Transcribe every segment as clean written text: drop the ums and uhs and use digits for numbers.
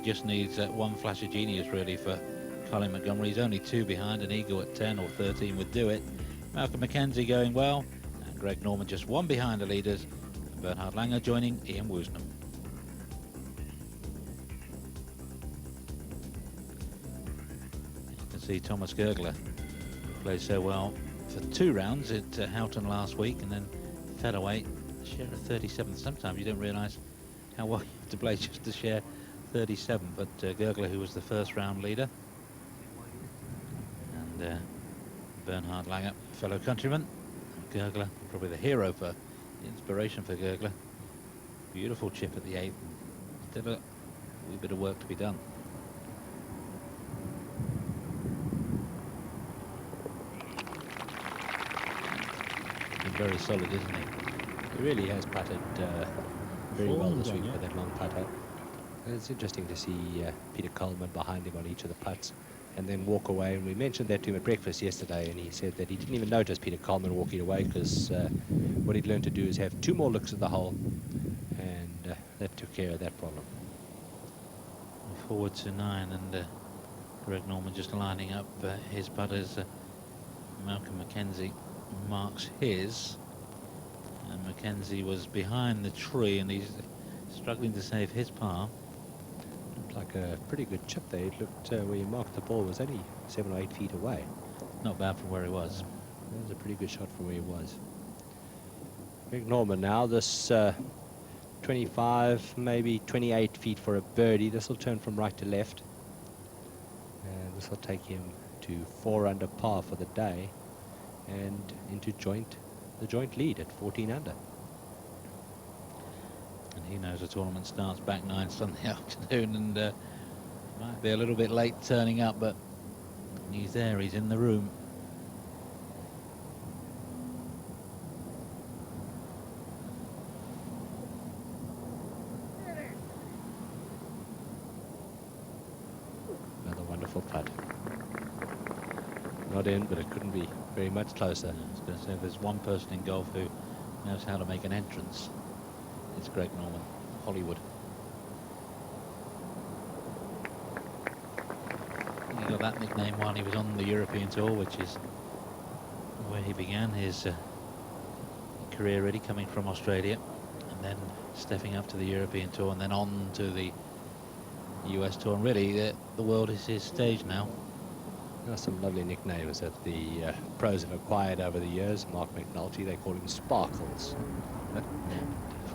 It just needs one flash of genius, really, for Colin Montgomery. He's only 2 behind, and Eagle at 10 or 13 would do it. Malcolm Mackenzie going well, and Greg Norman just 1 behind the leaders. And Bernhard Langer joining Ian Woosnam. You can see Thomas Gergler played so well for 2 rounds at Houghton last week, and then featherweight, share of 37. Sometimes you don't realise how well you have to play just to share 37, but Gergler, who was the first round leader, and Bernhard Langer, fellow countryman, and Gergler, probably the hero for the inspiration for Gergler. Beautiful chip at the 8th, still a wee bit of work to be done. Been very solid, isn't he? He really has putted very well this week with that long putter. It's interesting to see Peter Coleman behind him on each of the putts and then walk away. And we mentioned that to him at breakfast yesterday, and he said that he didn't even notice Peter Coleman walking away, because what he'd learned to do is have 2 more looks at the hole, and that took care of that problem. Forward to 9, and Greg Norman just lining up his putters. Malcolm Mackenzie marks his, and Mackenzie was behind the tree, and he's struggling to save his par. Looked like a pretty good chip there. It looked where he marked the ball was only 7 or 8 feet away. Not bad from where he was. That was a pretty good shot from where he was. Greg Norman now, this 25, maybe 28 feet for a birdie. This will turn from right to left, and this will take him to 4 under par for the day, and into the joint lead at 14 under. And he knows the tournament starts back 9 Sunday afternoon, and might be a little bit late turning up, but he's there, he's in the room. Another wonderful putt. Not in, but it couldn't be very much closer. I was going to say, if there's one person in golf who knows how to make an entrance, it's Greg Norman, Hollywood. He got that nickname while he was on the European Tour, which is where he began his career, really, coming from Australia, and then stepping up to the European Tour, and then on to the US Tour. And really, the world is his stage now. There are some lovely nicknames that the pros have acquired over the years. Mark McNulty, they call him Sparkles. Of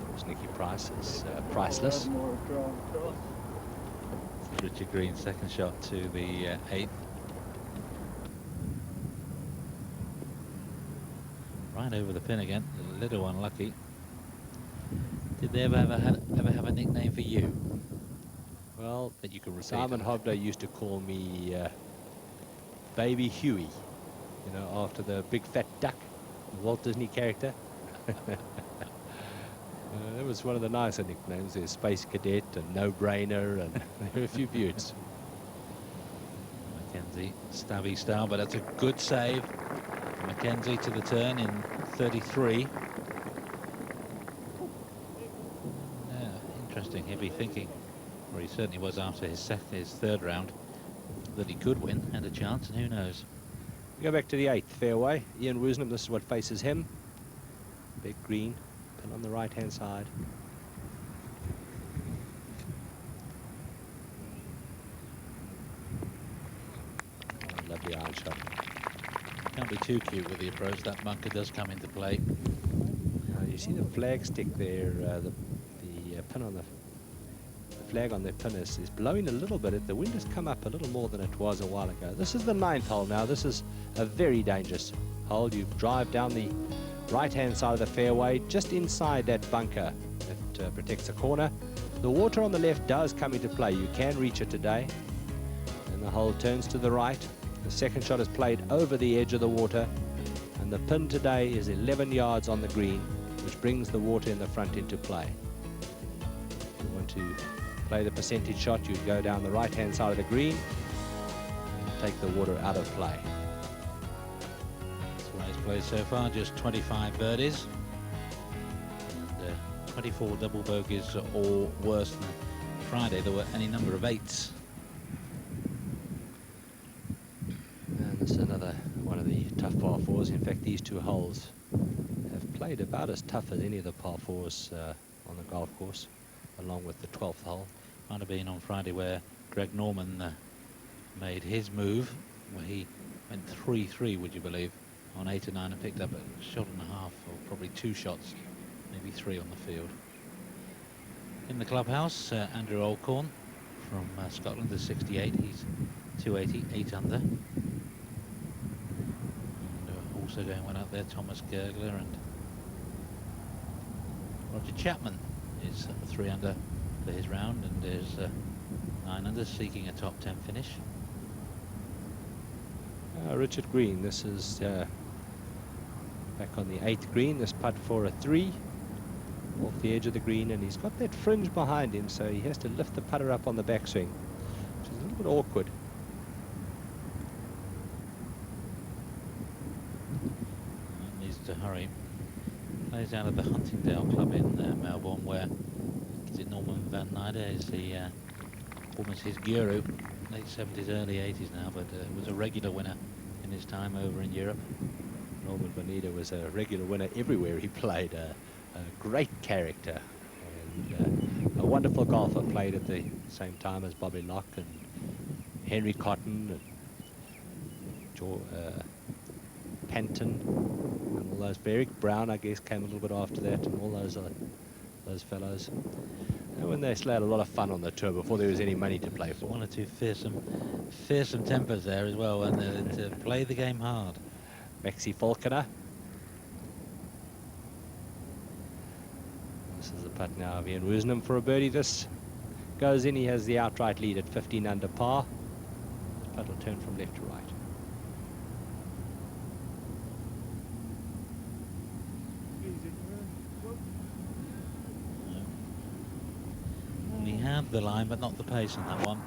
course, Nicky Price is priceless. Richard Green's second shot to the 8th. Right over the pin again, a little unlucky. Did they ever have a nickname for you? Well, that you could repeat? Simon Hobdo used to call me Baby Huey, you know, after the big fat duck, the Walt Disney character. That was one of the nicer nicknames. There's Space Cadet and No Brainer, and there were a few beauts. Mackenzie, stabby style, but that's a good save. Mackenzie to the turn in 33. Yeah, interesting. He'll be thinking, or he certainly was after his 3rd round, that he could win, had a chance, and who knows. We go back to the 8th fairway. Ian Woosnam, this is what faces him. Big green, pin on the right-hand side. Oh, lovely iron shot. Can't be too cute with the approach. That bunker does come into play. You see the flag stick there, the pin on the flag on the pin is blowing a little bit. The wind has come up a little more than it was a while ago. This is the 9th hole now. This is a very dangerous hole. You drive down the right-hand side of the fairway, just inside that bunker that protects the corner. The water on the left does come into play. You can reach it today. And the hole turns to the right. The second shot is played over the edge of the water. And the pin today is 11 yards on the green, which brings the water in the front into play. If you want to play the percentage shot, you'd go down the right-hand side of the green and take the water out of play. That's why he's played so far, just 25 birdies. And 24 double bogeys or worse than Friday there were any number of 8s. And this is another one of the tough par fours. In fact, these two holes have played about as tough as any of the par fours on the golf course, along with the 12th hole. Might have been on Friday where Greg Norman made his move, where he went 3-3, would you believe, on 8 and 9 and picked up a shot and a half, or probably 2 shots, maybe 3 on the field. In the clubhouse, Andrew Olcorn from Scotland is 68. He's 280, 8 under. And also going one up there, Thomas Gergler, and Roger Chapman is 3 under for his round, and is 9 under, seeking a top 10 finish. Richard Green, this is back on the 8th green. This putt for a 3 off the edge of the green, and he's got that fringe behind him, so he has to lift the putter up on the backswing, which is a little bit awkward. Needs to hurry. Plays out of the Huntingdale Club in Melbourne, where is it Norman Van Nijde is the almost his guru. Late 70s, early 80s now, but was a regular winner in his time over in Europe. Norman Van Nijde was a regular winner everywhere he played. A great character and a wonderful golfer. Played at the same time as Bobby Locke and Henry Cotton and Panton and all those. Eric Brown, I guess, came a little bit after that, and all those fellows. And when they still had a lot of fun on the tour before there was any money to play for. One or two fearsome tempers there as well, and to play the game hard. Maxi Falconer. This is the putt now of Ian Woosnam for a birdie. This goes in. He has the outright lead at 15 under par. The putt will turn from left to right. He had the line, but not the pace on that one.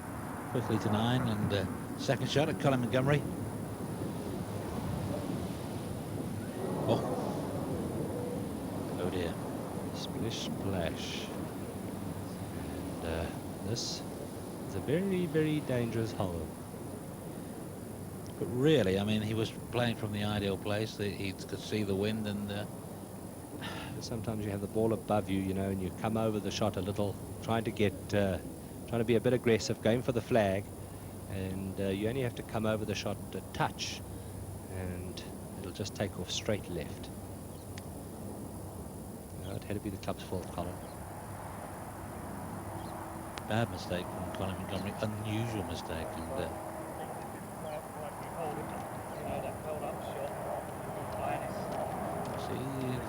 Quickly to 9, and second shot at Colin Montgomery. Oh dear. Splish splash. And this is a very, very dangerous hole. But really, I mean, he was playing from the ideal place. He could see the wind, and sometimes you have the ball above you, you know, and you come over the shot a little, trying to be a bit aggressive, going for the flag, and you only have to come over the shot a touch, and it'll just take off straight left. No, it had to be the club's fault, Colin. bad mistake from Colin Montgomery, unusual mistake, and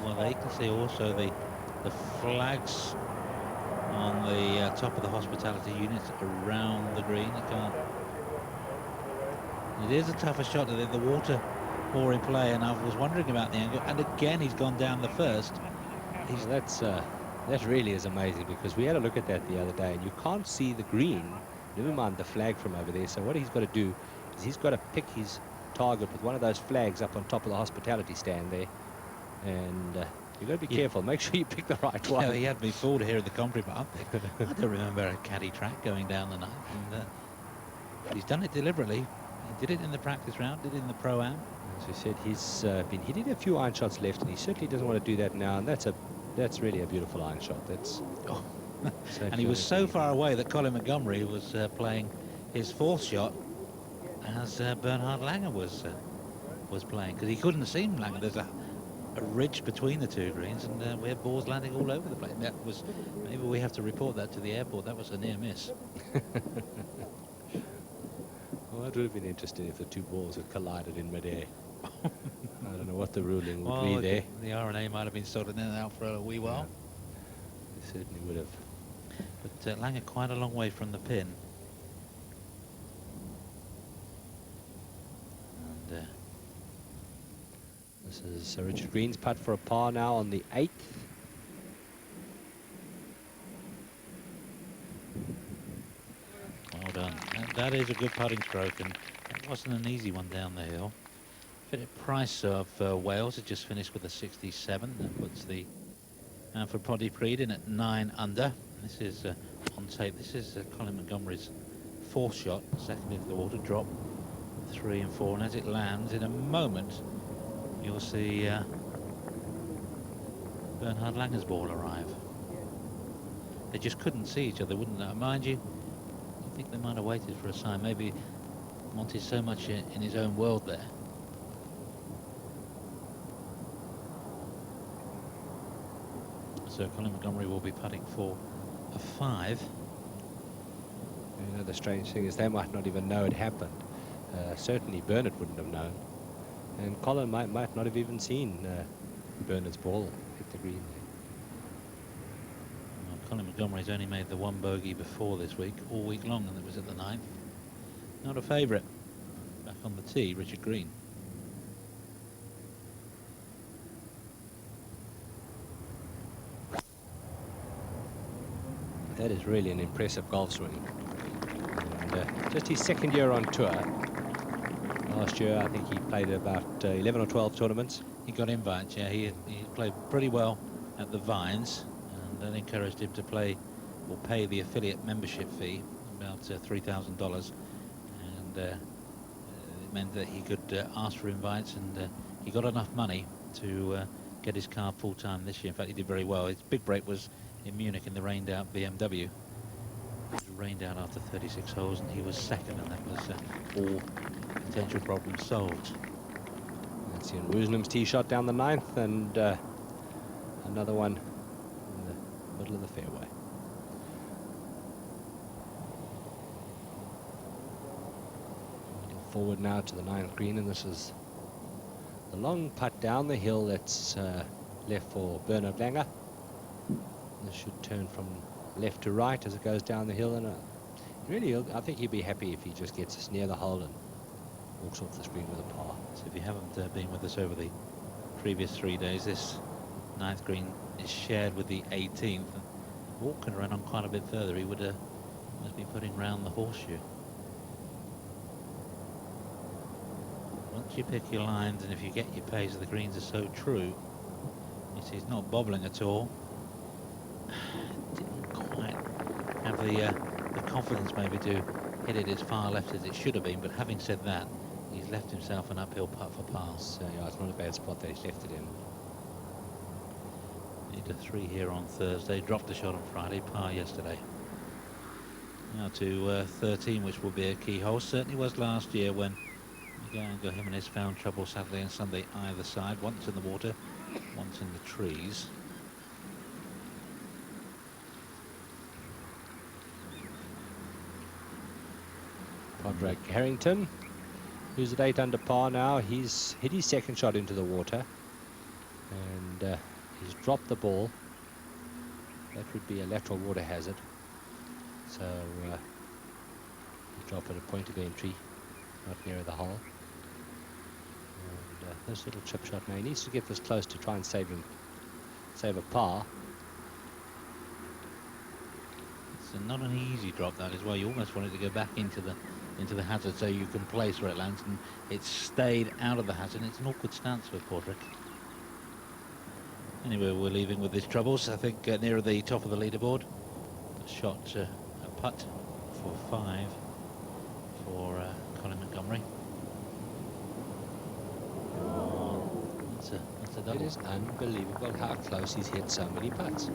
well, they can see also the flags on the top of the hospitality units around the green. You can't. It is a tougher shot. The water more in play, and I was wondering about the angle. And again, he's gone down the first. That really is amazing, because we had a look at that the other day, and you can't see the green, never mind the flag from over there. So what he's got to do is he's got to pick his target with one of those flags up on top of the hospitality stand there, and you've got to be careful. Make sure you pick the right one. Yeah, he had me fooled here at the commentary, but I don't remember a caddy track going down the night. And he's done it deliberately. He did it in the practice round, did it in the pro-am. As we said, he's been hitting a few iron shots left, and he certainly doesn't want to do that now. And that's really a beautiful iron shot. That's and he was so far away that Colin Montgomery was playing his fourth shot as Bernhard Langer was playing, because he couldn't see Langer. There's a ridge between the two greens, and we had balls landing all over the place. That was, maybe we have to report that to the airport. That was a near miss. Well, that would have been interesting if the two balls had collided in midair. I don't know what the ruling would be there. The RNA might have been sorted in and out for a wee while. They certainly would have. But Langer quite a long way from the pin. And this is Sir Richard Green's putt for a par now on the 8th. well done. That is a good putting stroke, and it wasn't an easy one down the hill. Philip Price of Wales had just finished with a 67. That puts the Anford Pontypridd in at 9 under. This is on tape. This is Colin Montgomery's fourth shot, second into the water, drop 3 and 4, and as it lands, in a moment, you'll see Bernhard Langer's ball arrive. They just couldn't see each other, wouldn't they? Mind you, I think they might have waited for a sign. Maybe Monty's so much in his own world there. So Colin Montgomery will be putting for a 5. You know, the strange thing is they might not even know it happened. Certainly Bernard wouldn't have known. And Colin might not have even seen Bernard's ball hit the green there. Well, Colin Montgomery's only made the 1 bogey before this week, all week long, and it was at the 9th. Not a favourite. Back on the tee, Richard Green. That is really an impressive golf swing. And just his second year on tour. Last year, I think he played about 11 or 12 tournaments. He got invites, yeah. He played pretty well at the Vines, and that encouraged him to play or pay the affiliate membership fee, about $3,000, and it meant that he could ask for invites, and he got enough money to get his car full-time this year. In fact, he did very well. His big break was in Munich in the rained-out BMW. It was rained out after 36 holes, and he was second, and that was all potential problems solved. That's Ian Woosnam's tee shot down the 9th, and another one in the middle of the fairway. Forward now to the 9th green, and this is the long putt down the hill that's left for Bernhard Langer. This should turn from left to right as it goes down the hill, and really, I think he'd be happy if he just gets us near the hole and walks off the screen with a par. So if you haven't been with us over the previous 3 days, this 9th green is shared with the 18th. And Walker ran on quite a bit further. He would must be putting round the horseshoe. Once you pick your lines, and if you get your pace, the greens are so true. You see, he's not bobbling at all. Didn't quite have the confidence maybe to hit it as far left as it should have been, but having said that, he's left himself an uphill putt for par. So yeah, it's not a bad spot that he's left it in. Need a 3 here on Thursday, dropped a shot on Friday, par yesterday. Now to 13, which will be a key hole. Certainly was last year when Miguel Jimenez found trouble Saturday and Sunday either side, once in the water, once in the trees. Padraig Harrington, who's at 8 under par now, he's hit his second shot into the water, and he's dropped the ball. That would be a lateral water hazard, so he'll drop at a point of entry, not near the hole. And this little chip shot now, he needs to get this close to try and save a par. It's not an easy drop, that as well. You almost want it to go back into the hazard so you can place where it lands, and it's stayed out of the hazard. It's an awkward stance for Padraig. Anyway, we're leaving with his troubles. I think nearer the top of the leaderboard. A shot, a putt for 5 for Colin Montgomery. That's a double. It is unbelievable how close he's hit so many putts.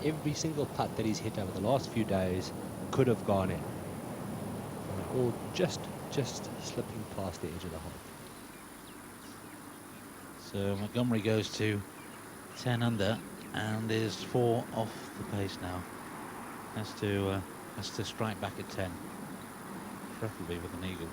Every single putt that he's hit over the last few days could have gone in. Or just slipping past the edge of the hole. So Montgomery goes to 10 under and is 4 off the pace now. Has to strike back at 10, preferably with an eagle.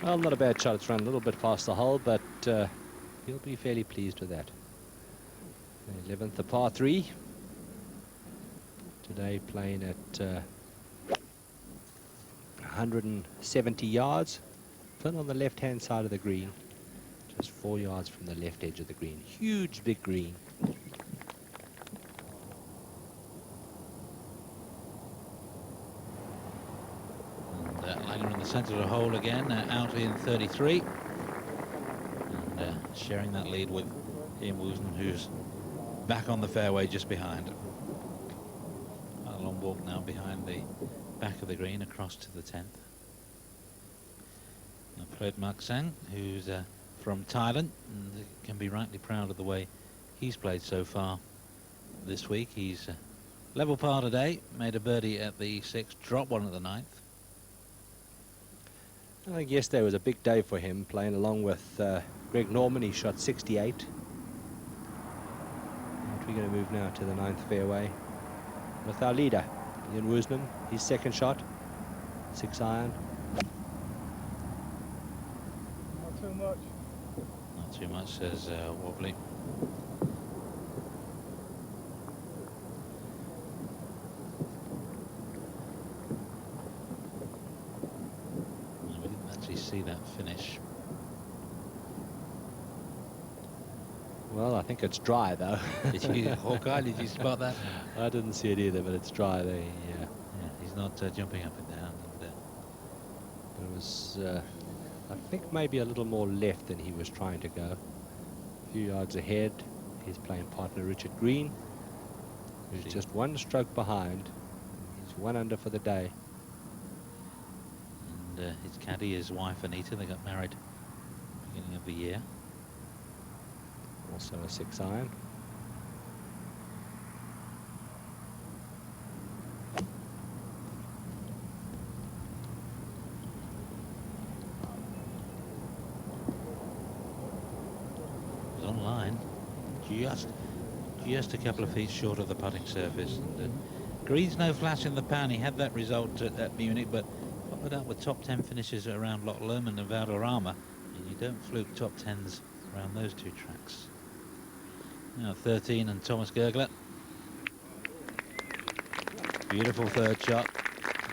Well, not a bad shot. It's run a little bit past the hole, but he'll be fairly pleased with that. The 11th, the par 3. Today playing at 170 yards. Pin on the left-hand side of the green. Just 4 yards from the left edge of the green. Huge big green. And Langer in the centre of the hole again, out in 33. And sharing that lead with Ian Woosnam, who's back on the fairway just behind. A long walk now behind the back of the green across to the 10th. Now played Mark Sang, who's from Thailand, and can be rightly proud of the way he's played so far this week. He's level par today, made a birdie at the 6th, dropped one at the 9th. I think yesterday was a big day for him, playing along with Greg Norman. He shot 68. And we're going to move now to the 9th fairway with our leader, Ian Woosnam. His second shot, 6-iron. Not too much. Not too much, says Wobbly. We didn't actually see that finish. Well, I think it's dry though. Did you, Hawkeye, did you spot that? I didn't see it either, but it's dry there. Yeah, he's not jumping up and down. And, it was, I think, maybe a little more left than he was trying to go. A few yards ahead, his playing partner Richard Green, who's just one stroke behind. He's 1 under for the day. and his caddy, his wife Anita, they got married beginning of the year. Also a 6-iron. It was on line, just a couple of feet short of the putting surface. And, Green's no flash in the pan. He had that result at Munich, but followed up with top 10 finishes around Loch Lomond and Valderrama, and you don't fluke top 10s around those two tracks. Now 13 and Thomas Gergler. Beautiful third shot.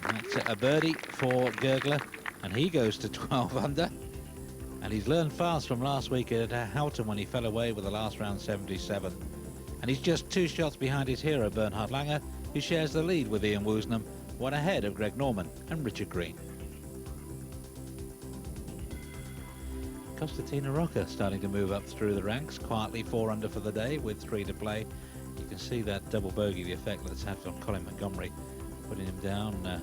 And that's a birdie for Gergler, and he goes to 12 under. And he's learned fast from last week at Houghton when he fell away with the last round 77. And he's just 2 shots behind his hero Bernhard Langer, who shares the lead with Ian Woosnam, 1 ahead of Greg Norman and Richard Green. Constantina Rocca starting to move up through the ranks, quietly 4 under for the day with 3 to play. You can see that double bogey, the effect that's had on Colin Montgomery, putting him down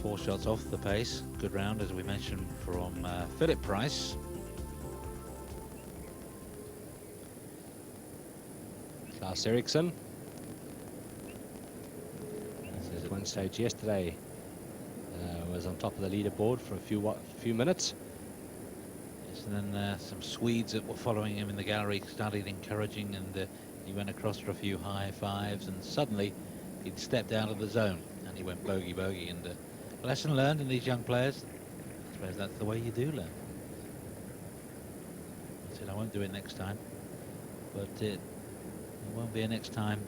4 shots off the pace. Good round, as we mentioned, from Philip Price. Klaus Eriksson. At one stage yesterday was on top of the leaderboard for a few minutes. And then some Swedes that were following him in the gallery started encouraging, and he went across for a few high fives, and suddenly he'd stepped out of the zone and he went bogey bogey. And lesson learned in these young players. I suppose that's the way you do learn. I said I won't do it next time, but it won't be a next time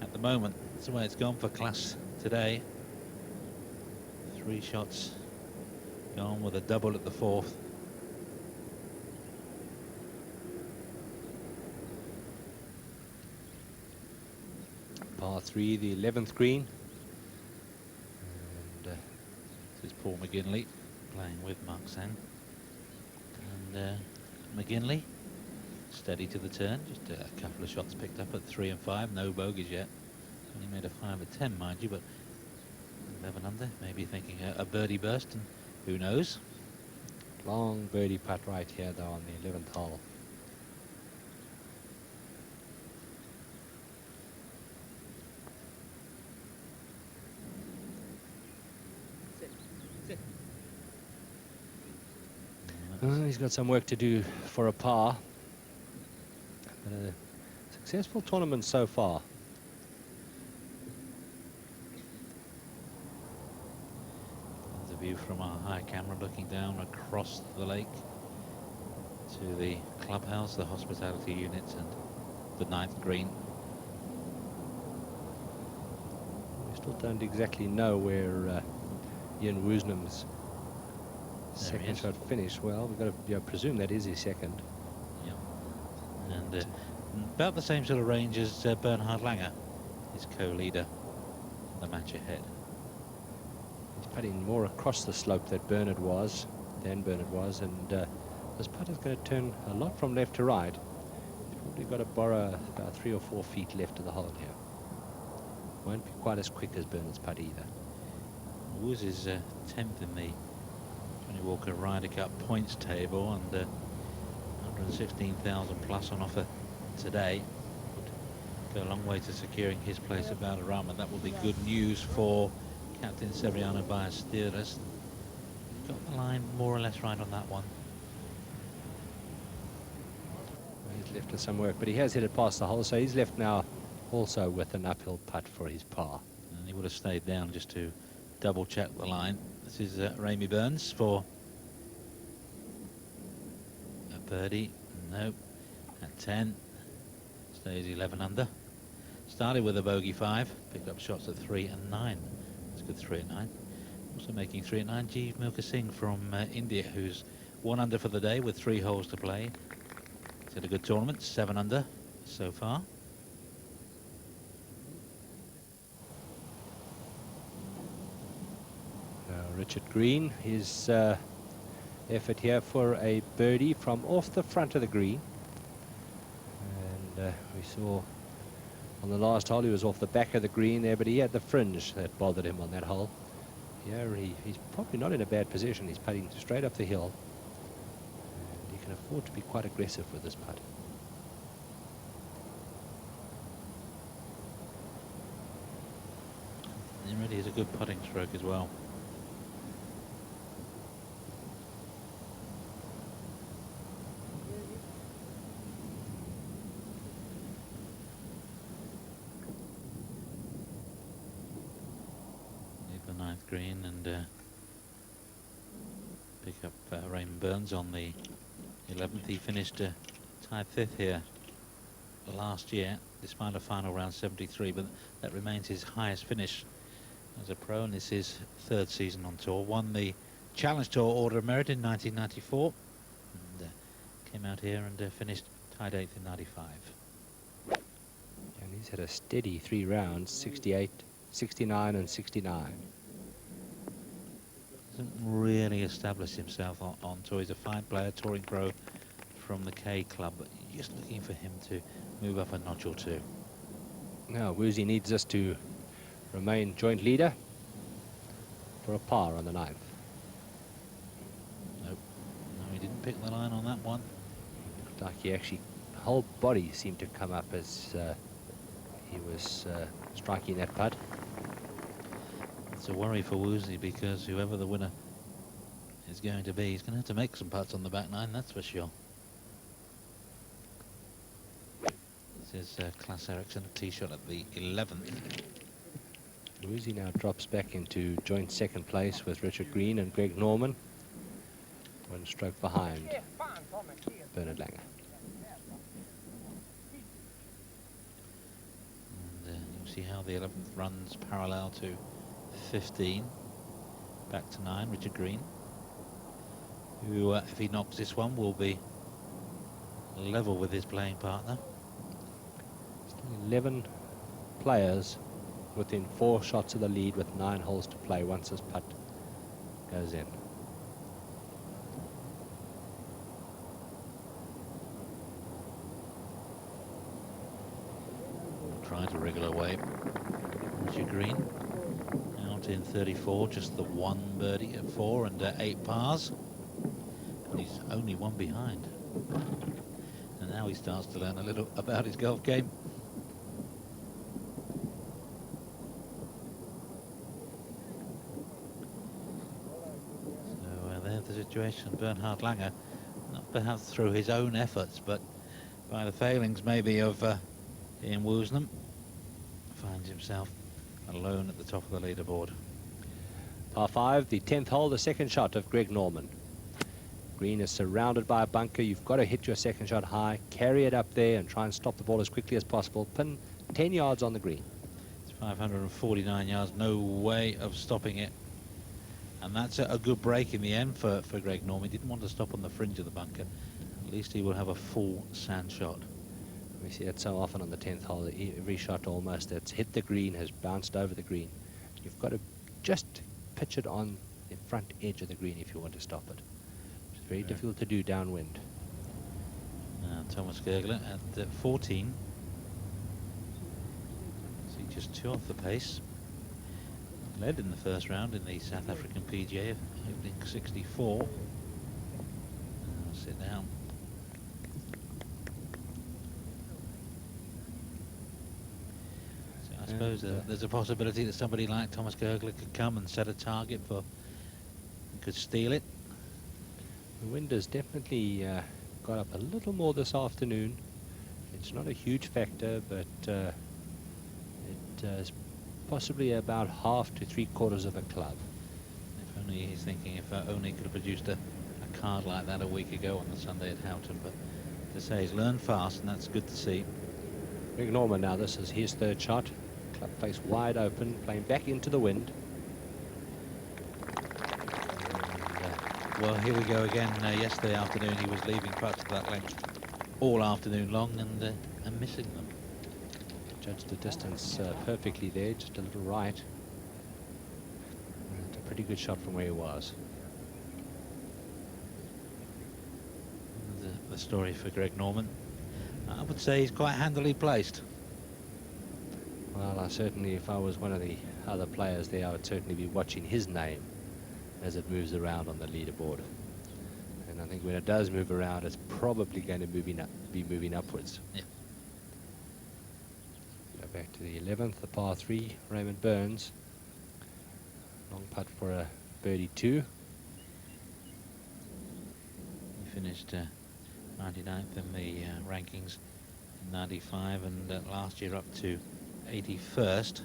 at the moment. That's the way it's gone for Klaus today. 3 shots gone with a double at the 4th. Par 3, the 11th green. And this is Paul McGinley playing with Mark Sang. And McGinley steady to the turn, just a couple of shots picked up at 3 and 5, no bogeys yet. Only made a 5 at 10, mind you, but 11 under, maybe thinking a birdie burst, and who knows. long birdie putt right here though on the 11th hole. He's got some work to do for a par. But a successful tournament so far. There's a view from our high camera looking down across the lake to the clubhouse, the hospitality units, and the 9th green. We still don't exactly know where Ian Woosnam's second shot finished. Well, we've got to presume that is his second. Yeah. And about the same sort of range as Bernhard Langer, his co-leader, the match ahead. He's putting more across the slope than Bernard was, and this putt is going to turn a lot from left to right. You've probably got to borrow about 3 or 4 feet left of the hole here. Won't be quite as quick as Bernard's putt either. Woods is 10th in the Johnny Walker Ryder Cup points table, and 116,000 plus on offer today. Would go a long way to securing his place at Valderrama. That will be good news for Captain Severiano Ballesteros. Got the line more or less right on that one. He's left with some work, but he has hit it past the hole, so he's left now also with an uphill putt for his par. And he would have stayed down just to double check the line. This is Ramey Burns for a birdie. Nope. At 10. Stays 11 under. Started with a bogey 5. Picked up shots at 3 and 9. That's good, 3 and 9. Also making 3 and 9, Jeev Milkha Singh from India, who's 1 under for the day with 3 holes to play. He's had a good tournament, 7 under so far. Richard Green, his effort here for a birdie from off the front of the green. And we saw on the last hole he was off the back of the green there, but he had the fringe that bothered him on that hole. Here he's probably not in a bad position. He's putting straight up the hill. And he can afford to be quite aggressive with this putt. He really is a good putting stroke as well. Green and pick up Raymond Burns on the 11th. He finished tied 5th here last year, despite a final round 73, but that remains his highest finish as a pro, and this is his 3rd season on tour. Won the Challenge Tour Order of Merit in 1994, and came out here and finished tied 8th in 95. And he's had a steady 3 rounds, 68, 69 and 69. Hasn't really established himself on tour. He's a fine player, touring pro from the K Club, but you're just looking for him to move up a notch or 2. Now Woozy needs us to remain joint leader for a par on the 9th. Nope. No, he didn't pick the line on that one. Looked like he actually, the whole body seemed to come up as he was striking that putt. It's a worry for Woozy, because whoever the winner is going to be, he's going to have to make some putts on the back 9, that's for sure. This is Klaas Eriksson, a tee shot at the 11th. Woozy now drops back into joint 2nd place with Richard Green and Greg Norman. 1 stroke behind Bernard Langer. And you'll see how the 11th runs parallel to 15, back to 9, Richard Green, who, if he knocks this one, will be level with his playing partner. Still 11 players within 4 shots of the lead with 9 holes to play once this putt goes in. Try to wriggle away. Richard Green out in 34, just the 1 birdie at 4 and 8 pars. And he's only 1 behind. And now he starts to learn a little about his golf game. So there's the situation. Bernhard Langer, not perhaps through his own efforts, but by the failings maybe of Ian Woosnam, finds himself alone at the top of the leaderboard. Par 5, the 10th hole, the 2nd shot of Greg Norman. Green is surrounded by a bunker. You've got to hit your 2nd shot high, carry it up there and try and stop the ball as quickly as possible. Pin 10 yards on the green. It's 549 yards, no way of stopping it. And that's a good break in the end for Greg Norman. He didn't want to stop on the fringe of the bunker. At least he will have a full sand shot. We see it so often on the 10th hole. Every shot almost that's hit the green has bounced over the green. You've got to just pitch it on the front edge of the green if you want to stop it. It's very difficult to do downwind. Thomas Gergler at 14. So he's just 2 off the pace. Led in the first round in the South African PGA, opening 64. Sit down. So I suppose there's a possibility that somebody like Thomas Gergler could come and set a target for, could steal it. The wind has definitely got up a little more this afternoon. It's not a huge factor, but it is possibly about half to 3/4 of a club. If only he's thinking, if only could have produced a card like that a week ago on the Sunday at Houghton. But to say, he's learned fast, and that's good to see. Greg Norman now, this is his third shot. Club face wide open, playing back into the wind. Well, here we go again. Yesterday afternoon, he was leaving putts to that length all afternoon long and missing them. Judged the distance perfectly there, just a little right. And a pretty good shot from where he was. The story for Greg Norman. I would say he's quite handily placed. Well, I certainly, if I was one of the other players there, I would certainly be watching his name as it moves around on the leaderboard. And I think when it does move around, it's probably going to be moving upwards. Yeah. Go back to the 11th, the par 3, Raymond Burns. Long putt for a birdie 2. He finished 99th in the rankings in 95, and last year up to 81st. So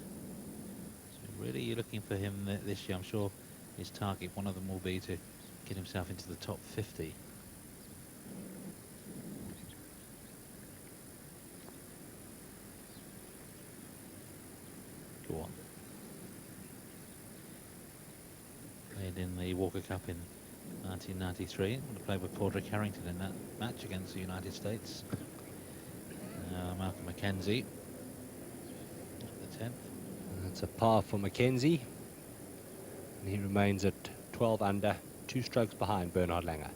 really, you're looking for him this year. I'm sure his target, one of them, will be to get himself into the top 50. Go on. Played in the Walker Cup in 1993. Would have played with Padraig Harrington in that match against the United States. Malcolm Mackenzie at the 10th. That's a par for Mackenzie. And he remains at 12 under, 2 strokes behind Bernhard Langer.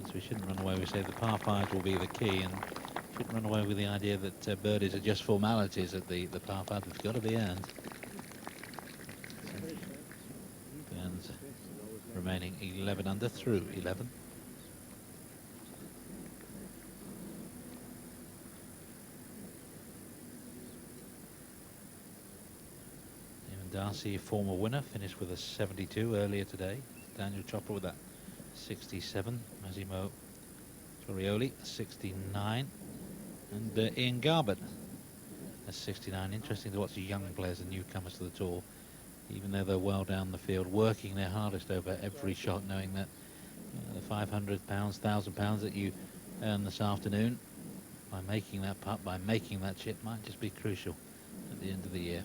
So we shouldn't run away. We say the par 5 will be the key, and shouldn't run away with the idea that birdies are just formalities at the par 5. It's got to be earned. Burns remaining 11 under through 11. Darcy, former winner, finished with a 72 earlier today. Daniel Chopper with that 67. Massimo Torioli, 69. And Ian Garbett, a 69. Interesting to watch the young players and newcomers to the tour, even though they're well down the field, working their hardest over every shot, knowing that the £500, £1,000 that you earn this afternoon by making that putt, by making that chip, might just be crucial at the end of the year.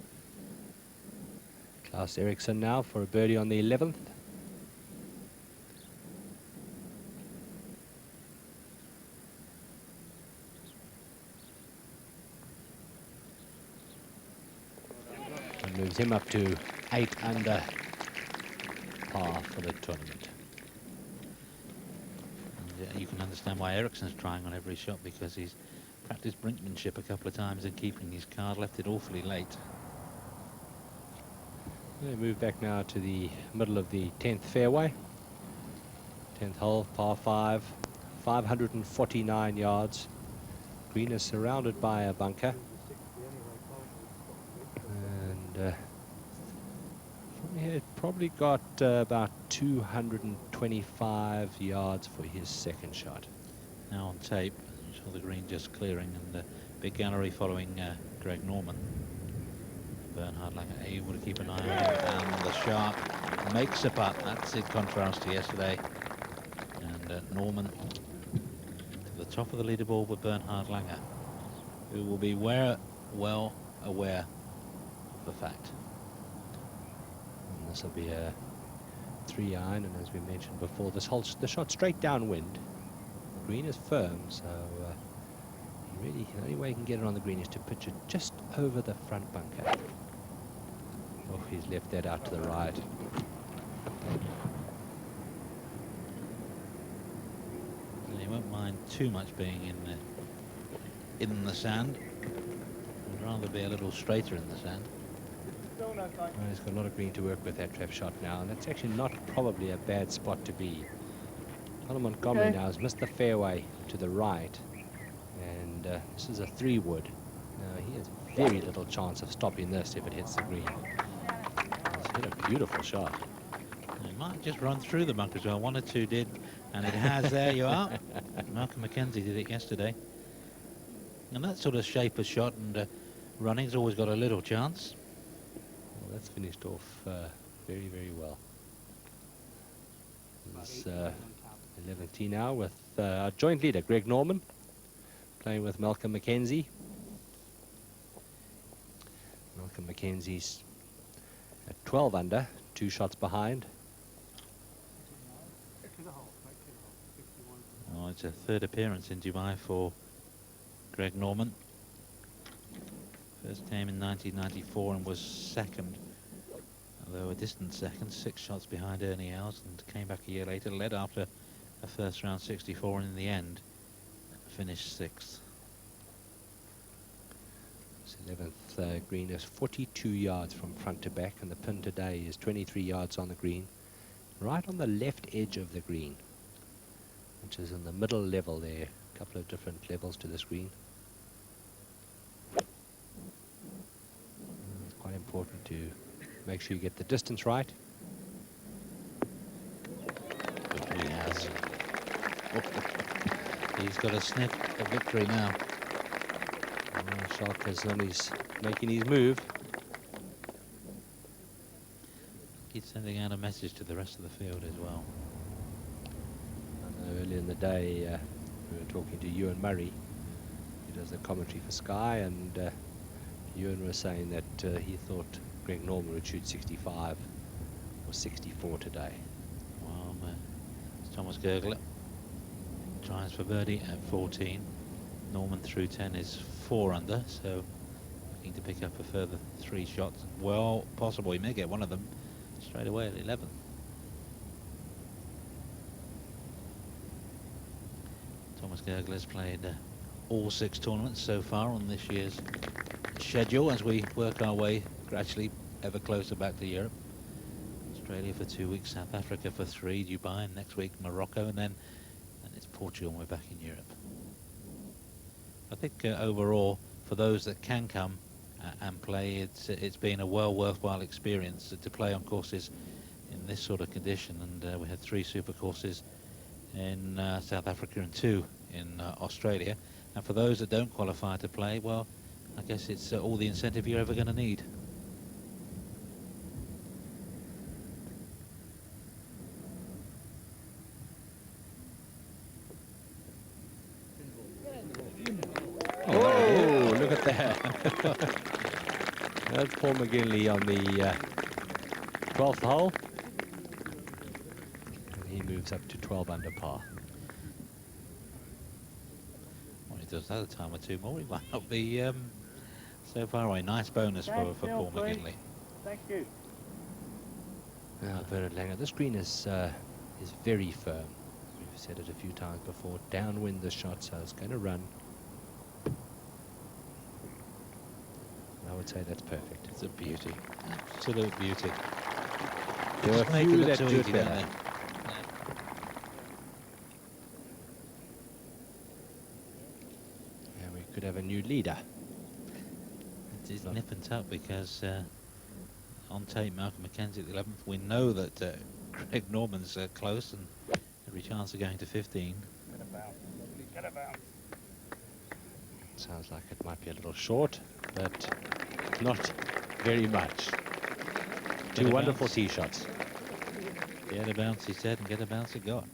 Klaus Eriksson now for a birdie on the 11th. And moves him up to 8 under par for the tournament. And you can understand why Eriksson's trying on every shot, because he's practiced brinkmanship a couple of times and keeping his card, left it awfully late. We move back now to the middle of the 10th fairway. 10th hole, par 5, 549 yards. Green is surrounded by a bunker. And from here, it probably got about 225 yards for his second shot. Now on tape, you saw the green just clearing, and big gallery following Greg Norman. Bernhard Langer able to keep an eye on him, and the sharp makes a putt. That's in contrast to yesterday. And Norman to the top of the leaderboard with Bernhard Langer, who will be well aware of the fact. And this will be a 3-iron, and as we mentioned before, the shot straight downwind. The green is firm, so really the only way you can get it on the green is to pitch it just over the front bunker. Oh, he's left that out to the right. And he won't mind too much being in the sand. Would rather be a little straighter in the sand. Still no thanks. Well, he's got a lot of green to work with that trap shot now, and it's actually not probably a bad spot to be. Colin Montgomery Okay. now has missed the fairway to the right, and this is a 3-wood. He has very little chance of stopping this if it hits the green. He's hit a beautiful shot. It might just run through the bunker as well. 1 or 2 did, and it has. There you are. Malcolm Mackenzie did it yesterday. And that sort of shape of shot and running's always got a little chance. Well, that's finished off very, very well. It's 11th tee now with our joint leader, Greg Norman, playing with Malcolm Mackenzie. Malcolm Mackenzie's at 12 under, 2 shots behind. Oh, it's a 3rd appearance in Dubai for Greg Norman. First came in 1994 and was 2nd, although a distant 2nd, 6 shots behind Ernie Els, and came back a year later, led after a first round 64, and in the end finished 6th. This 11th green is 42 yards from front to back, and the pin today is 23 yards on the green, right on the left edge of the green, which is in the middle level there. A couple of different levels to this green. It's quite important to make sure you get the distance right. Which he has. He's got a sniff of victory now. Shark is on his making his move. He's sending out a message to the rest of the field as well. Earlier in the day, we were talking to Ewan Murray, who does the commentary for Sky, and Ewan was saying that he thought Greg Norman would shoot 65 or 64 today. Well, Thomas Gergler tries for birdie at 14. Norman through 10 is 4 under, so looking to pick up a further 3 shots. Well, possible he may get one of them straight away at 11. Thomas Gergler's played all 6 tournaments so far on this year's schedule as we work our way gradually ever closer back to Europe. Australia for 2 weeks, South Africa for 3, Dubai, and next week Morocco, and then it's Portugal and we're back in Europe. I think overall, for those that can come and play, it's been a worthwhile experience to play on courses in this sort of condition, and we had 3 super courses in South Africa and 2 in Australia, and for those that don't qualify to play, well, I guess it's all the incentive you're ever going to need. Oh, look at that. That's Paul McGinley on the 12th hole. And he moves up to 12 under par. Well, he does that a time or 2 more, he might not be so far away. Nice bonus for Paul McGinley. Thank you. Now, Bernard Langer, this green is very firm. We've said it a few times before. Downwind the shot, so it's going to run. I would say that's perfect. It's a beauty, absolute beauty. There are Just a make it few look that so do it easy, don't better. they? Yeah, we could have a new leader. It is nip and tuck because on tape, Malcolm Mackenzie at the 11th. We know that Greg Norman's close and every chance of going to 15. Get a bounce. Get a bounce. Sounds like it might be a little short, but not very much. Get 2 a wonderful bounce. tee shots. Get a bounce, he said, and get a bounce it got.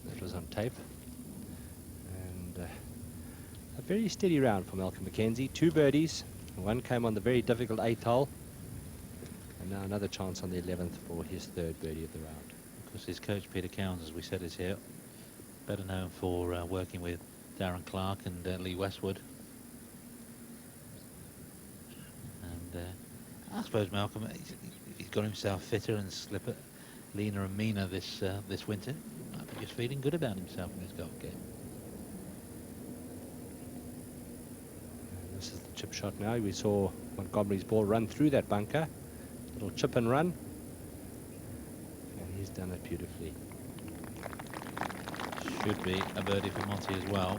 That was on tape. And a very steady round for Malcolm Mackenzie. 2 birdies. 1 came on the very difficult 8th hole. And now another chance on the 11th for his 3rd birdie of the round. Of course, his coach, Peter Cowens, as we said, is here. Better known for working with Darren Clark and Lee Westwood. suppose, Malcolm, he's got himself fitter and leaner and meaner this winter. Might be just feeling good about himself in his golf game. This is the chip shot now. We saw Montgomery's ball run through that bunker. Little chip and run. And he's done it beautifully. Should be a birdie for Monty as well.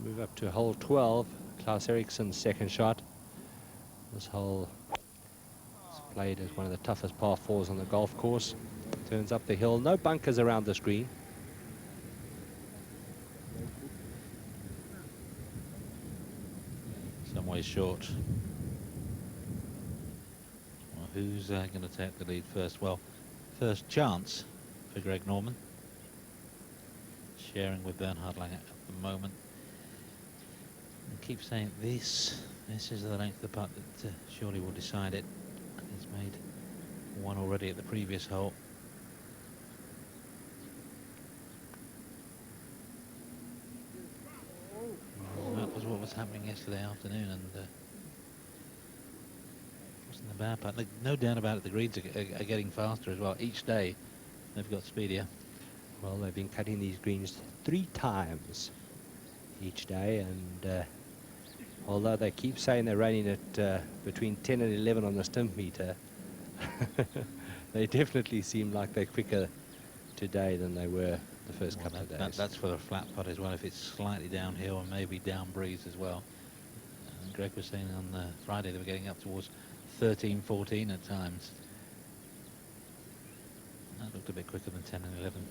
Move up to hole 12. Klaus Eriksson's second shot. This hole is played as one of the toughest par 4s on the golf course. Turns up the hill. No bunkers around this green. Some way short. Well, who's going to take the lead first? Well, first chance for Greg Norman. Sharing with Bernhard Langer at the moment. And keep saying this is the length of the putt that surely will decide it. And he's made one already at the previous hole. That was what was happening yesterday afternoon, and wasn't a bad putt. No doubt about it, the greens are getting faster as well. Each day they've got speedier. Well, they've been cutting these greens 3 times each day, and although they keep saying they're running at between 10 and 11 on the stimp meter, they definitely seem like they're quicker today than they were the first couple of days. That's for the flat putt as well, if it's slightly downhill and maybe down breeze as well. And Greg was saying on Friday they were getting up towards 13, 14 at times. That looked a bit quicker than 10 and 11.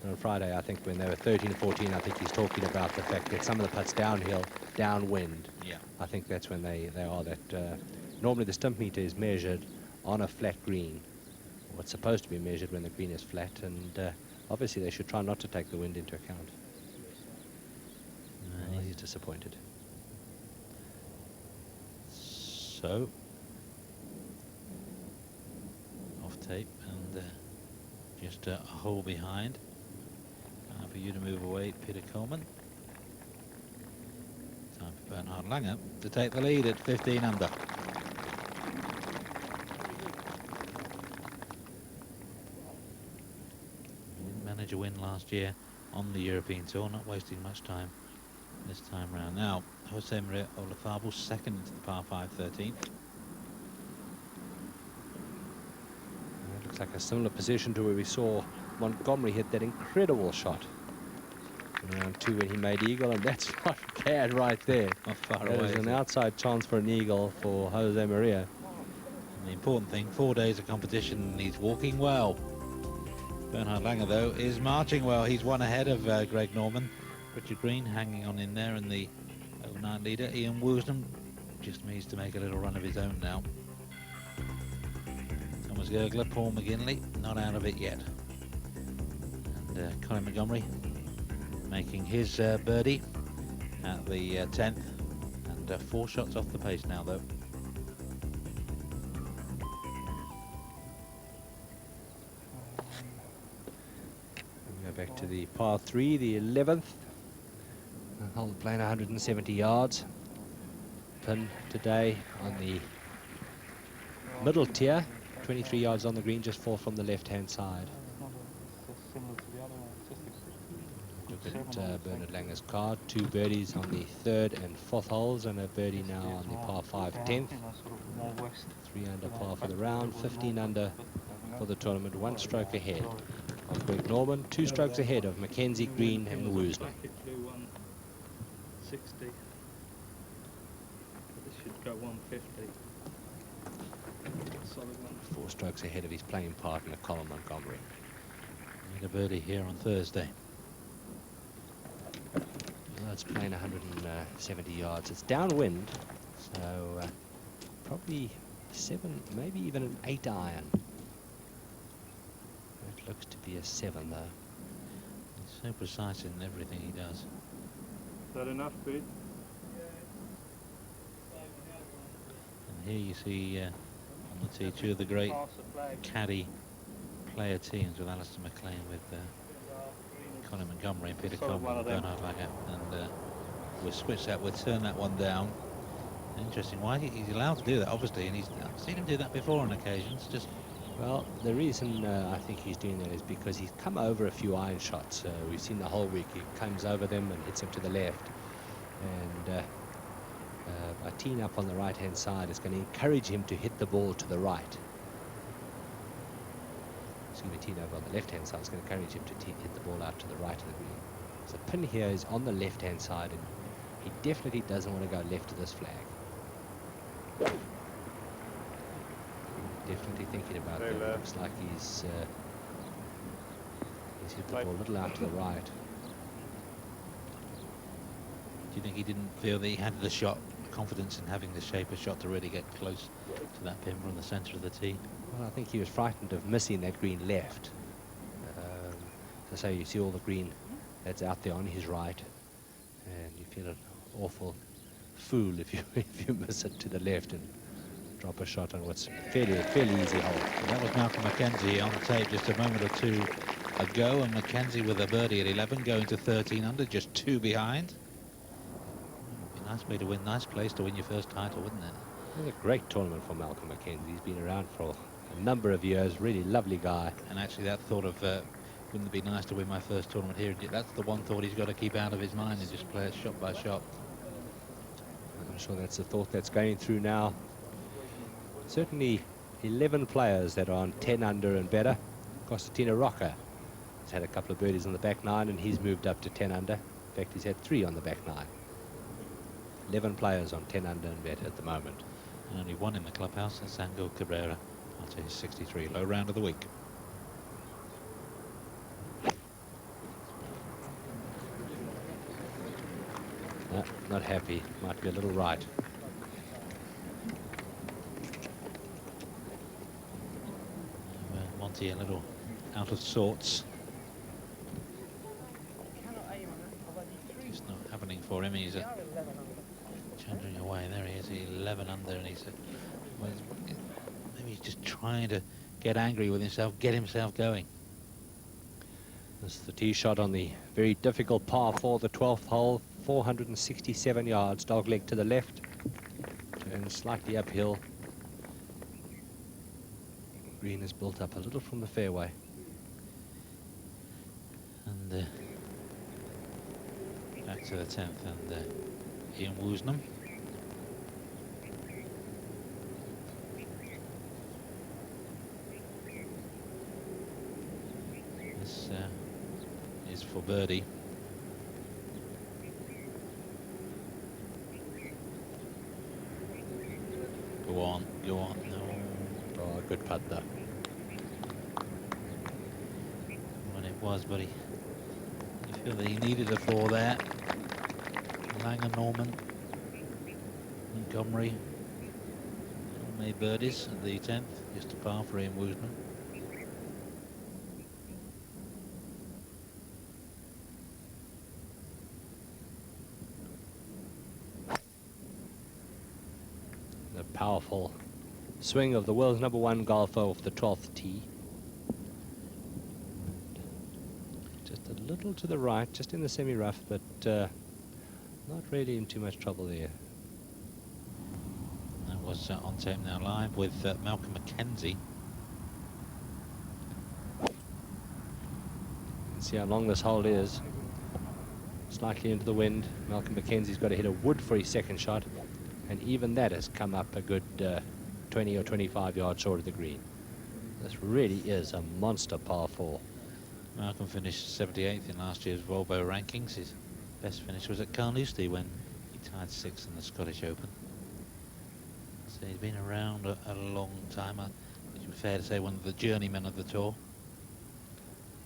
On Friday, I think when they were 13 and 14, I think he's talking about the fact that some of the putts downhill, downwind. Yeah. I think that's when they are that. Normally the stump meter is measured on a flat green. Or it's supposed to be measured when the green is flat, and obviously they should try not to take the wind into account. He's disappointed. So, off tape and just a hole behind. For you to move away, Peter Coleman. Time for Bernhard Langer to take the lead at 15 under. Didn't manage a win last year on the European Tour, not wasting much time this time round. Now, Jose Maria Olazabal second into the par 5 13th. It looks like a similar position to where we saw Montgomery hit that incredible shot in round 2 when he made eagle, and that's not bad right there. Not far There's away. an outside chance for an eagle for Jose Maria. And the important thing, 4 days of competition, and he's walking well. Bernhard Langer, though, is marching well. He's one ahead of Greg Norman. Richard Green hanging on in there, and the overnight leader, Ian Woosnam, just needs to make a little run of his own now. Thomas Gergler, Paul McGinley, not out of it yet. And Colin Montgomery making his birdie at the 10th, and 4 shots off the pace now, though. We go back to the par 3, the 11th. Hole playing 170 yards. Pin today on the middle tier, 23 yards on the green, just 4 from the left-hand side. Look at Bernhard Langer's card, 2 birdies on the 3rd and 4th holes, and a birdie now on the par 5 10th. 3 under par for the round, 15 under for the tournament, 1 stroke ahead of Greg Norman, 2 strokes ahead of Mackenzie, Green and Woosnam. 60. This should go 150. Solid one. 4 strokes ahead of his playing partner, Colin Montgomery. Made a birdie here on Thursday. Well, it's playing 170 yards. It's downwind, so probably 7, maybe even an 8 iron. It looks to be a 7 though. He's so precise in everything he does. Is that enough, Pete? And here you see on the tee 2 of the great caddy player teams, with Alistair MacLean, with Colin Montgomery and Peter Coleman and Bernhard Langer. And we'll switch that, we'll turn that one down Interesting. Why he's allowed to do that, obviously, and I've seen him do that before on occasions. Just Well, the reason I think he's doing that is because he's come over a few iron shots. We've seen the whole week. He comes over them and hits them to the left. And by teeing up on the right-hand side, it's going to encourage him to hit the ball to the right. Excuse me, teeing over on the left-hand side, it's going to encourage him to hit the ball out to the right of the green. So the pin here is on the left-hand side, and he definitely doesn't want to go left of this flag. Definitely thinking about that. It looks like he's hit the ball a little out to the right. do you think he didn't feel that he had the shot, confidence in having the shape of shot to really get close to that pin from the centre of the tee? Well, I think he was frightened of missing that green left. So you see all the green that's out there on his right, and you feel an awful fool if you if you miss it to the left and drop a shot on what's fairly easy hole. And that was Malcolm Mackenzie on tape just a moment or two ago, and Mackenzie with a birdie at 11, going to 13 under, just 2 behind. Be a nice way to win, nice place to win your first title, wouldn't it? It was a great tournament for Malcolm Mackenzie. He's been around for a number of years, really lovely guy. And actually that thought of, wouldn't it be nice to win my first tournament here? That's the one thought he's got to keep out of his mind and just play it shot by shot. I'm sure that's the thought that's going through now. Certainly 11 players that are on 10 under and better. Constantino Rocca has had a couple of birdies on the back nine, and he's moved up to 10 under. In fact, he's had 3 on the back nine. 11 players on 10 under and better at the moment. And only one in the clubhouse, that's Angel Cabrera, after his 63, low round of the week. No, not happy. Might be a little right. Monty a little out of sorts. It's not happening for him. He's changing away. There he is, 11 under, and he's well, maybe he's just trying to get angry with himself, get himself going. This is the tee shot on the very difficult par 4, the 12th hole, 467 yards, dogleg to the left, and slightly uphill. Green is built up a little from the fairway. And back to the 10th, and Ian Woosnam. This is for birdie. Go on, go on. No. Oh, good putt though. When it was, but you feel that he needed a 4 there. Langer, Norman, Montgomery all made birdies at the 10th, just a par for Ian Woosnam. The powerful swing of the world's #1 golfer off the 12th tee. Just a little to the right, just in the semi-rough, but not really in too much trouble there. That was on tape now live with Malcolm Mackenzie. You can see how long this hole is. Slightly into the wind. Malcolm Mackenzie's got to hit a wood for his second shot, and even that has come up a good 20 or 25 yards short of the green. This really is a monster par 4. Malcolm finished 78th in last year's Volvo rankings. His best finish was at Carnoustie when he tied 6th in the Scottish Open. So he's been around a long time. I think it's fair to say one of the journeymen of the tour.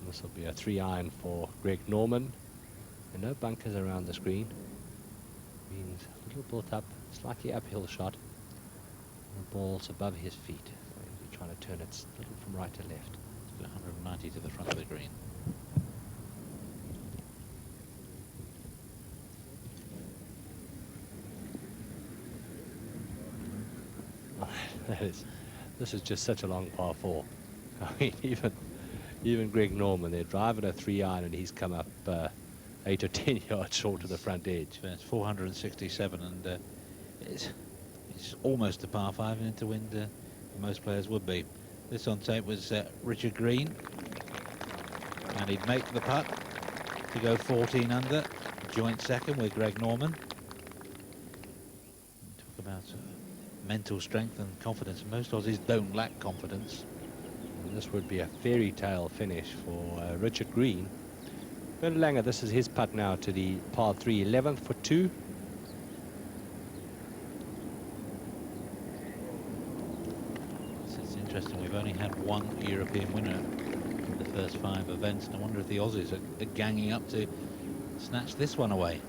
This will be a 3-iron for Greg Norman. And no bunkers around the screen. Means a little built up, slightly uphill shot. The ball's above his feet. He's trying to turn it a little from right to left. 190 to the front of the green. This is just such a long par 4. I mean, even Greg Norman, they're driving a 3-iron and he's come up 8 or 10 yards short of the front edge. It's 467, and It's almost a par 5 and into wind most players would be. This on tape was Richard Green, and he'd make the putt to go 14 under, joint second with Greg Norman. Talk about mental strength and confidence. Most Aussies don't lack confidence. And this would be a fairy tale finish for Richard Green. Bernard Langer, this is his putt now to the par 3, 11th for 2. It's interesting, we've only had one European winner in the first 5 events, and I wonder if the Aussies are ganging up to snatch this one away.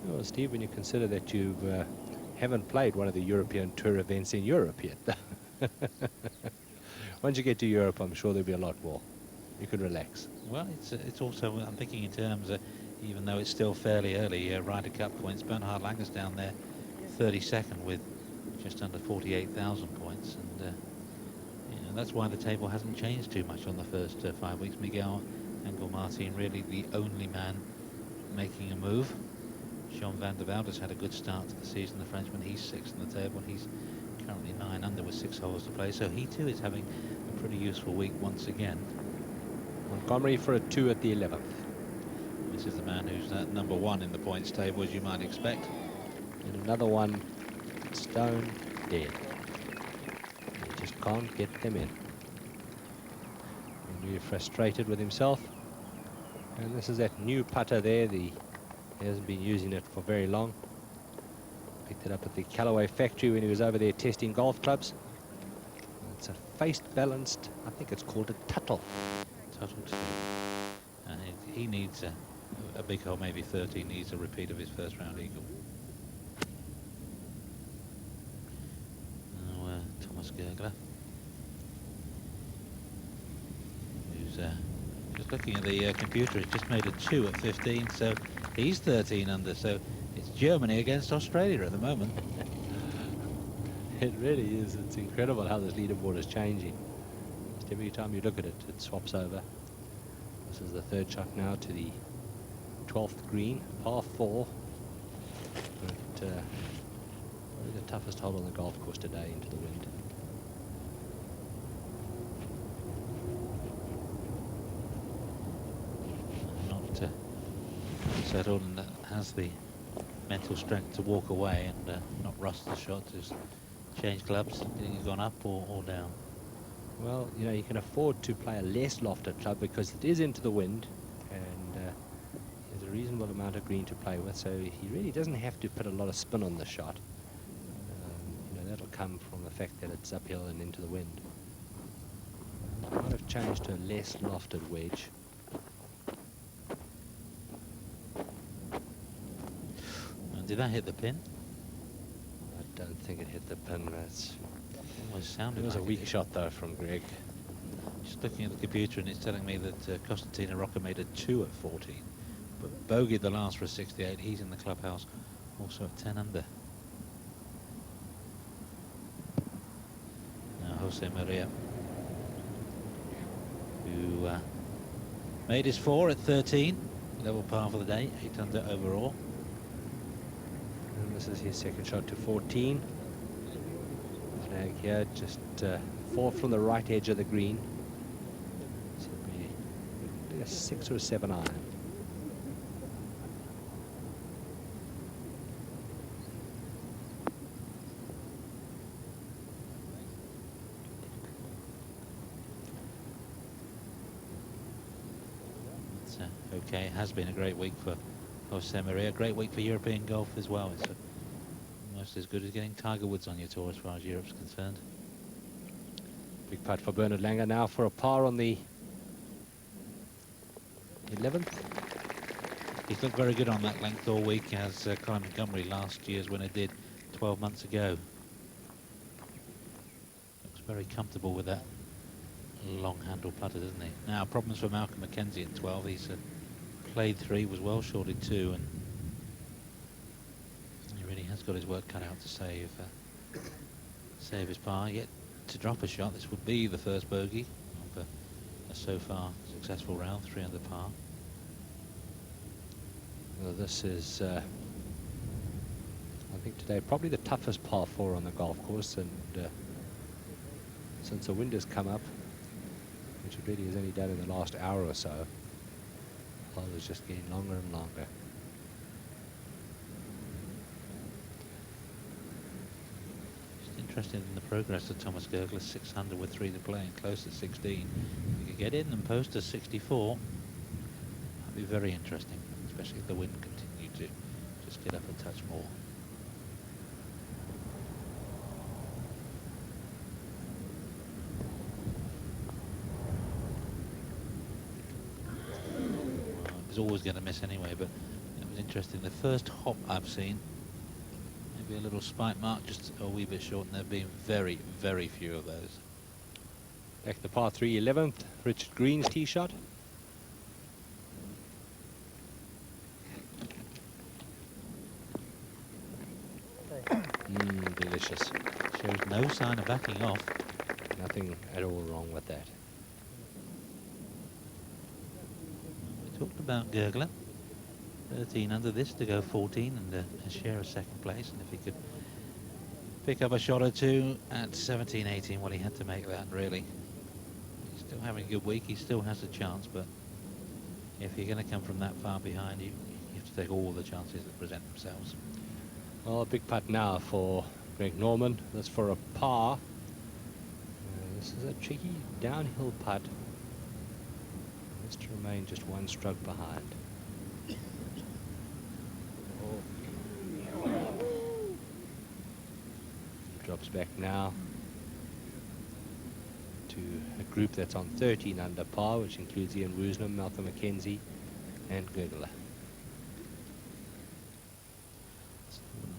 Well, Steve, when you consider that you haven't played one of the European Tour events in Europe yet. Once you get to Europe, I'm sure there'll be a lot more. You can relax. Well, it's also, I'm thinking in terms of, even though it's still fairly early, Ryder Cup points. Bernhard Langer's down there 32nd with just under 48,000 points, and you know, that's why the table hasn't changed too much on the first 5 weeks. Miguel Angel Martin really the only man making a move. Jean van der Velde has had a good start to the season, the Frenchman. He's 6th in the table. He's currently 9 under with 6 holes to play, so he too is having a pretty useful week once again. Montgomery for a 2 at the 11th. This is the man who's number 1 in the points table, as you might expect. And another one, stone dead. He just can't get them in. And really frustrated with himself. And this is that new putter there. He hasn't been using it for very long. Picked it up at the Callaway factory when he was over there testing golf clubs. It's a face-balanced, I think it's called a tuttle. Tuttle too. And he needs a big hole, maybe 30, needs a repeat of his first round eagle. Now Thomas Gergler, who's just looking at the computer, he's just made a 2 at 15, so he's 13 under, so it's Germany against Australia at the moment. It really is. It's incredible how this leaderboard is changing. Just every time you look at it, it swaps over. This is the 3rd shot now to the 12th green, par 4. But probably the toughest hole on the golf course today, into the wind. Not settled, and has the mental strength to walk away and not rust the shot, just change clubs. Do you think he's gone up or down? Well, you know, you can afford to play a less lofted club because it is into the wind, and there's a reasonable amount of green to play with, so he really doesn't have to put a lot of spin on the shot. You know, that'll come from the fact that it's uphill and into the wind. I might have changed to a less lofted wedge. Did that hit the pin? I don't think it hit the pin. Almost sounded It was like a weak shot though from Greg. Just looking at the computer, and it's telling me that Costantino Rocca made a 2 at 14, but bogeyed the last for a 68. He's in the clubhouse also at 10 under. Now Jose Maria, who made his 4 at 13, level par for the day, 8 under overall. And this is his 2nd shot to 14. Flag here, just 4 from the right edge of the green. So it'll be a 6 or a 7 iron. It's okay. It has been a great week for Jose Maria, a great week for European golf as well. It's almost as good as getting Tiger Woods on your tour as far as Europe's concerned. Big putt for Bernard Langer now for a par on the 11th. He's looked very good on that length all week, as Colin Montgomery, last year's winner, did 12 months ago. Looks very comfortable with that long handle putter, doesn't he? Now, problems for Malcolm Mackenzie at 12. He's played 3, was well shorted 2, and he really has got his work cut out to save his par. Yet to drop a shot, this would be the first bogey of a so far successful round, 3 under par. Well, this is think today probably the toughest par 4 on the golf course, and since the wind has come up, which it really has only done in the last hour or so, the hole is just getting longer and longer. Just interested in the progress of Thomas Gergler, 600 with 3 to play and close at 16. If he could get in and post to 64, that'd be very interesting, especially if the wind continued to just get up a touch more. Was always going to miss anyway, but it was interesting. The first hop I've seen, maybe a little spike mark, just a wee bit short, and there have been very, very few of those. Back to the par 3 11th, Richard Green's tee shot. Delicious. Shows no sign of backing off. Nothing at all wrong with that. We talked about Gergler, 13 under this to go 14 and a share of second place, and if he could pick up a shot or two at 17, 18, well, he had to make that, really. He's still having a good week, he still has a chance, but if you're going to come from that far behind, you have to take all the chances that present themselves. Well, a big putt now for Greg Norman. That's for a par. This is a tricky downhill putt. Has to remain just one stroke behind. He drops back now to a group that's on 13 under par, which includes Ian Woosnam, Malcolm McKenzie, and Gergler.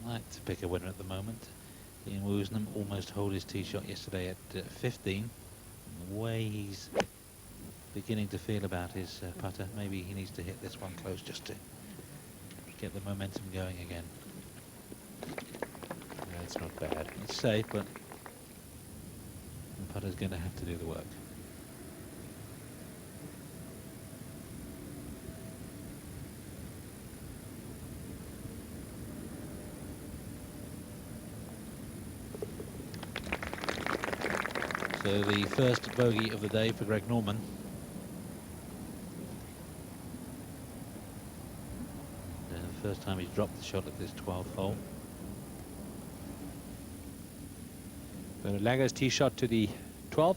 Like to pick a winner at the moment. Ian Woosnam almost hold his tee shot yesterday at 15. And the way he's beginning to feel about his putter, maybe he needs to hit this one close just to get the momentum going again. That's not bad. It's safe, but the putter's going to have to do the work. So the first bogey of the day for Greg Norman. And the first time he's dropped the shot at this 12th hole. Bernard Langer's tee shot to the 12th.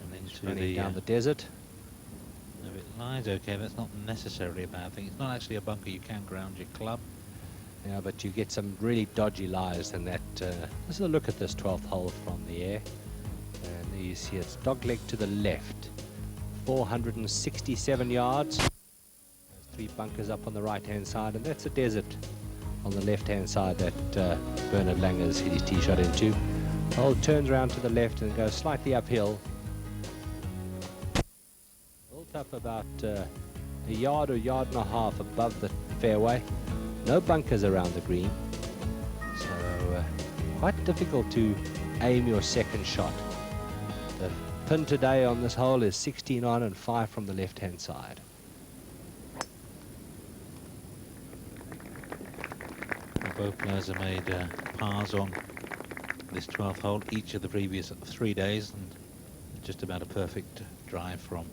And into Running down the desert. If it lies okay, that's not necessarily a bad thing. It's not actually a bunker, you can ground your club. Yeah, but you get some really dodgy lies in that. This is a look at this 12th hole from the air. And there you see it's dogleg to the left. 467 yards. There's 3 bunkers up on the right-hand side, and that's a desert on the left-hand side that Bernard Langer's hit his tee shot into. The hole turns around to the left and goes slightly uphill. Built up about a yard or yard and a half above the fairway. No bunkers around the green, so quite difficult to aim your second shot. The pin today on this hole is 16 on and 5 from the left-hand side. Both players have made pars on this 12th hole each of the previous 3 days, and just about a perfect drive from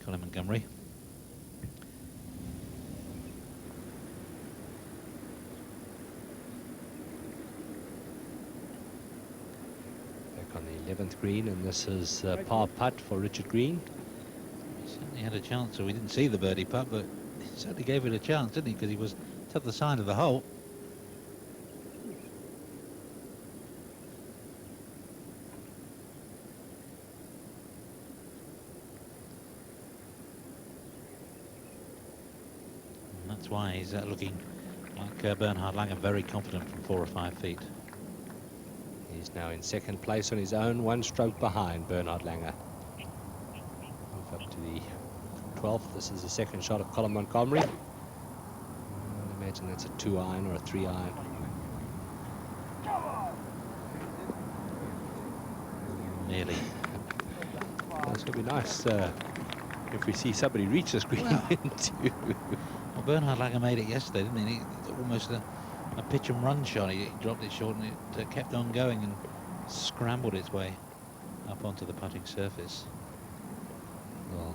Colin Montgomery. On the 11th green, and this is par putt for Richard Green. He certainly had a chance, so we didn't see the birdie putt, but he certainly gave it a chance, didn't he? Because he was to the side of the hole. And that's why he's looking like Bernhard Langer, very confident from 4 or 5 feet. He's now in second place on his own, 1 stroke behind Bernhard Langer. Move up to the 12th. This is the second shot of Colin Montgomery. I imagine that's a 2-iron or a 3-iron. Nearly. That's going to be nice. if we see somebody reach the screen into. Well, Bernhard Langer made it yesterday, didn't he? Almost a pitch and run shot. He dropped it short and it kept on going and scrambled its way up onto the putting surface. Well,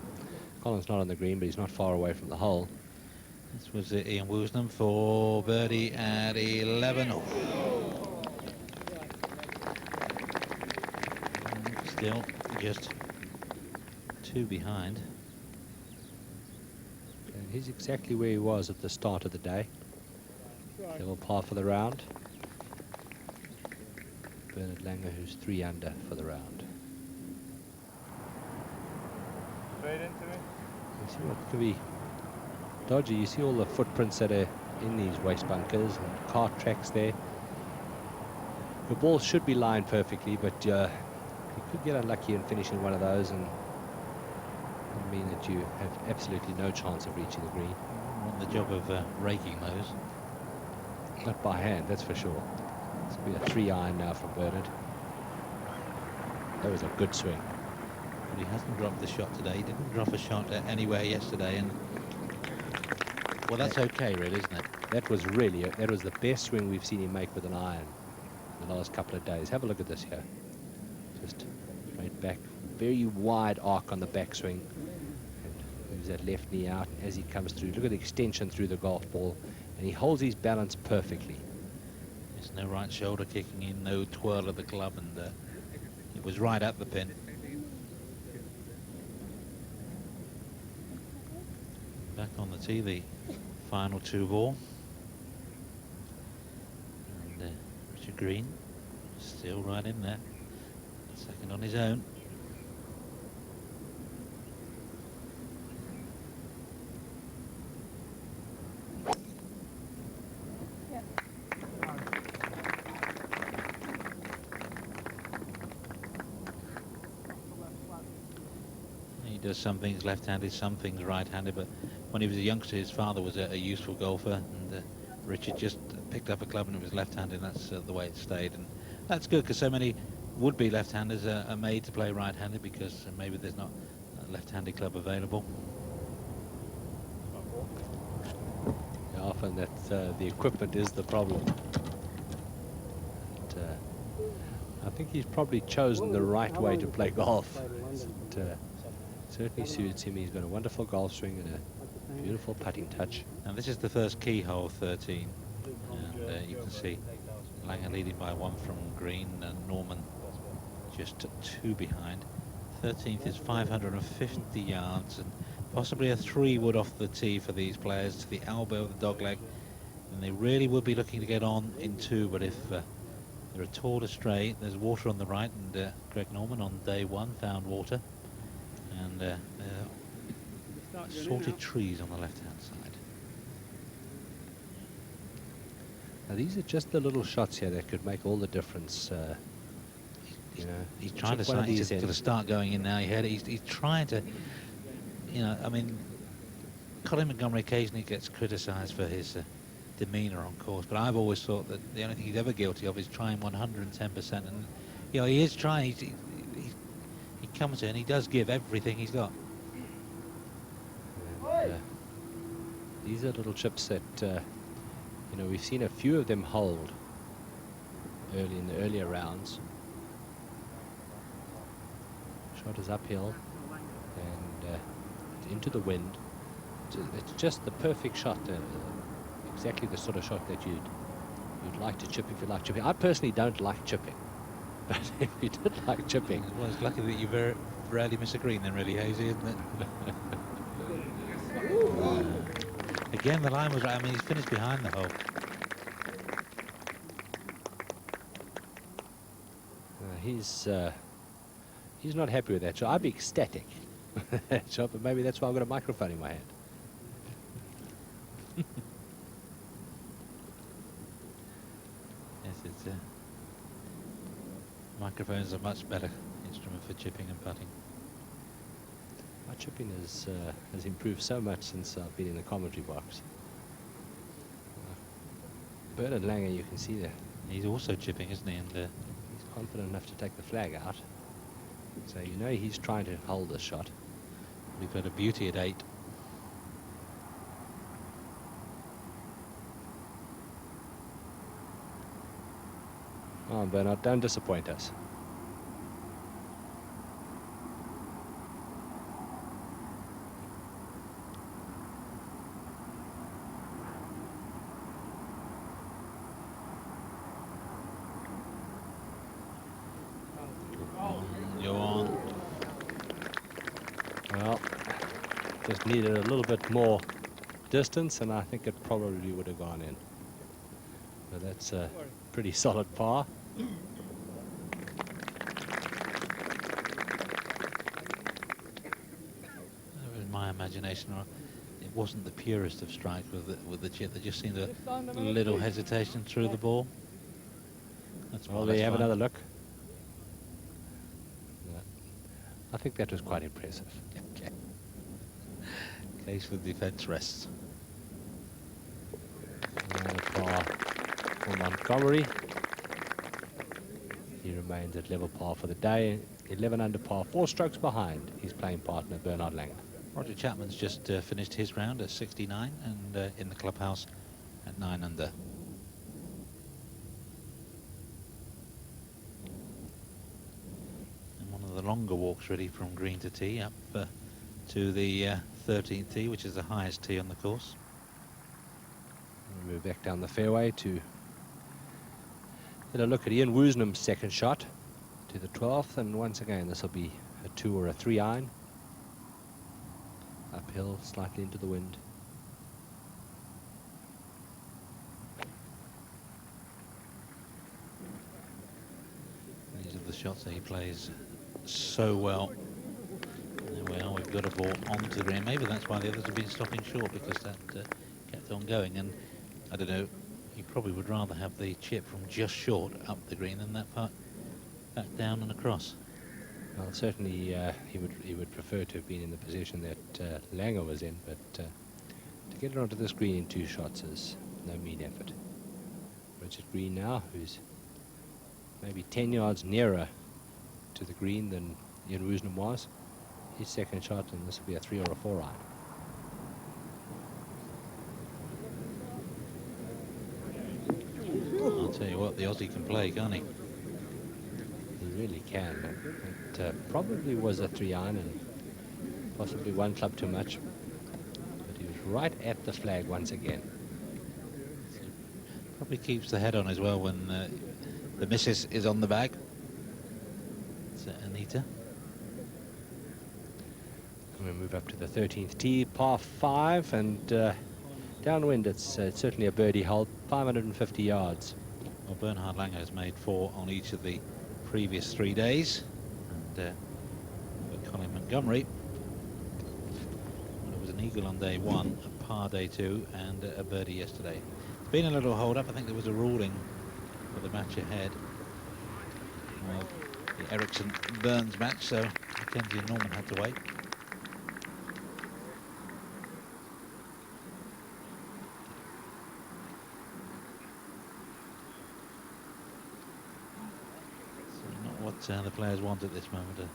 Colin's not on the green, but he's not far away from the hole. This was Ian Woosnam for birdie at 11. Oh. Still just 2 behind. And he's exactly where he was at the start of the day. Level par for the round. Bernhard Langer, who's 3 under for the round. Straight into it. You see what could be dodgy. You see all the footprints that are in these waste bunkers and cart tracks there. The ball should be lined perfectly, but you could get unlucky in finishing one of those and mean that you have absolutely no chance of reaching the green. On the job of raking those. Not by hand, that's for sure. This will be a 3-iron now from Bernhard. That was a good swing. But he hasn't dropped the shot today. He didn't drop a shot anywhere yesterday, and well, that's okay, really, isn't it? That was the best swing we've seen him make with an iron in the last couple of days. Have a look at this here. Just straight back, very wide arc on the backswing. And moves that left knee out as he comes through. Look at the extension through the golf ball, and he holds his balance perfectly. There's no right shoulder kicking in, no twirl of the club, and it was right at the pin. Back on the tee, the final 2 ball. And Richard Green still right in there. Second on his own. He does some things left-handed, some things right-handed, but when he was a youngster, his father was a useful golfer, and Richard just picked up a club and it was left-handed. That's the way it stayed, and that's good because so many would-be left-handers are made to play right-handed because maybe there's not a left-handed club available. Yeah, often that the equipment is the problem. But, I think he's probably chosen the right way to play golf. It certainly suits him. He's got a wonderful golf swing and a beautiful putting touch. And this is the first keyhole, 13, and you can see Langer leading by 1 from green, and Norman just 2 behind. 13th is 550 yards, and possibly a 3-wood off the tee for these players to the elbow of the dogleg, and they really would be looking to get on in 2, but if they're at all astray, there's water on the right, and Greg Norman on day 1 found water, and salted trees on the left-hand side. Now these are just the little shots here that could make all the difference. You know, he's trying to start, he's going to start going in now. He's trying to, you know, I mean, Colin Montgomery occasionally gets criticised for his demeanour on course, but I've always thought that the only thing he's ever guilty of is trying 110%, and you know he is trying. He comes in, he does give everything he's got. And, these are little chips that you know, we've seen a few of them hold early in the earlier rounds. Shot is uphill and into the wind. It's just the perfect shot, exactly the sort of shot that you'd like to chip if you like chipping. I personally don't like chipping, but if you did like chipping, Well, it's lucky that you very rarely miss a green then, really, Hazy, isn't it? Again, the line was right. I mean, he's finished behind the hole. He's not happy with that shot. I'd be ecstatic with that shot, but maybe that's why I've got a microphone in my hand. Yes, it's microphones are a much better instrument for chipping and putting. My chipping has improved so much since I've been in the commentary box. Bernhard Langer, you can see there. He's also chipping, isn't he? And He's confident enough to take the flag out. So you know he's trying to hold the shot. We've got a beauty at 8. Oh, Bernard, don't disappoint us. Go on. Well, just needed a little bit more distance, and I think it probably would have gone in. But that's a pretty solid par. In my imagination, it wasn't the purest of strikes with the chip. There just seemed a little hesitation through the ball. That's Well, there you have another look. I think that was quite impressive. Okay. Case for defence rests. And a par for Montgomery. He remains at level par for the day. 11 under par, 4 strokes behind his playing partner Bernard Langer. Roger Chapman's just finished his round at 69 and in the clubhouse at 9 under. The longer walks really from green to tee up to the 13th tee, which is the highest tee on the course. We'll move back down the fairway to get a look at Ian Woosnam's second shot to the 12th, and once again this will be a 2 or a 3 iron. Uphill, slightly into the wind. These are the shots that he plays so well. There we are, we've got a ball onto the green. Maybe that's why the others have been stopping short, because that kept on going. And I don't know, you probably would rather have the chip from just short up the green than that part back down and across. Well, certainly he would prefer to have been in the position that Langer was in, but to get it onto this green in 2 shots is no mean effort. Richard Green now, who's maybe 10 yards nearer to the green than Ian Woosnam was. His second shot, and this will be a 3 or a 4 iron. I'll tell you what, the Aussie can play, can't he? He really can. It probably was a 3 iron and possibly 1 club too much, but he was right at the flag once again. Probably keeps the head on as well when the missus is on the bag. It's Anita. And we move up to the 13th tee, par 5, and downwind it's certainly a birdie hole, 550 yards. Well, Bernhard Langer has made 4 on each of the previous 3 days. And Colin Montgomery, well, it was an eagle on day 1, a par day 2, and a birdie yesterday. It's been a little hold up. I think there was a ruling for the match ahead. Well, the Ericsson-Burns match, so Mackenzie and Norman had to wait. The players want at this moment to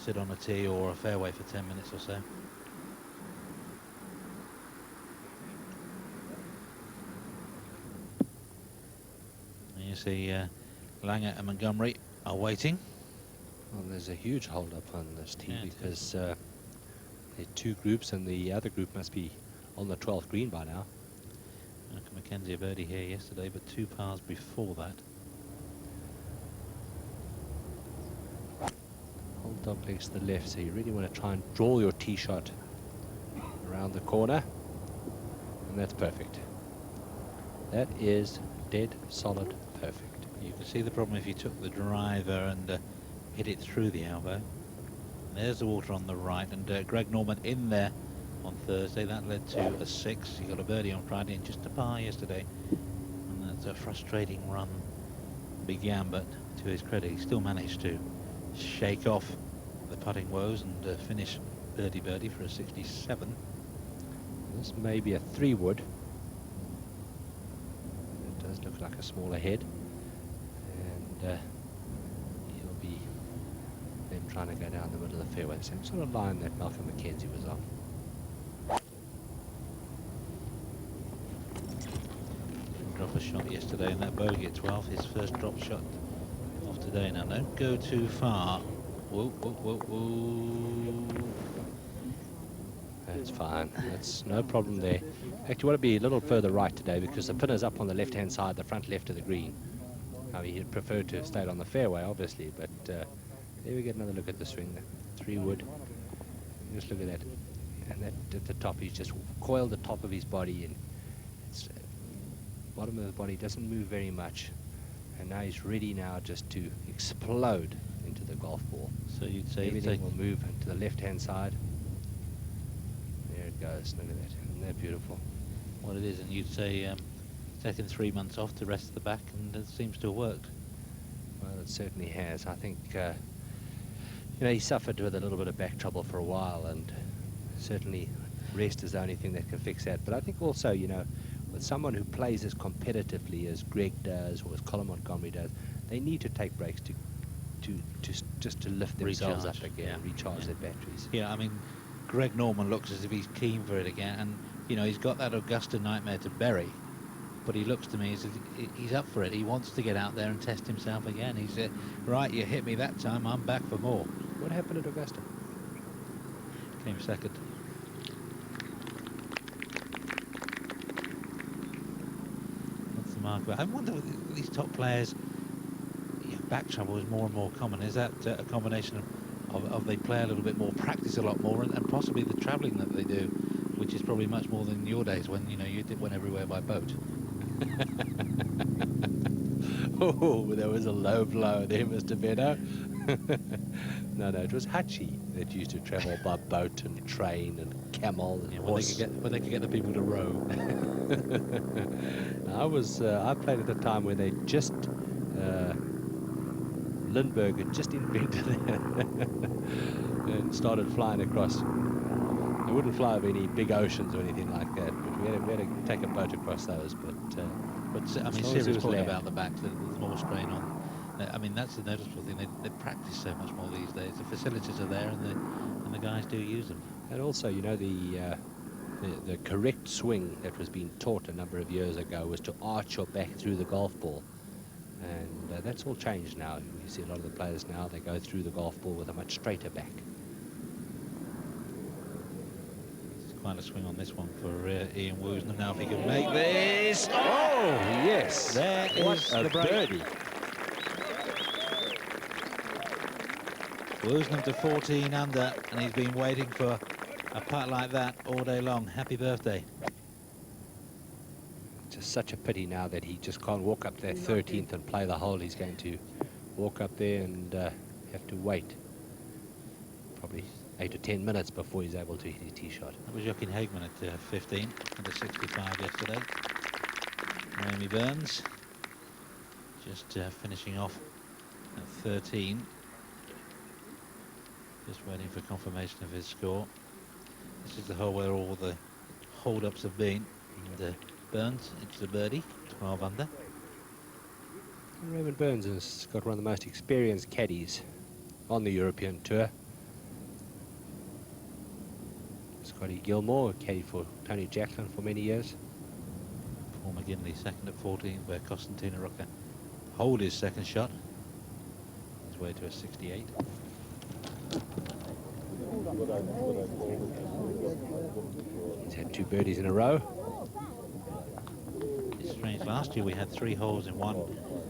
sit on a tee or a fairway for 10 minutes or so. And you see Langer and Montgomery are waiting. Well, there's a huge hold up on this tee, because there are 2 groups and the other group must be on the 12th green by now. Mackenzie a birdie here yesterday, but 2 pars before that. Hold dog legs to the left, so you really want to try and draw your tee shot around the corner, and that's perfect. That is dead solid perfect. You can see the problem if you took the driver and hit it through the elbow. And there's the water on the right, and Greg Norman in there on Thursday. That led to a 6. He got a birdie on Friday and just a par yesterday. And that's a frustrating run began, but to his credit, he still managed to shake off the putting woes and finish birdie for a 67. This may be a 3-wood. It does look like a smaller head, and he'll be then him trying to go down the middle of the fairway. The same sort of line that Malcolm Mackenzie was on. Drop a shot yesterday in that bogey at 12. His first drop shot of today. Now don't go too far. Whoa, whoa, whoa, whoa. That's fine. That's no problem there. Actually, you want to be a little further right today because the pin is up on the left-hand side, the front left of the green. I mean, he'd prefer to have stayed on the fairway, obviously, but there we get another look at the swing. 3-wood. Just look at that. And that at the top, he's just coiled the top of his body, and it's, bottom of the body doesn't move very much. And now he's ready now just to explode into the golf ball. So you'd say everything will move to the left-hand side. There it goes. Look at that. Isn't that beautiful? what it is, and you'd say taken 3 months off to rest the back, and it seems to have worked. Well, it certainly has. I think, you know, he suffered with a little bit of back trouble for a while, and certainly rest is the only thing that can fix that. But I think also, you know, with someone who plays as competitively as Greg does or as Colin Montgomery does, they need to take breaks just to lift themselves up again, and recharge their batteries. Yeah, I mean, Greg Norman looks as if he's keen for it again, and you know, he's got that Augusta nightmare to bury, but he looks to me as if he's up for it. He wants to get out there and test himself again. He said, right, you hit me that time, I'm back for more. What happened at Augusta? Came second. That's the mark. But I wonder with these top players, back trouble is more and more common. Is that a combination of they play a little bit more, practice a lot more, and possibly the travelling that they do, which is probably much more than in your days when, you know, you went everywhere by boat. Oh, there was a low blow there, Mr. Beddow. No, it was Hutchie that used to travel by boat and train and camel and horse. When they could get the people to row. I played at the time when they just Lindbergh had just invented it and started flying across. They wouldn't fly over any big oceans or anything like that, but we had to take a boat across those. But I mean, serious point about the back, there's more strain on. I mean, that's the noticeable thing. They practice so much more these days. The facilities are there, and the guys do use them. And also, you know, the correct swing that was being taught a number of years ago was to arch your back through the golf ball. And that's all changed now. You see a lot of the players now, they go through the golf ball with a much straighter back. It's quite a swing on this one for Ian Woosnam. Now if he can make this. Oh, yes. There is the break. Birdie. Woosnam to 14 under, and he's been waiting for a putt like that all day long. Happy birthday. Just such a pity now that he just can't walk up that 13th and play the hole. He's going to walk up there and have to wait probably 8 or 10 minutes before he's able to hit his tee shot. That was Joaquin Hagman at 15, under 65 yesterday. Amy Burns just finishing off at 13. Just waiting for confirmation of his score. This is the hole where all the hold-ups have been. And Burns, it's a birdie, 12 under. And Raymond Burns has got one of the most experienced caddies on the European Tour. Scotty Gilmore, caddy for Tony Jacklin for many years. Paul McGinley, second at 14, where Costantino Rocca hold his second shot. His way to a 68. He's had 2 birdies in a row. It's strange, last year we had 3 holes in one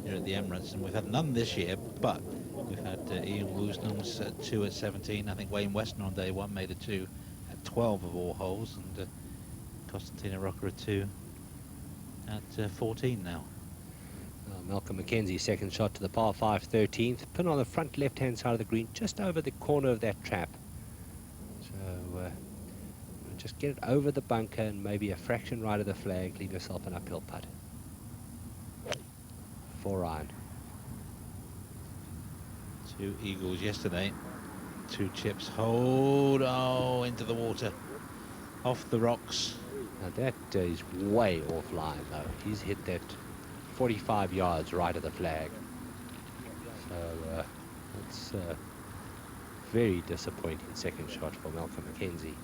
here at the Emirates, and we've had none this year, but we've had Ian Woosnam's 2 at 17. I think Wayne Weston on day 1 made a 2 at 12 of all holes, and Costantino Rocca a 2 at 14 now. Malcolm Mackenzie's second shot to the par 5 13th. Pin on the front left-hand side of the green, just over the corner of that trap. So just get it over the bunker and maybe a fraction right of the flag. Leave yourself an uphill putt. 4 iron. 2 eagles yesterday. 2 chips. Hold, into the water. Off the rocks. Now that is way offline though. He's hit that 45 yards right of the flag. So very disappointing second shot for Malcolm Mackenzie.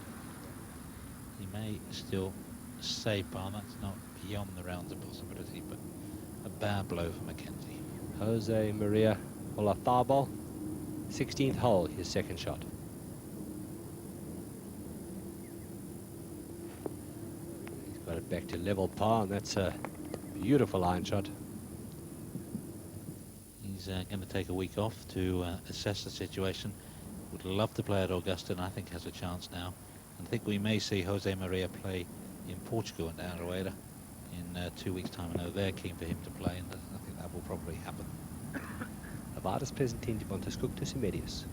He may still save par. That's not beyond the realms of possibility, but a bad blow for Mackenzie. Jose Maria Olazabal, 16th hole, his second shot. He's got it back to level par, and that's a beautiful iron shot. He's going to take a week off to assess the situation. Would love to play at Augusta, and I think has a chance now. And I think we may see Jose Maria play in Portugal and Aroeira in 2 weeks' time. I know they're keen for him to play, and I think that will probably happen. Avadas Pleasantine Bontascooktus Medius.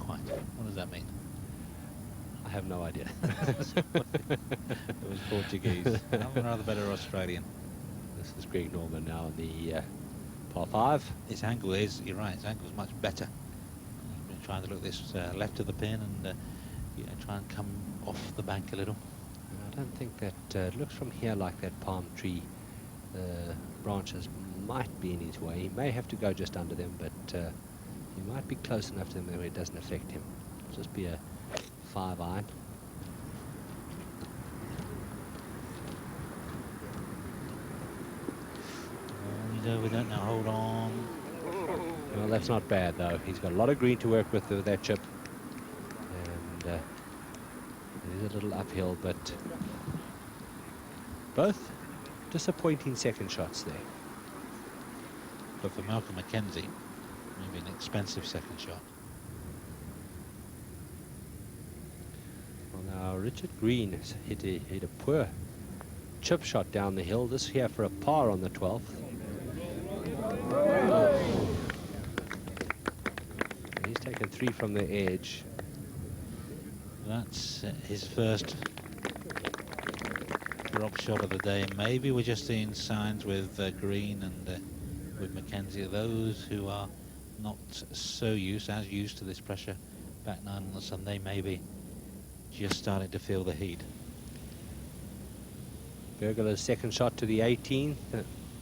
Quite. What does that mean? I have no idea. It was Portuguese. I'm rather better Australian. This is Greg Norman now on the par 5. His angle is, you're right, his angle is much better. He's been trying to look this left of the pin and try and come off the bank a little. I don't think that it looks from here like that palm tree branches might be in his way. He may have to go just under them, but he might be close enough to them where it doesn't affect him. It'll just be a 5-iron. He's over that now, hold on. Well, that's not bad though. He's got a lot of green to work with that chip, and it is a little uphill, but both disappointing second shots there. But for Malcolm Mackenzie, maybe an expensive second shot. Well, now Richard Green has hit a poor chip shot down the hill. This here for a par on the 12th. And he's taken 3 from the edge. That's his first drop shot of the day. Maybe we're just seeing signs with Green and with Mackenzie, those who are not so used to this pressure back 9 on the Sunday, maybe just starting to feel the heat. Berger's second shot to the 18th,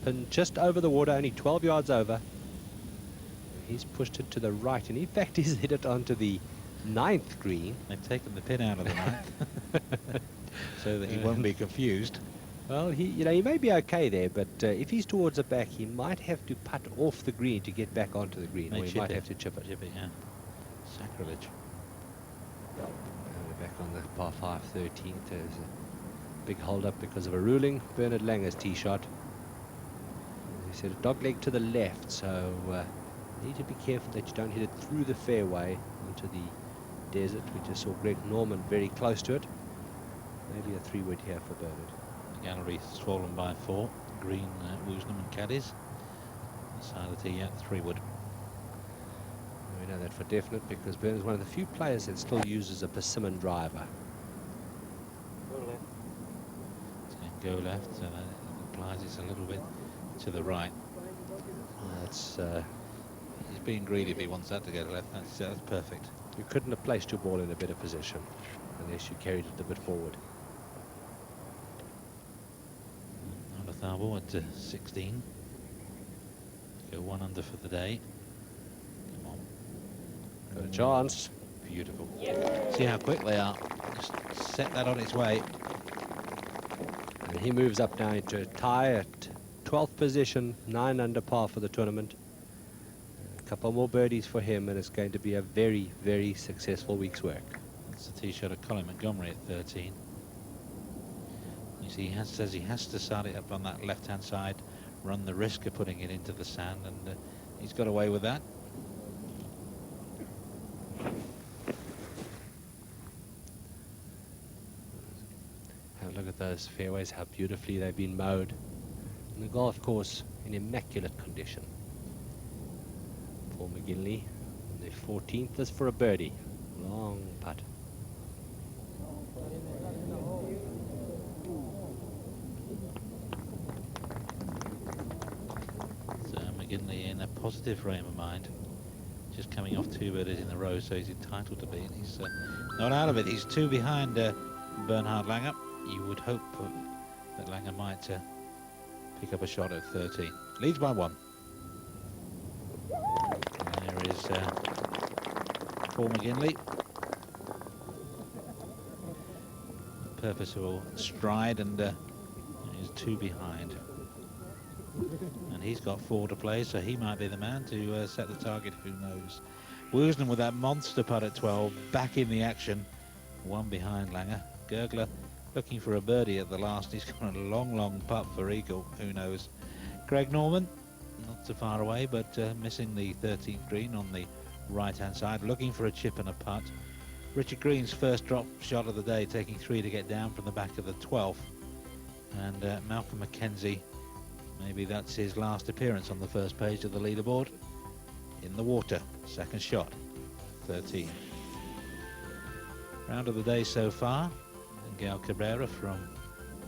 pin just over the water, only 12 yards over. He's pushed it to the right, and in fact he's hit it onto the 9th green. They've taken the pin out of the 9th so that he won't be confused. Well, he may be okay there, but if he's towards the back, he might have to putt off the green to get back onto the green, or he might have to chip it. Yeah. Sacrilege. We're back on the par 5 13th. There's a big hold up because of a ruling. Bernard Langer's tee shot. He said a dog leg to the left, so you need to be careful that you don't hit it through the fairway into the desert. We just saw Greg Norman very close to it. Maybe a 3-wood here for Bernard. The gallery swollen by 4. Green, Woosnam and Caddies. Side of the tee, 3-wood. We know that for definite because Bernard's one of the few players that still uses a persimmon driver. Go left, so that implies it's a little bit to the right. That's He's being greedy if he wants that to go to left. That's perfect. you couldn't have placed your ball in a better position unless you carried it a bit forward. Olazabal at 16. Go 1 under for the day. Come on. Got a chance. Beautiful. See how quick they are. Just set that on its way. And he moves up now into a tie at 12th position, 9 under par for the tournament. A couple more birdies for him, and it's going to be a very, very successful week's work. That's the tee shot of Colin Montgomery at 13. You see, says he has to start it up on that left-hand side, run the risk of putting it into the sand, and he's got away with that. Have a look at those fairways, how beautifully they've been mowed. And the golf course in immaculate condition. Paul McGinley, on the 14th is for a birdie. Long putt. So McGinley in a positive frame of mind, just coming off 2 birdies in a row, so he's entitled to be, and he's not out of it. He's 2 behind Bernhard Langer. You would hope that Langer might pick up a shot at 13. Leads by 1. And there is Paul McGinley. Purposeful stride, and is 2 behind. And he's got 4 to play, so he might be the man to set the target, who knows. Woosnam with that monster putt at 12, back in the action. 1 behind Langer. Gergler looking for a birdie at the last. He's got a long putt for eagle, who knows. Greg Norman, not so far away, but missing the 13th green on the right-hand side, looking for a chip and a putt. Richard Green's first drop shot of the day, taking 3 to get down from the back of the 12th. And Malcolm Mackenzie, maybe that's his last appearance on the first page of the leaderboard. In the water, second shot, 13. Round of the day so far, Miguel Cabrera from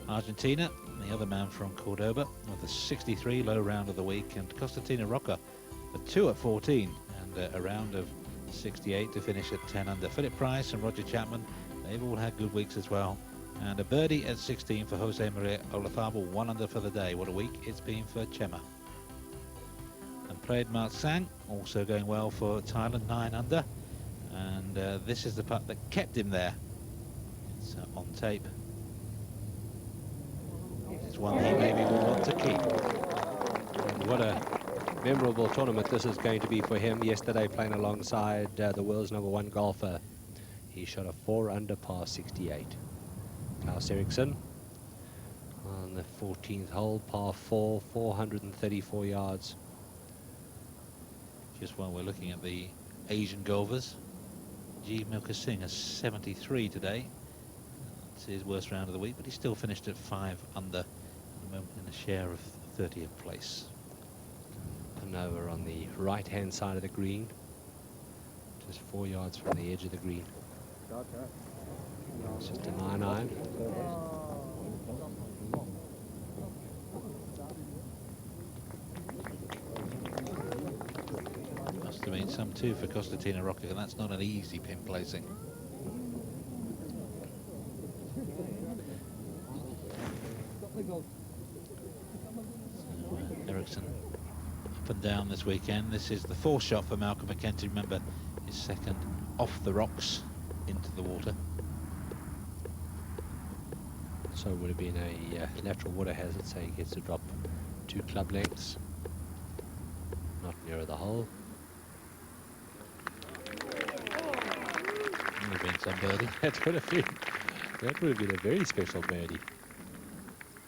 Argentina, the other man from Cordoba, with a 63, low round of the week, and Constantina Rocca, a 2 at 14, and a round of 68 to finish at 10 under. Philip Price and Roger Chapman, they've all had good weeks as well. And a birdie at 16 for Jose Maria Olazabal, 1 under for the day. What a week it's been for Chema. And played Mark Sang, also going well for Thailand, 9 under. And this is the putt that kept him there. It's on tape. It's one he maybe will want to keep. And what a memorable tournament this is going to be for him. Yesterday, playing alongside the world's #1 golfer, he shot a 4 under par 68. Klaus Eriksson on the 14th hole, par 4, 434 yards. Just while we're looking at the Asian golfers, G. Milka Singh has 73 today. That's his worst round of the week, but he still finished at 5 under at the moment in a share of 30th place. And over on the right-hand side of the green, just 4 yards from the edge of the green. It's just a 9-iron. Must have been some 2 for Constantina Rocca, and that's not an easy pin placing. So, Eriksson up and down this weekend. This is the 4th shot for Malcolm Mackenzie. Remember, his second off the rocks into the water. So it would have been a natural water hazard, so he gets to drop 2 club lengths, not nearer the hole. Would have been some birdie. That would have been a very special birdie.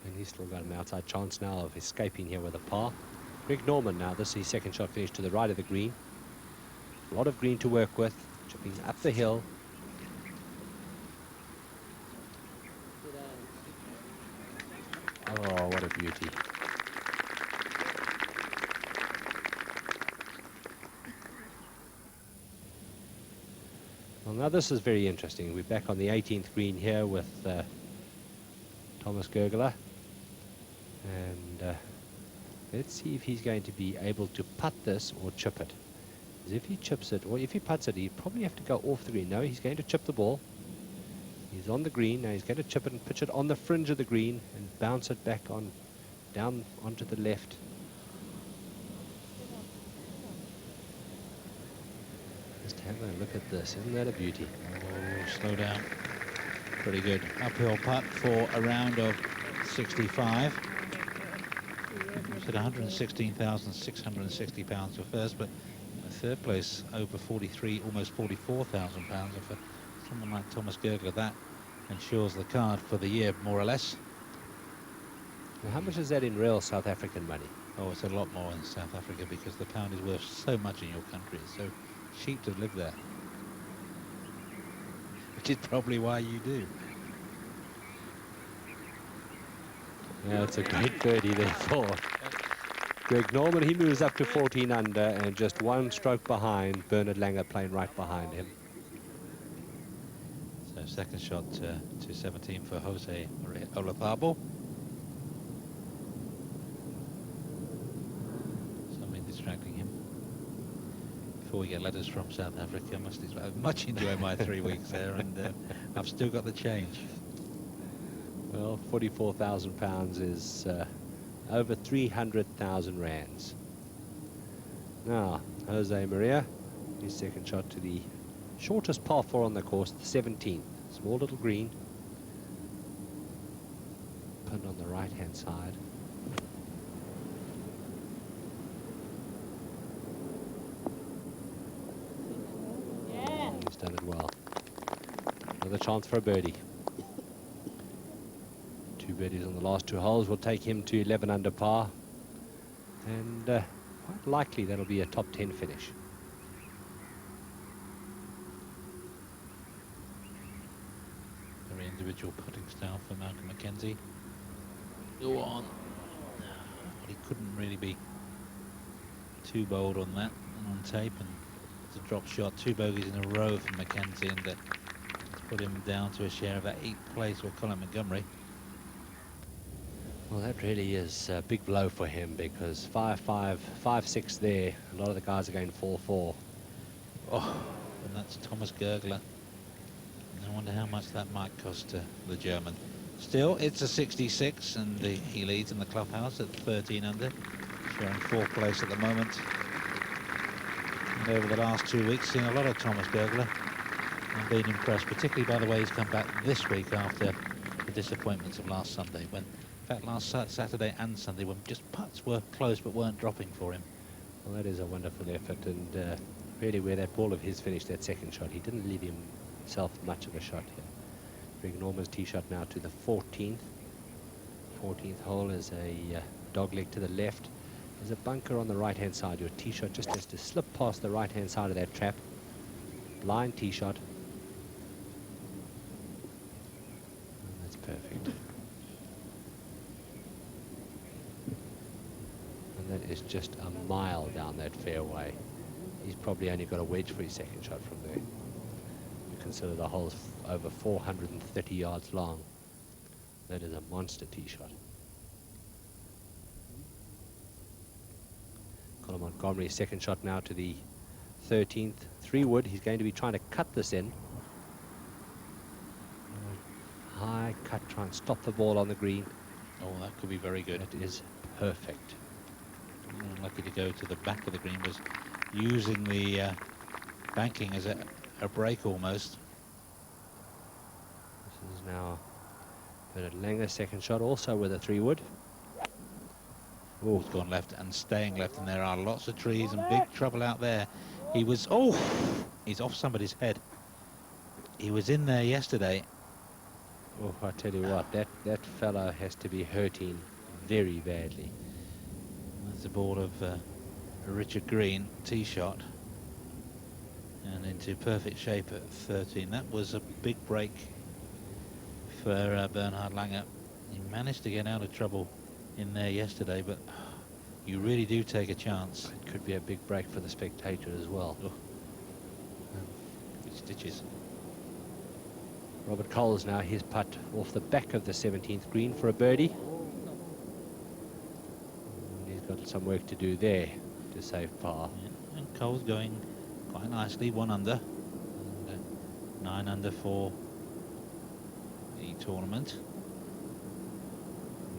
And he's still got an outside chance now of escaping here with a par. Greg Norman now, this is his second shot, finished to the right of the green. A lot of green to work with, chipping up the hill. Oh, what a beauty. Well, now this is very interesting. We're back on the 18th green here with Thomas Gergler. And let's see if he's going to be able to putt this or chip it. Because if he chips it, or if he putts it, he'd probably have to go off the green. No, he's going to chip the ball. He's on the green. Now he's going to chip it and pitch it on the fringe of the green and bounce it back on down onto the left. Just have a look at this. Isn't that a beauty? Oh, slow down. Pretty good. Uphill putt for a round of 65. It's at 116,660 pounds for first, but third place over 43, almost 44,000 pounds. And for someone like Thomas Gergler, that ensures the card for the year, more or less. Now, how much is that in real South African money? Oh, it's a lot more in South Africa because the pound is worth so much in your country. It's so cheap to live there. Which is probably why you do. Yeah, it's a great birdie there for Greg Norman. He moves up to 14 under and just 1 stroke behind. Bernard Langer playing right behind him. So second shot to 17 for Jose Maria Olazabal. Something distracting him. Before we get letters from South Africa, I must admit, I've much enjoyed my 3 weeks there, and I've still got the change. Well, 44,000 pounds is over 300,000 rands. Now, Jose Maria, his second shot to the Shortest par 4 on the course, the 17th. Small little green. Pin on the right-hand side. He's done it well. Another chance for a birdie. 2 birdies on the last 2 holes will take him to 11 under par. And quite likely that'll be a top 10 finish. Very individual putting style for Malcolm Mackenzie. Go on. But he couldn't really be too bold on that on tape, and it's a drop shot. 2 bogeys in a row for Mackenzie, and it's put him down to a share of that 8th place with Colin Montgomery. Well, that really is a big blow for him, because 5-5, 5-6 there. A lot of the guys are going 4-4. Oh, and that's Thomas Gergler. I wonder how much that might cost the German. Still, it's a 66, and he leads in the clubhouse at 13 under, sharing 4th place at the moment. And over the last 2 weeks, seen a lot of Thomas Gergler and been impressed, particularly by the way he's come back this week after the disappointments of last Sunday. When, in fact, last Saturday and Sunday, when just putts were close but weren't dropping for him. Well, that is a wonderful effort, and really where that ball of his finished, that second shot, he didn't leave himself much of a shot here. Greg Norman's tee shot now to the 14th. 14th hole is a dog leg to the left. There's a bunker on the right-hand side. Your tee shot just has to slip past the right-hand side of that trap. Blind tee shot. And that's perfect. And that is just a mile down that fairway. He's probably only got a wedge for his second shot from there. You consider the hole's over 430 yards long. That is a monster tee shot. Colin Montgomery's second shot now to the 13th. 3-wood. He's going to be trying to cut this in. High cut, try and stop the ball on the green. Oh, that could be very good. It is perfect. Lucky to go to the back of the green, was using the banking as a break almost. This is now Bernard Langer's second shot, also with a 3-wood. Oh, it's gone left and staying left, and there are lots of trees and big trouble out there. He was, oh, he's off somebody's head. He was in there yesterday. Oh, I tell you what, that fellow has to be hurting very badly. There's a ball of a Richard Green tee shot, and into perfect shape at 13. That was a big break for Bernhard Langer. He managed to get out of trouble in there yesterday, but you really do take a chance. It could be a big break for the spectator as well. Oh. Good stitches. Robert Coles now, his putt off the back of the 17th green for a birdie. And he's got some work to do there to save par. Yeah. And Cole's going quite nicely, 1 under. And 9 under for the tournament.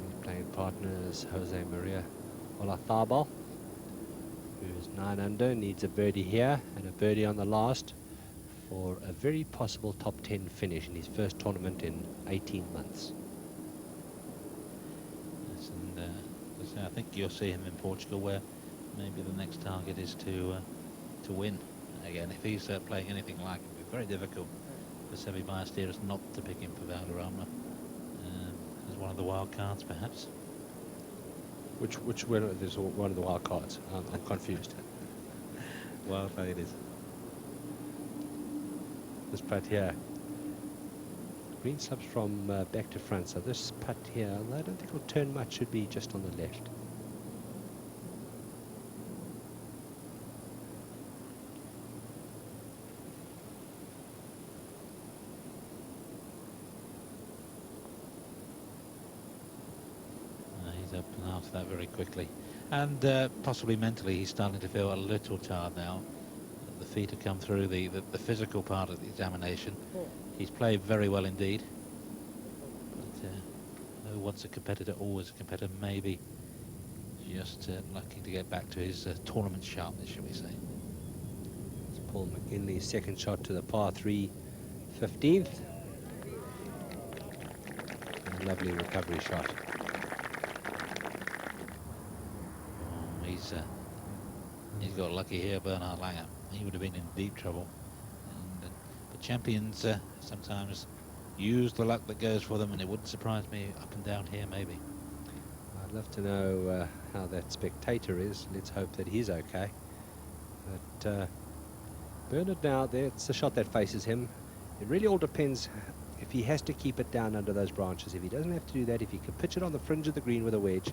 His playing partner is Jose Maria Olazabal, who's 9 under, needs a birdie here and a birdie on the last for a very possible top 10 finish in his first tournament in 18 months. Yes, and I think you'll see him in Portugal, where maybe the next target is to win. Again, if he's playing anything like it, it'll be very difficult for Seve Ballesteros not to pick him for Valderrama as one of the wild cards, perhaps. Which there's one of the wild cards. I'm confused. Wild card it is. This putt here. Green slopes from back to front, so this putt here, I don't think it'll turn much, should be just on the left. He's up and after that very quickly. And possibly mentally he's starting to feel a little tired now. The feet have come through the physical part of the examination. He's played very well indeed. But once a competitor, always a competitor. Maybe just lucky to get back to his tournament sharpness, shall we say. It's Paul McGinley's second shot to the par 3, 15th. A lovely recovery shot. He's got lucky here, Bernhard Langer. He would have been in deep trouble. But champions sometimes use the luck that goes for them, and it wouldn't surprise me up and down here, maybe. I'd love to know how that spectator is. Let's hope that he's okay. But Bernard now, it's the shot that faces him. It really all depends if he has to keep it down under those branches. If he doesn't have to do that, if he can pitch it on the fringe of the green with a wedge.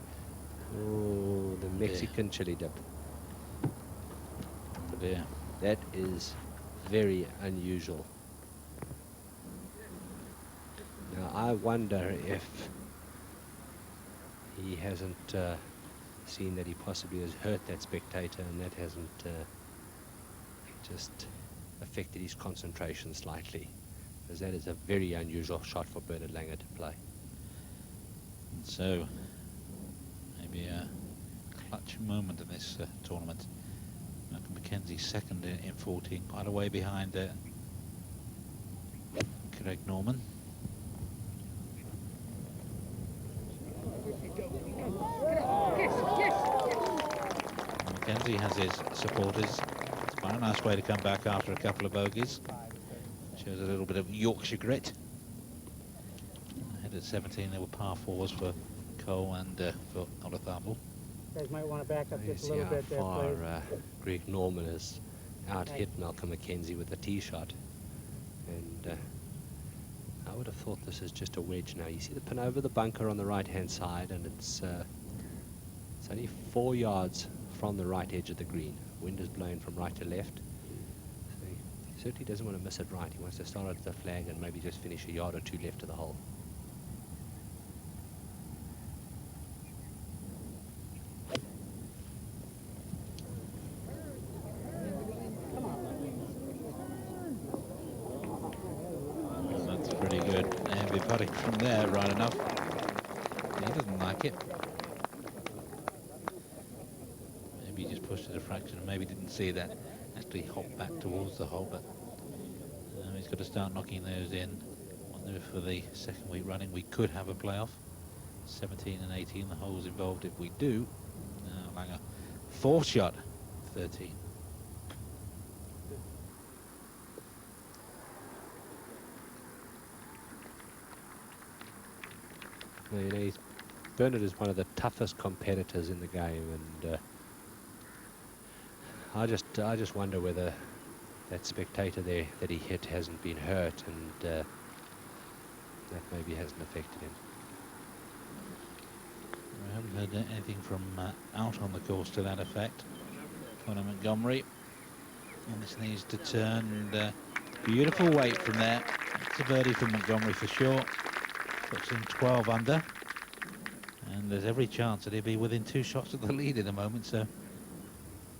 Oh, the Mexican chili dip. Yeah. That is very unusual. Now, I wonder if he hasn't seen that he possibly has hurt that spectator, and that hasn't just affected his concentration slightly, because that is a very unusual shot for Bernard Langer to play. And so, maybe a clutch moment in this tournament. Malcolm Mackenzie's second in 14, quite a way behind Craig Norman. Mackenzie has his supporters. It's quite a nice way to come back after a couple of bogeys. Shows a little bit of Yorkshire grit. Ahead at 17, there were par 4s for Cole and for Olafable. You guys might want to back up just a See little how bit there, far please. Greg Norman has out-hit Malcolm Mackenzie with the tee shot. And I would have thought this is just a wedge now. You see the pin over the bunker on the right-hand side, and it's only 4 yards from the right edge of the green. Wind is blowing from right to left. So he certainly doesn't want to miss it right. He wants to start at the flag and maybe just finish a yard or two left of the hole. That's pretty good. Heavy putting from there, right enough. He doesn't like it. Maybe he just pushed it a fraction and maybe didn't see that. Actually hopped back towards the hole, but he's got to start knocking those in. Wonder if for the second week running we could have a playoff. 17 and 18, the holes involved. If we do, Langer, 4th shot, 13. Well, you know, Bernard is one of the toughest competitors in the game, and I just wonder whether that spectator there that he hit hasn't been hurt, and that maybe hasn't affected him. We haven't heard anything from out on the course to that effect. Conor Montgomery, and this needs to turn, and beautiful weight from there. It's a birdie for Montgomery for sure. Puts him 12 under, and there's every chance that he'll be within 2 shots of the lead in a moment. So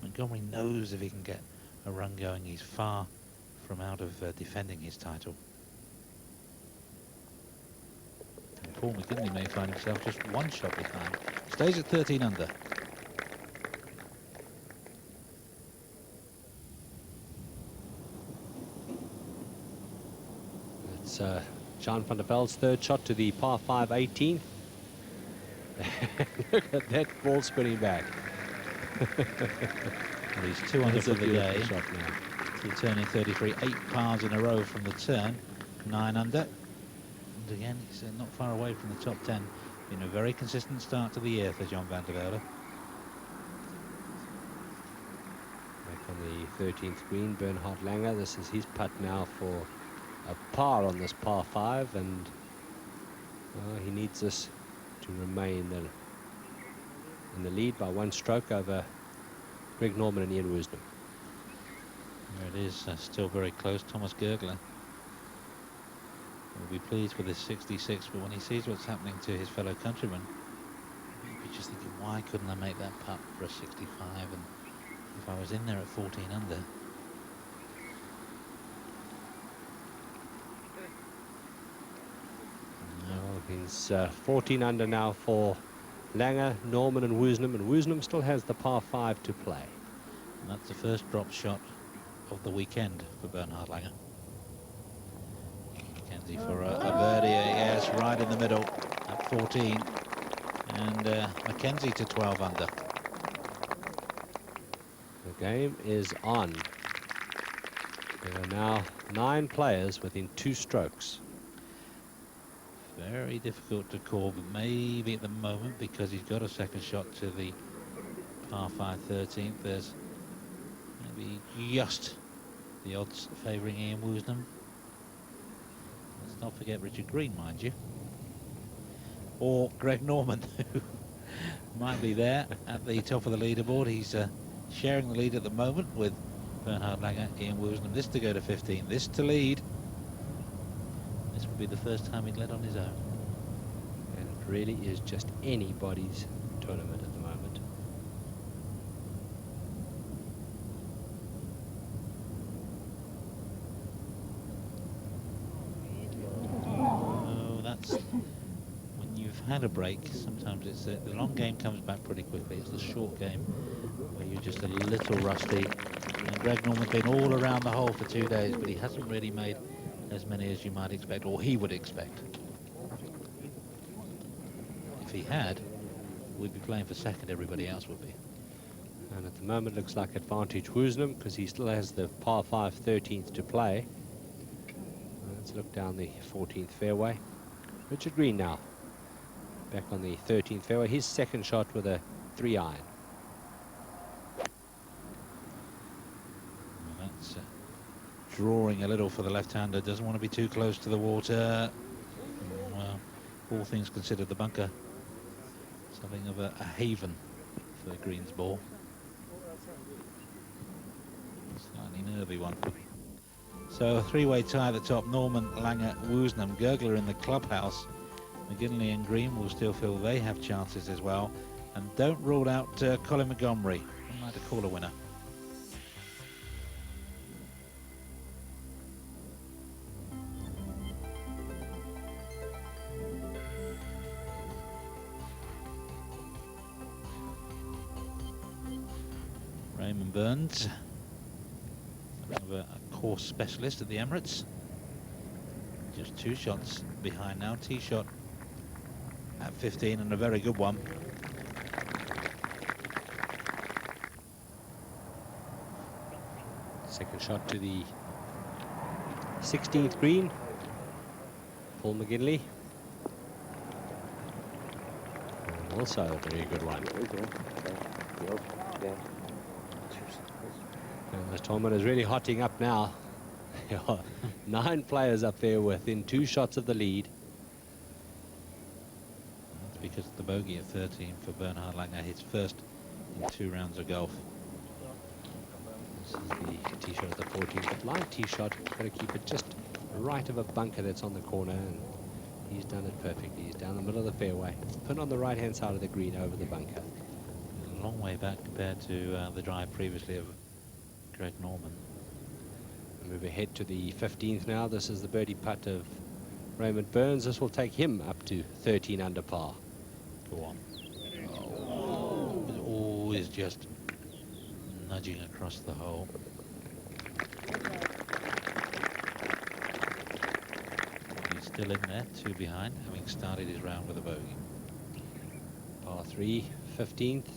Montgomery knows if he can get a run going, he's far from out of defending his title. And Paul McGinley may find himself just 1 shot behind. Stays at 13 under. It's John van der Veld's 3rd shot to the par 5 18th. Look at that ball spinning back. Well, he's 2 under for the day. Shot now. He'll turn in 33, 8 pars in a row from the turn, 9 under. And again, he's not far away from the top 10. Been a very consistent start to the year for John van der Velde. Back on the 13th green, Bernhard Langer. This is his putt now for a par on this par 5, and he needs this to remain in the lead by 1 stroke over Greg Norman and Ian Woosnam. There it is, still very close. Thomas Gergler will be pleased with his 66, but when he sees what's happening to his fellow countrymen, he'll be just thinking, why couldn't I make that putt for a 65? And if I was in there at 14 under. He's 14 under now for Langer, Norman and Woosnam still has the par 5 to play. And that's the first drop shot of the weekend for Bernhard Langer. Mackenzie for a birdie, yes, right in the middle at 14. And Mackenzie to 12 under. The game is on. There are now 9 players within 2 strokes. Very difficult to call, but maybe at the moment, because he's got a second shot to the par 5 13th, there's maybe just the odds favouring Ian Woosnam. Let's not forget Richard Green, mind you. Or Greg Norman, who might be there at the top of the leaderboard. He's sharing the lead at the moment with Bernhard Langer, Ian Woosnam. This to go to 15, this to lead. This would be the first time he'd led on his own. And it really is just anybody's tournament at the moment. Oh, that's when you've had a break. Sometimes it's the long game comes back pretty quickly. It's the short game where you're just a little rusty. And Greg Norman's been all around the hole for 2 days, but he hasn't really made as many as you might expect, or he would expect. If he had, we'd be playing for second, everybody else would be. And at the moment looks like advantage Woosnam because he still has the par 5 13th to play. Let's look down the 14th fairway. Richard Green now back on the 13th fairway. His second shot with a 3-iron. Well, that's drawing a little for the left-hander. Doesn't want to be too close to the water. Well, all things considered, the bunker something of a haven for Green's ball. Slightly nervy one. So a 3-way tie at the top. Norman, Langer, Woosnam, Gurgler in the clubhouse. McGinley and Green will still feel they have chances as well. And don't rule out Colin Montgomery. I'd like to call a winner. Raymond Burns, a course specialist at the Emirates. Just 2 shots behind now. Tee shot at 15 and a very good one. Second shot to the 16th green. Paul McGinley. And also a very good one. And the tournament is really hotting up now. There are 9 players up there within 2 shots of the lead. That's because of the bogey at 13 for Bernhard Langer, his first in 2 rounds of golf. This is the tee shot at the 14th, but line tee shot, got to keep it just right of a bunker that's on the corner, and he's done it perfectly. He's down the middle of the fairway, pin on the right-hand side of the green over the bunker. A long way back compared to the drive previously of Greg Norman. Move ahead to the 15th now. This is the birdie putt of Raymond Burns. This will take him up to 13 under par. Go on. Oh, it's always just nudging across the hole. He's still in there, 2 behind, having started his round with a bogey. Par 3, 15th.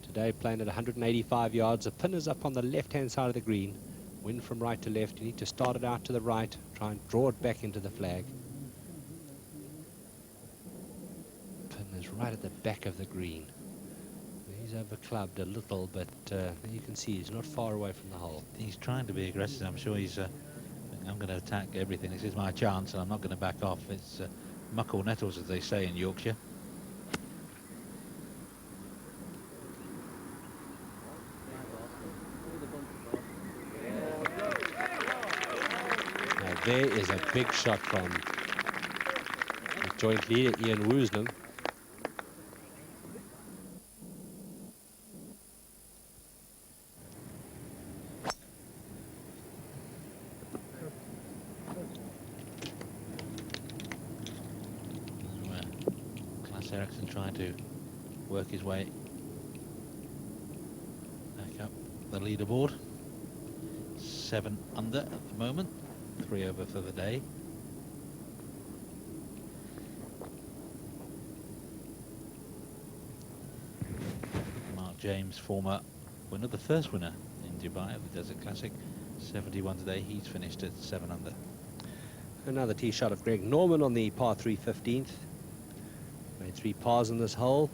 Today playing at 185 yards. The pin is up on the left-hand side of the green. Wind from right to left. You need to start it out to the right. Try and draw it back into the flag. Pin is right at the back of the green. He's over-clubbed a little, but you can see he's not far away from the hole. He's trying to be aggressive. I'm sure he's I'm going to attack everything. This is my chance and I'm not going to back off. It's muck or nettles, as they say in Yorkshire. Now there is a big shot from the joint leader, Ian Woosnam. Ericsson trying to work his way back up the leaderboard. 7 under at the moment, 3 over for the day. Mark James, former winner, the first winner in Dubai of the Desert Classic, 71 today. He's finished at 7 under. Another tee shot of Greg Norman on the par 3 15th. Made 3 pars in this hole.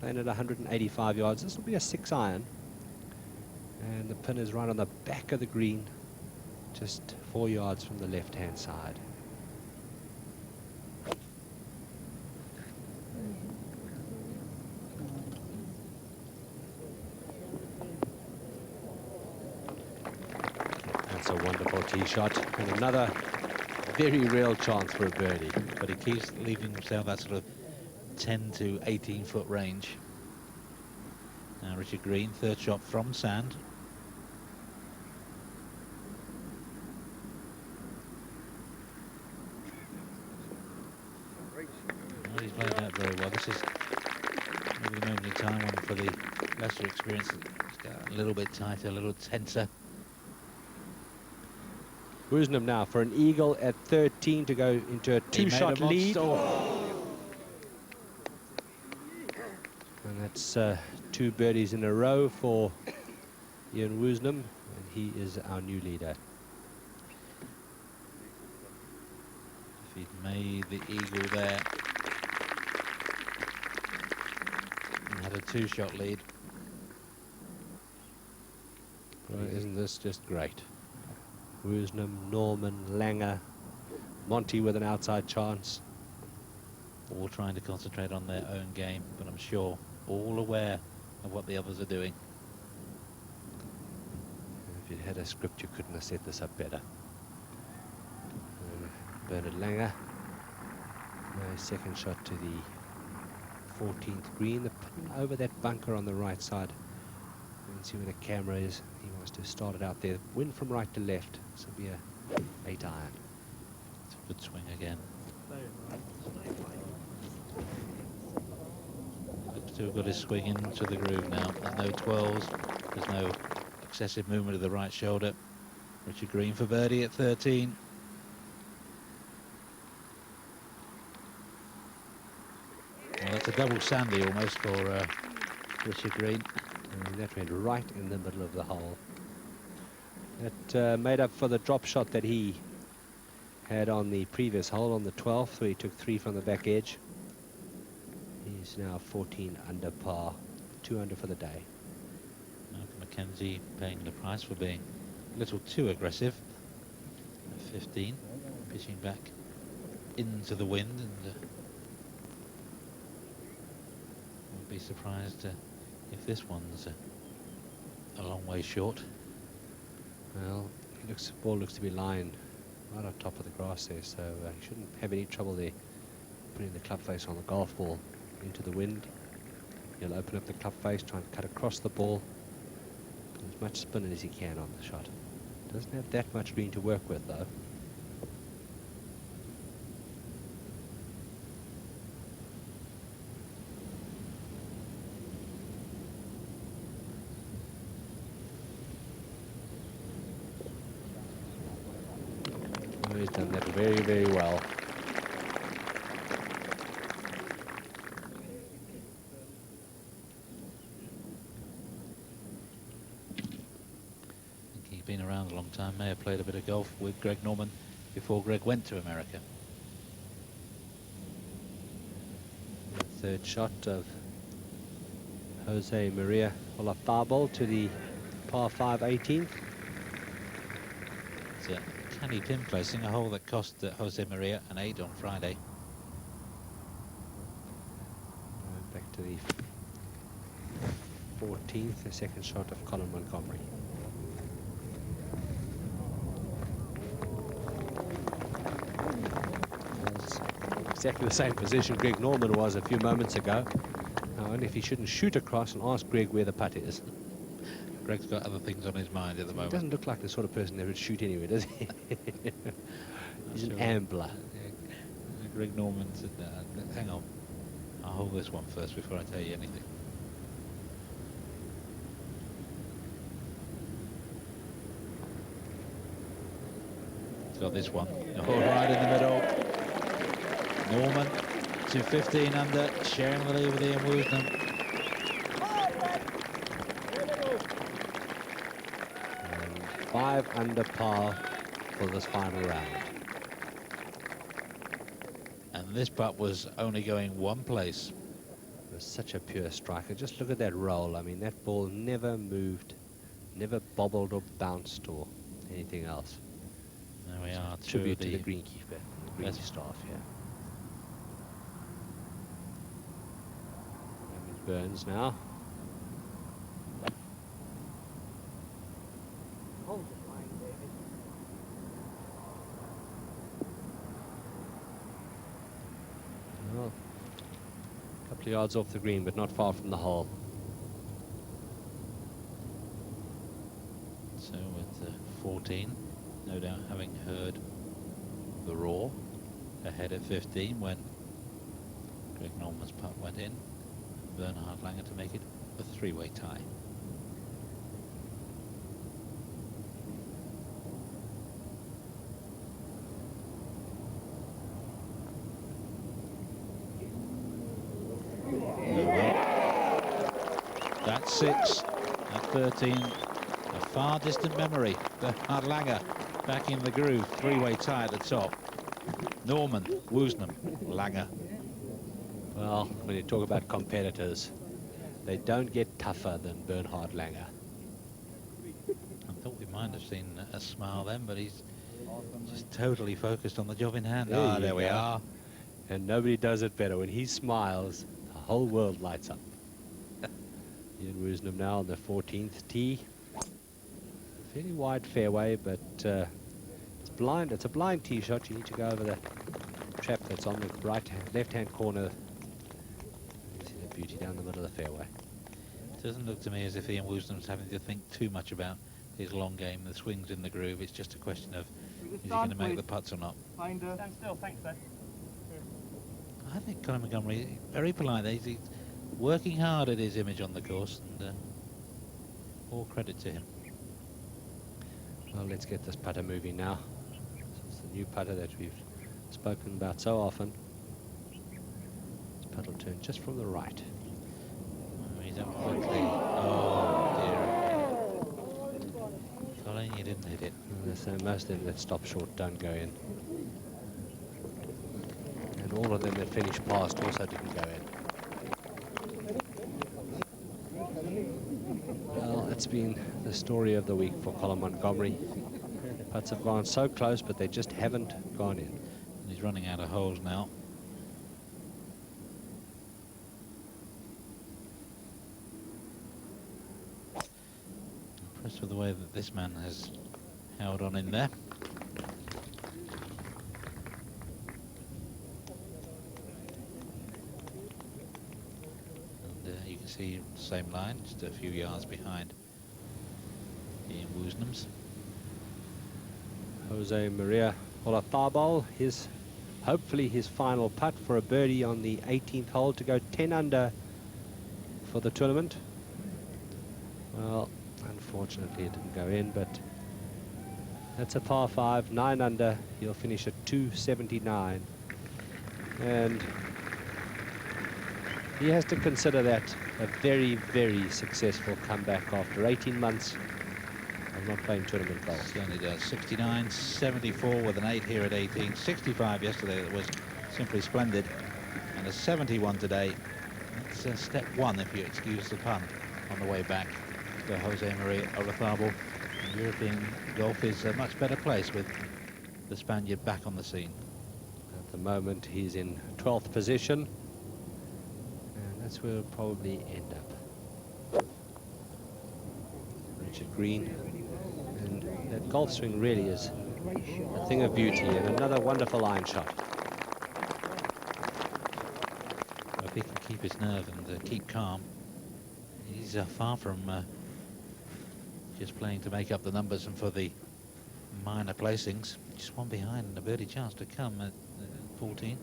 Playing at 185 yards. This will be a 6-iron. And the pin is right on the back of the green, just 4 yards from the left-hand side. That's a wonderful tee shot. And another very real chance for a birdie. But he keeps leaving himself that sort of 10 to 18 foot range. Now Richard Green, third shot from sand. Well, he's played that very well. This is maybe the moment in time one for the lesser experience. It's got a little bit tighter, a little tenser. Woosnam now for an eagle at 13 to go into a 2-shot lead. And that's 2 birdies in a row for Ian Woosnam, and he is our new leader. If he'd made the eagle there and had a 2-shot lead. Well, isn't this just great? Woosnam, Norman, Langer, Monty with an outside chance. All trying to concentrate on their own game, but I'm sure all aware of what the others are doing. If you'd had a script, you couldn't have set this up better. Bernard Langer. Nice second shot to the 14th green. The pin over that bunker on the right side. You can see where the camera is. He wants to start it out there. Wind from right to left. This will be a 8-iron. It's a good swing again. Looks to have got his swing into the groove now. There's no 12s. There's no excessive movement of the right shoulder. Richard Green for birdie at 13. Well, that's a double sandy almost for Richard Green. And that went right in the middle of the hole. That made up for the drop shot that he had on the previous hole on the 12th, where he took 3 from the back edge. He's now 14 under par, 2 under for the day. Malcolm Mackenzie paying the price for being a little too aggressive. At 15, pitching back into the wind, and won't be surprised if this one's a long way short. Well, the ball looks to be lying right on top of the grass there, so he shouldn't have any trouble there putting the club face on the golf ball into the wind. He'll open up the club face, try and cut across the ball, put as much spin as he can on the shot. Doesn't have that much green to work with, though. He's done that very, very well. I think he's been around a long time, may have played a bit of golf with Greg Norman before Greg went to America. Third shot of Jose Maria Olazabal to the par 5 18th. It's a canny pin placing, a hole that cost Jose Maria an 8 on Friday. Back to the 14th, the second shot of Colin Montgomery. It's exactly the same position Greg Norman was a few moments ago. I wonder if he shouldn't shoot across and ask Greg where the putt is. Greg's got other things on his mind at the He moment. doesn't look like the sort of person that would shoot anywhere, does he? He's an ambler. Yeah, Greg Norman said, hang on, I'll hold this one first before I tell you anything. got this one. Oh, right in the middle. Norman to 15 under, sharing the lead with Ian Woosnam. And 5 under par for this final round. And this putt was only going one place. It was such a pure striker. Just look at that roll. I mean, that ball never moved, never bobbled or bounced or anything else. There we are. Tribute to the greenkeeper, the green Yes. staff here. Burns now. Hold the line, David. Well, a couple of yards off the green, but not far from the hole. So with 14, no doubt having heard the roar ahead at 15 when Greg Norman's putt went in. Bernhard Langer to make it a 3-way tie. That's 6 at 13. A far distant memory. Bernhard Langer back in the groove. 3-way tie at the top. Norman, Woosnam, Langer. Well, when you talk about competitors, they don't get tougher than Bernhard Langer. I thought we might have seen a smile then, but he's just totally focused on the job in hand. There we are. And nobody does it better. When he smiles, the whole world lights up. Ian Woosnam now on the 14th tee. Fairly wide fairway, but it's blind. It's a blind tee shot. You need to go over the trap that's on the left-hand corner. You see the beauty down the middle of the fairway. It doesn't look to me as if Ian Woosnam's having to think too much about his long game, the swings in the groove. It's just a question of is he going to make the putts or not. Stand still, thanks, Dad. I think Colin Montgomery, very polite. He's working hard at his image on the course, and all credit to him. Well, let's get this putter moving now. It's the new putter that we've spoken about so often. This putter will turn just from the right. Oh, he's up quickly. Oh, dear. Colin, you didn't hit it. So most of them that stop short don't go in. And all of them that finish past also didn't go in. Well, it's been the story of the week for Colin Montgomery. Putts have gone so close, but they just haven't gone in. And he's running out of holes now. Impressed with the way that this man has held on in there. And you can see the same line, just a few yards behind Ian Woosnam's. Jose Maria Olazabal, hopefully his final putt for a birdie on the 18th hole to go 10 under for the tournament. Well, unfortunately it didn't go in, but that's a par 5, 9 under. He'll finish at 279. And he has to consider that a very, very successful comeback after 18 months of not playing tournament golf. Certainly does. 69, 74 with an 8 here at 18. 65 yesterday, that was simply splendid. And a 71 today. That's step 1, if you excuse the pun, on the way back to Jose Maria Olazabal. European golf is a much better place with the Spaniard back on the scene. At the moment, he's in 12th position. And that's where he'll probably end up. Richard Green. And that golf swing really is a thing of beauty, and another wonderful iron shot. If he can keep his nerve and keep calm, he's far from just playing to make up the numbers and for the minor placings. Just one behind and a birdie chance to come at 14.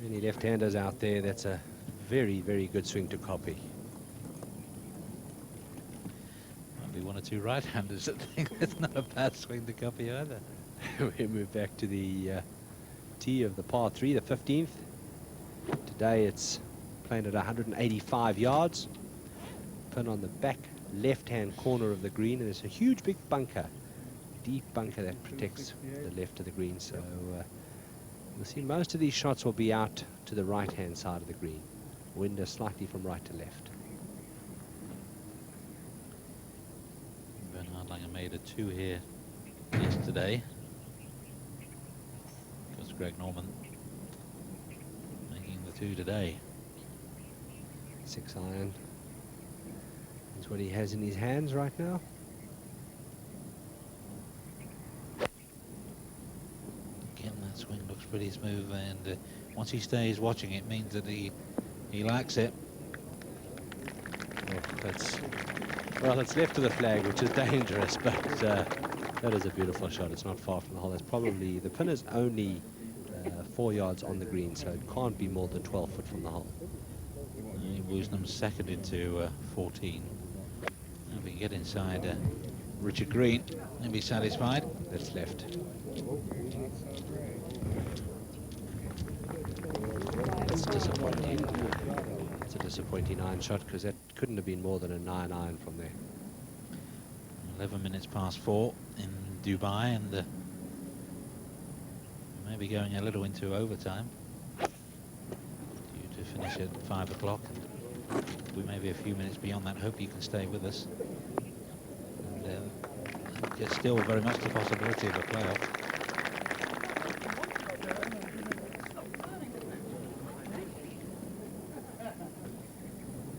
Any left-handers out there, that's a very, very good swing to copy. Might be one or two right-handers that think it's not a bad swing to copy either. We move back to the tee of the par 3, the 15th. Today it's playing at 185 yards. Pin on the back left-hand corner of the green, and it's a huge big bunker, deep bunker that protects the left of the green. So you'll see most of these shots will be out to the right-hand side of the green. Wind is slightly from right to left. Bernhard Langer made a 2 here yesterday. Because Greg Norman making the 2 today. 6 iron is what he has in his hands right now. Again, that swing looks pretty smooth, and once he stays watching, it means that he likes it. Well, it's left of the flag, which is dangerous, but that is a beautiful shot. It's not far from the hole. It's probably, the pin is only 4 yards on the green, so it can't be more than 12 foot from the hole. Woosnam's second into 14. If we can get inside Richard Green, he'll be satisfied. That's left. It's disappointing. It's a disappointing iron shot, because that couldn't have been more than a 9 iron from there. 11 minutes past 4 in Dubai, and maybe going a little into overtime. Due to finish at 5 o'clock. We may be a few minutes beyond that. Hope you can stay with us. And there's still very much the possibility of a playoff.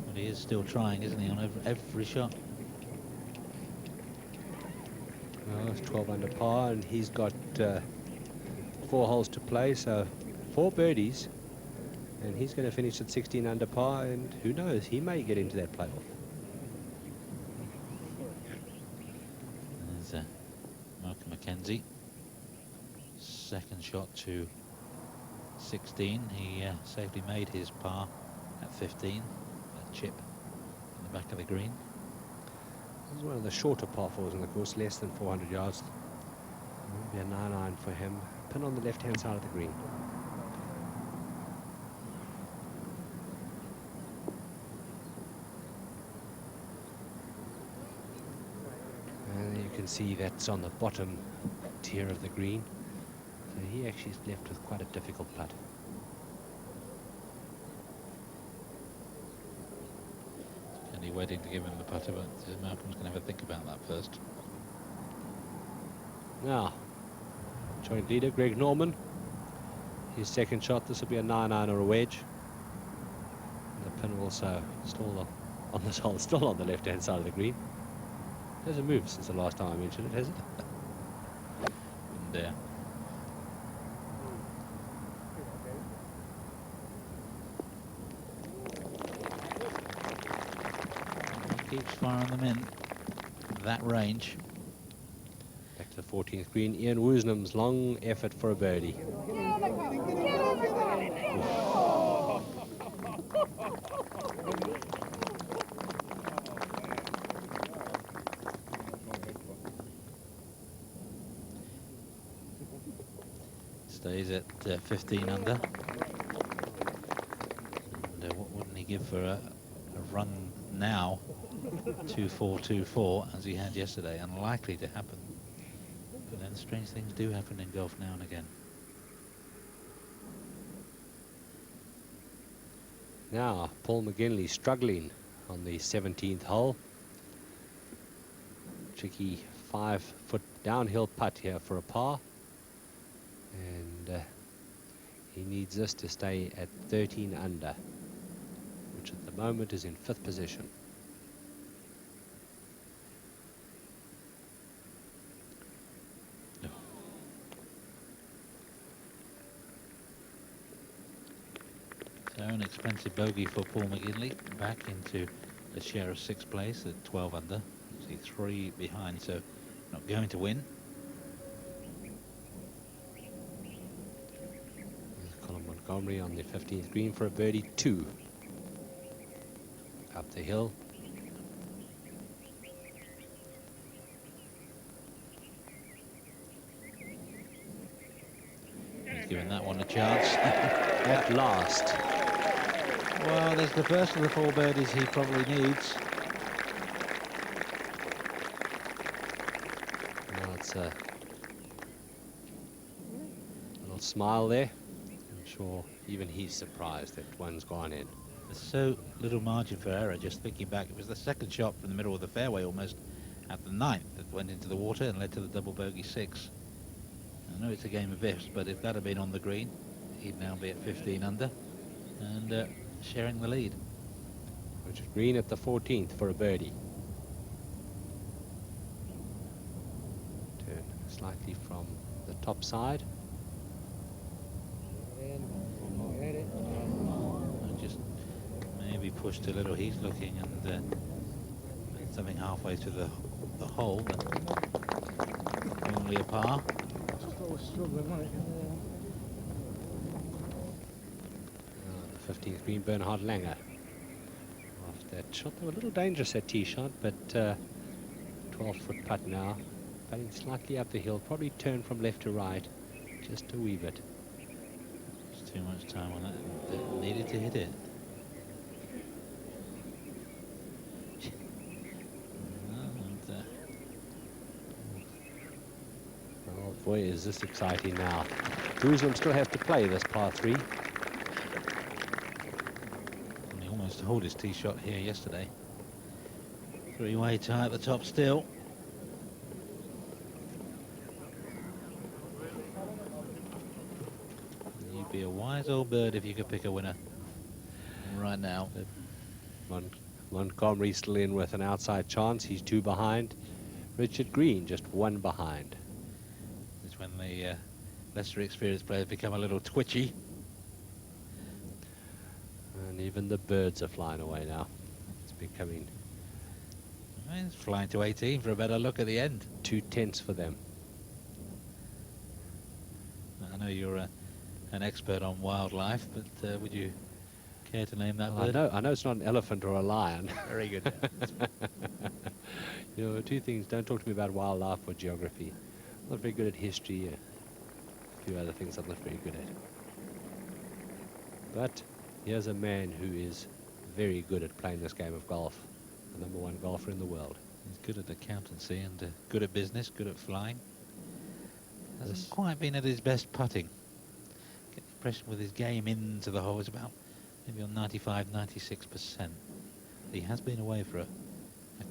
But he is still trying, isn't he, on every shot? Well, it's 12 under par, and he's got 4 holes to play, so 4 birdies. And he's going to finish at 16 under par, and who knows, he may get into that playoff. There's Malcolm Mackenzie. Second shot to 16. He safely made his par at 15. A chip in the back of the green. This is one of the shorter par 4s on the course, less than 400 yards. Maybe a 9 iron for him. Pin on the left-hand side of the green. You can see that's on the bottom tier of the green, so he actually is left with quite a difficult putt. Kenny waiting to give him the putter, but Malcolm's going to have a think about that first. Now, joint leader Greg Norman, his second shot. This will be a 9 iron or a wedge. And the pin also still on this hole, still on the left-hand side of the green. Hasn't moved since the last time I mentioned it, has it? And he keeps firing them in that range. Back to the 14th green. Ian Woosnam's long effort for a birdie. Stays at 15 under. And what wouldn't he give for a run now? 2-4-2-4 as he had yesterday. Unlikely to happen. But then strange things do happen in golf now and again. Now, Paul McGinley struggling on the 17th hole. Tricky 5-foot downhill putt here for a par. And he needs this to stay at 13 under, which at the moment is in 5th position. No. So an expensive bogey for Paul McGinley, back into a share of 6th place at 12 under. See 3 behind, so not going to win. Montgomery on the 15th green for a birdie 2. Up the hill. giving that one a chance. At last. Well, there's the first of the 4 birdies he probably needs. Well, it's a little smile there. I'm sure even he's surprised that one's gone in. There's so little margin for error. Just thinking back, it was the second shot from the middle of the fairway almost at the 9th that went into the water and led to the double bogey 6. I know it's a game of ifs, but if that had been on the green, he'd now be at 15 under and sharing the lead. Richard Green at the 14th for a birdie. Turn slightly from the top side. And just maybe pushed a little. He's looking and something halfway to the hole, but only a par. The 15th green, Bernhard Langer. After that shot, they were a little dangerous at tee shot, but 12-foot putt now. Putting slightly up the hill, probably turn from left to right, just a wee bit. There's too much time on that. They needed to hit it. Oh boy, is this exciting now. Jerusalem still have to play this par 3. And he almost hold his tee shot here yesterday. 3-way tie at the top still. You'd be a wise old bird if you could pick a winner right now. Montgomery still in with an outside chance. He's 2 behind. Richard Green just 1 behind. It's when the lesser experienced players become a little twitchy. And even the birds are flying away now. It's becoming It's flying to 18 for a better look at the end. 2 tenths for them. I know you're an expert on wildlife, but would you care to name that bird? I know it's not an elephant or a lion. Very good. You know, 2 things. Don't talk to me about wildlife or geography. I'm not very good at history. A few other things I'm not very good at. But here's a man who is very good at playing this game of golf. The #1 golfer in the world. He's good at accountancy and good at business, good at flying. Hasn't Yes. quite been at his best putting. Get the impression with his game into the hole is about maybe on 95, 96%. He has been away for a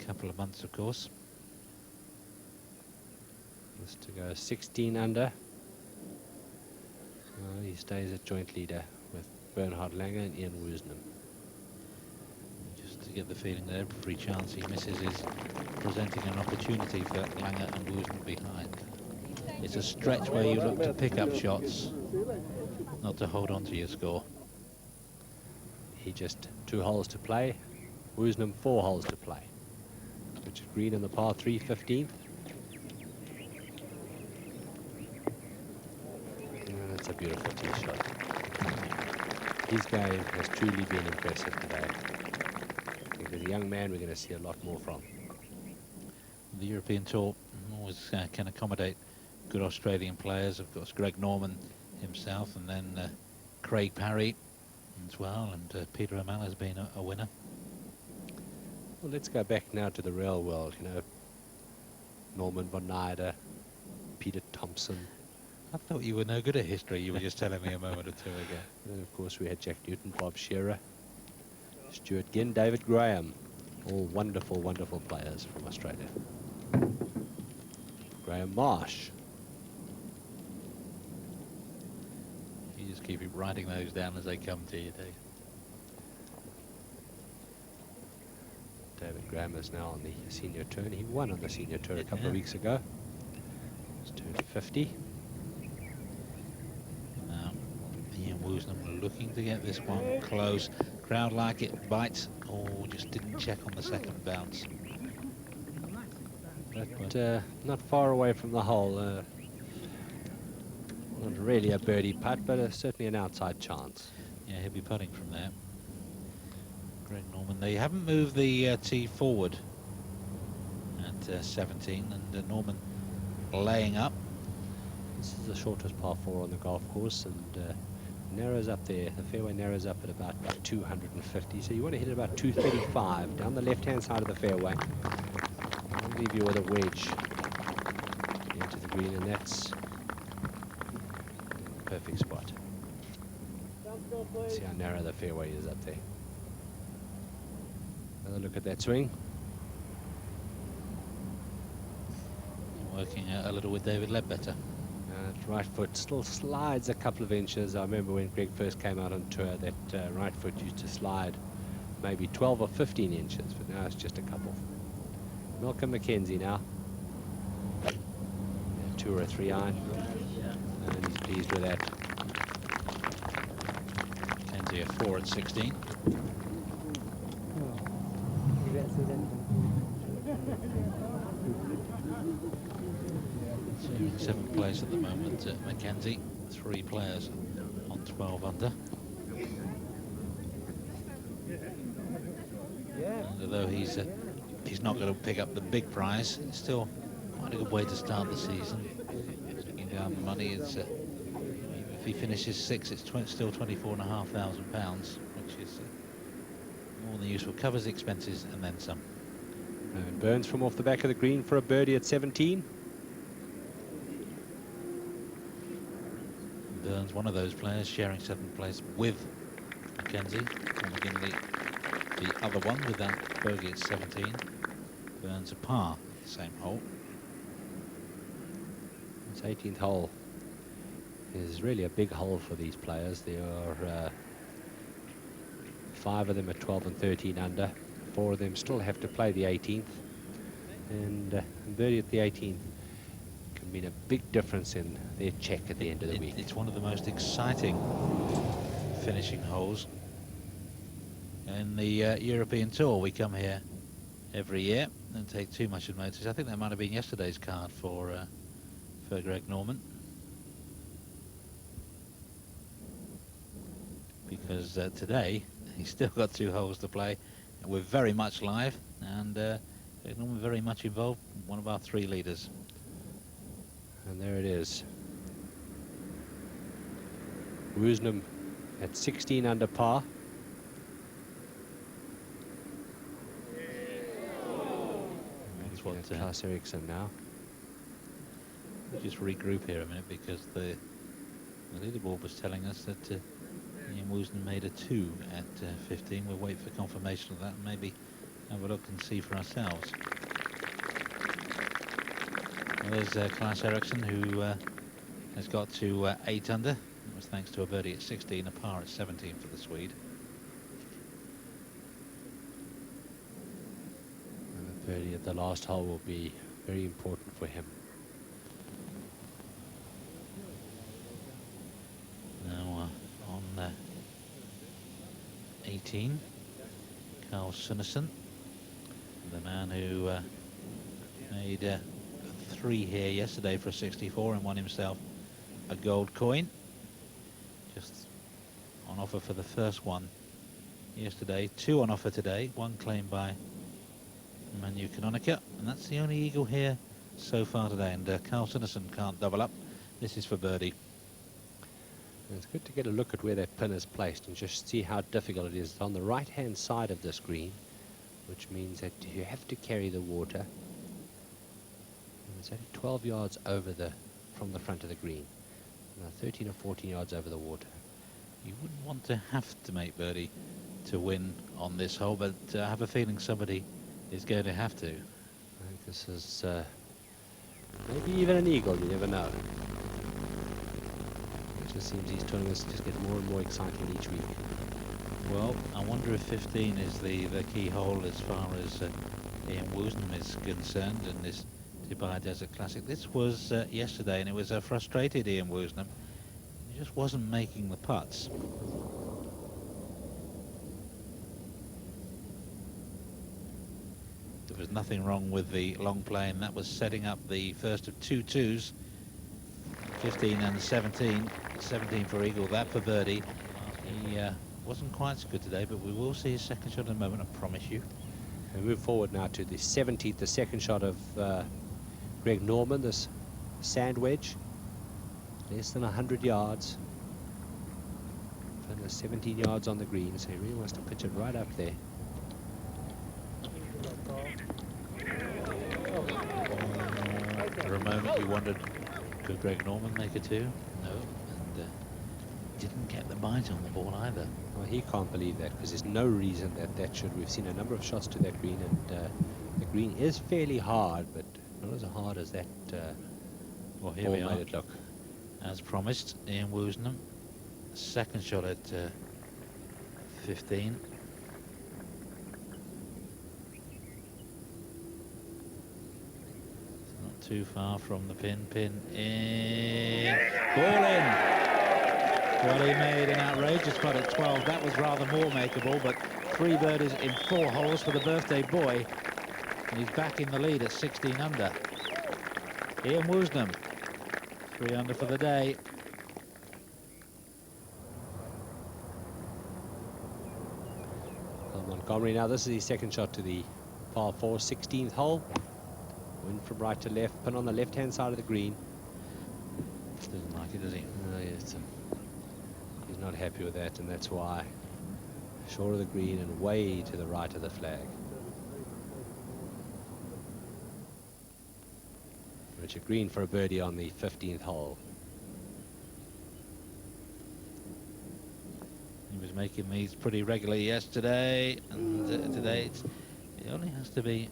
couple of months, of course. Just to go 16 under. He stays at joint leader with Bernhard Langer and Ian Woosnam. Just to get the feeling that every chance he misses is presenting an opportunity for Langer and Woosnam behind. It's a stretch where you look to pick up shots, not to hold on to your score. He just 2 holes to play. Woosnam 4 holes to play. Richard Green in the par 3, 15th. And that's a beautiful tee shot. His game has truly been impressive today. I think as a young man, we're going to see a lot more from. The European Tour always can accommodate good Australian players. Of course, Greg Norman himself, and then Craig Parry as well, and Peter O'Malley has been a winner. Well, let's go back now to the real world. You know, Norman von Nijder, Peter Thompson. I thought you were no good at history. You were just telling me a moment or two ago. And then, of course, we had Jack Newton, Bob Shearer, Stuart Ginn, David Graham. All wonderful, wonderful players from Australia. Graham Marsh. You just keep writing those down as they come to you, Dave. David Graham is now on the senior tour. He won on the senior tour a couple of weeks ago. He's turned 50. Now, Ian Woosnam looking to get this one close. Crowd like it, bites. Oh, just didn't check on the second bounce. But not far away from the hole. Not really a birdie putt, but certainly an outside chance. Yeah, he'll be putting from there. Greg Norman. They haven't moved the tee forward at 17, and Norman laying up. This is the shortest par 4 on the golf course, and narrows up there. The fairway narrows up at about 250, so you want to hit it about 235 down the left-hand side of the fairway. I'll leave you with a wedge into the green, and that's the perfect spot. See how narrow the fairway is up there. Another look at that swing. Working out a little with David Ledbetter. Right foot still slides a couple of inches. I remember when Greg first came out on tour that right foot used to slide maybe 12 or 15 inches, but now it's just a couple. Malcolm Mackenzie now. 2 or a 3 iron. And he's pleased with that. Mackenzie a 4 at 16. So in 7th place at the moment, Mackenzie. 3 players on 12 under. And although he's not going to pick up the big prize, it's still quite a good way to start the season. Taking down the money, it's if he finishes 6th, it's still £24,500, which is more than useful. Covers the expenses and then some. And Burns from off the back of the green for a birdie at 17. Burns, one of those players, sharing 7th place with Mackenzie. And again, the other one with that bogey at 17. Burns a par, same hole. This 18th hole is really a big hole for these players. There are 5 of them at 12 and 13 under. 4 of them still have to play the 18th. And birdie at the 18th can mean a big difference in their check at the end of the week. It's one of the most exciting finishing holes in the European Tour. We come here every year and take too much of notice. I think that might have been yesterday's card for Greg Norman, because today he's still got 2 holes to play. And we're very much live, and Greg Norman very much involved. One of our 3 leaders. And there it is. Woosnam at 16 under par. That's what Klaus Eriksson now. We'll just regroup here a minute, because the leaderboard was telling us that Ian Woosnam made a 2 at 15. We'll wait for confirmation of that and maybe have a look and see for ourselves. Well, there's Klaus Eriksson, who has got to 8 under. That was thanks to a birdie at 16, a par at 17 for the Swede. And the birdie at the last hole will be very important for him. Now on 18, Carl Sunderson, the man who made 3 here yesterday for a 64 and won himself a gold coin. Just on offer for the first one yesterday, 2 on offer today, 1 claimed by Manu Canonica, and that's the only eagle here so far today. And Carl Sunderson can't double up. This is for birdie. And it's good to get a look at where that pin is placed and just see how difficult it is. It's on the right hand side of this green, which means that you have to carry the water. And it's only 12 yards over from the front of the green, 13 or 14 yards over the water. You wouldn't want to have to make birdie to win on this hole, but I have a feeling somebody is going to have to. I think this is maybe even an eagle, you never know. It just seems these tournaments just get more and more exciting each week. Well, I wonder if 15 is the key hole as far as Ian Woosnam is concerned in this Dubai Desert Classic. This was yesterday, and it was a frustrated Ian Woosnam. He just wasn't making the putts. There was nothing wrong with the long play, and that was setting up the first of 2 twos, 15 and 17. 17 for eagle, that for birdie. He wasn't quite so good today, but we will see his second shot in a moment, I promise you. We move forward now to the 17th, the second shot of Greg Norman, this sand wedge. Less than 100 yards. And 17 yards on the green, so he really wants to pitch it right up there. For a moment you wondered, could Greg Norman make a two? No, and didn't get the bite on the ball either. Well, he can't believe that because there's no reason that should. We've seen a number of shots to that green, and the green is fairly hard, but not as hard as that Well, here ball we are, made it look. as promised. Ian Woosnam, second shot at 15. It's not too far from the pin. Pin in, ball in. Well, he made an outrageous putt at 12. That was rather more makeable, but 3 birdies in 4 holes for the birthday boy. And he's back in the lead at 16 under. Ian Woosnam, 3 under for the day. Well, Montgomery now, this is his second shot to the par 4, 16th hole. Wind from right to left, pin on the left-hand side of the green. Doesn't like it, does he? Yes, he's not happy with that, and that's why short of the green and way to the right of the flag. Richard Green for a birdie on the 15th hole. He was making these pretty regularly yesterday, and today it only has to be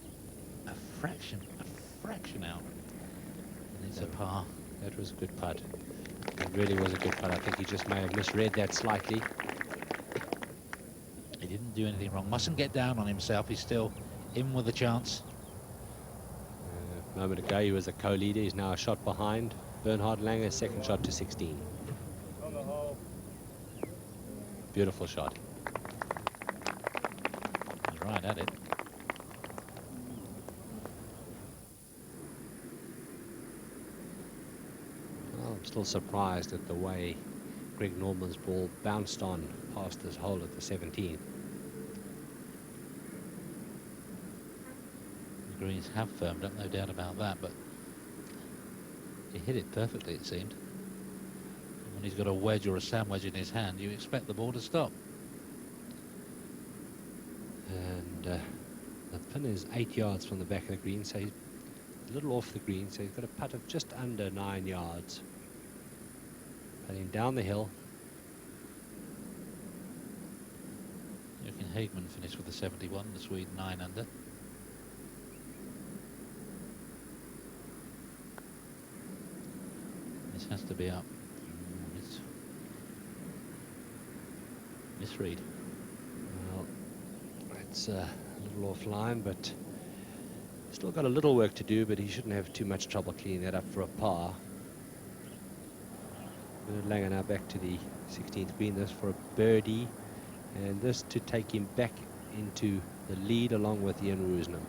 a fraction out, and it's a par. That was a good putt. It really was a good putt. I think he just may have misread that slightly. He didn't do anything wrong. Mustn't get down on himself. He's still in with a chance. A moment ago he was a co-leader. He's now a shot behind Bernhard Langer, second shot to 16. On the hole. Beautiful shot. He's right at it. Well, I'm still surprised at the way Greg Norman's ball bounced on past this hole at the 17th. The greens have firmed up, no doubt about that, but he hit it perfectly, it seemed. When he's got a wedge or a sand wedge in his hand, you expect the ball to stop. And the pin is 8 yards from the back of the green, so he's a little off the green, so he's got a putt of just under 9 yards. Putting down the hill. Jochen Hagman finished with a 71, the Swede 9 under. This has to be up. It's misread. Well, it's a little offline, but still got a little work to do, but he shouldn't have too much trouble cleaning that up for a par. Langer now back to the 16th green, this for a birdie, and this to take him back into the lead along with Ian Woosnam.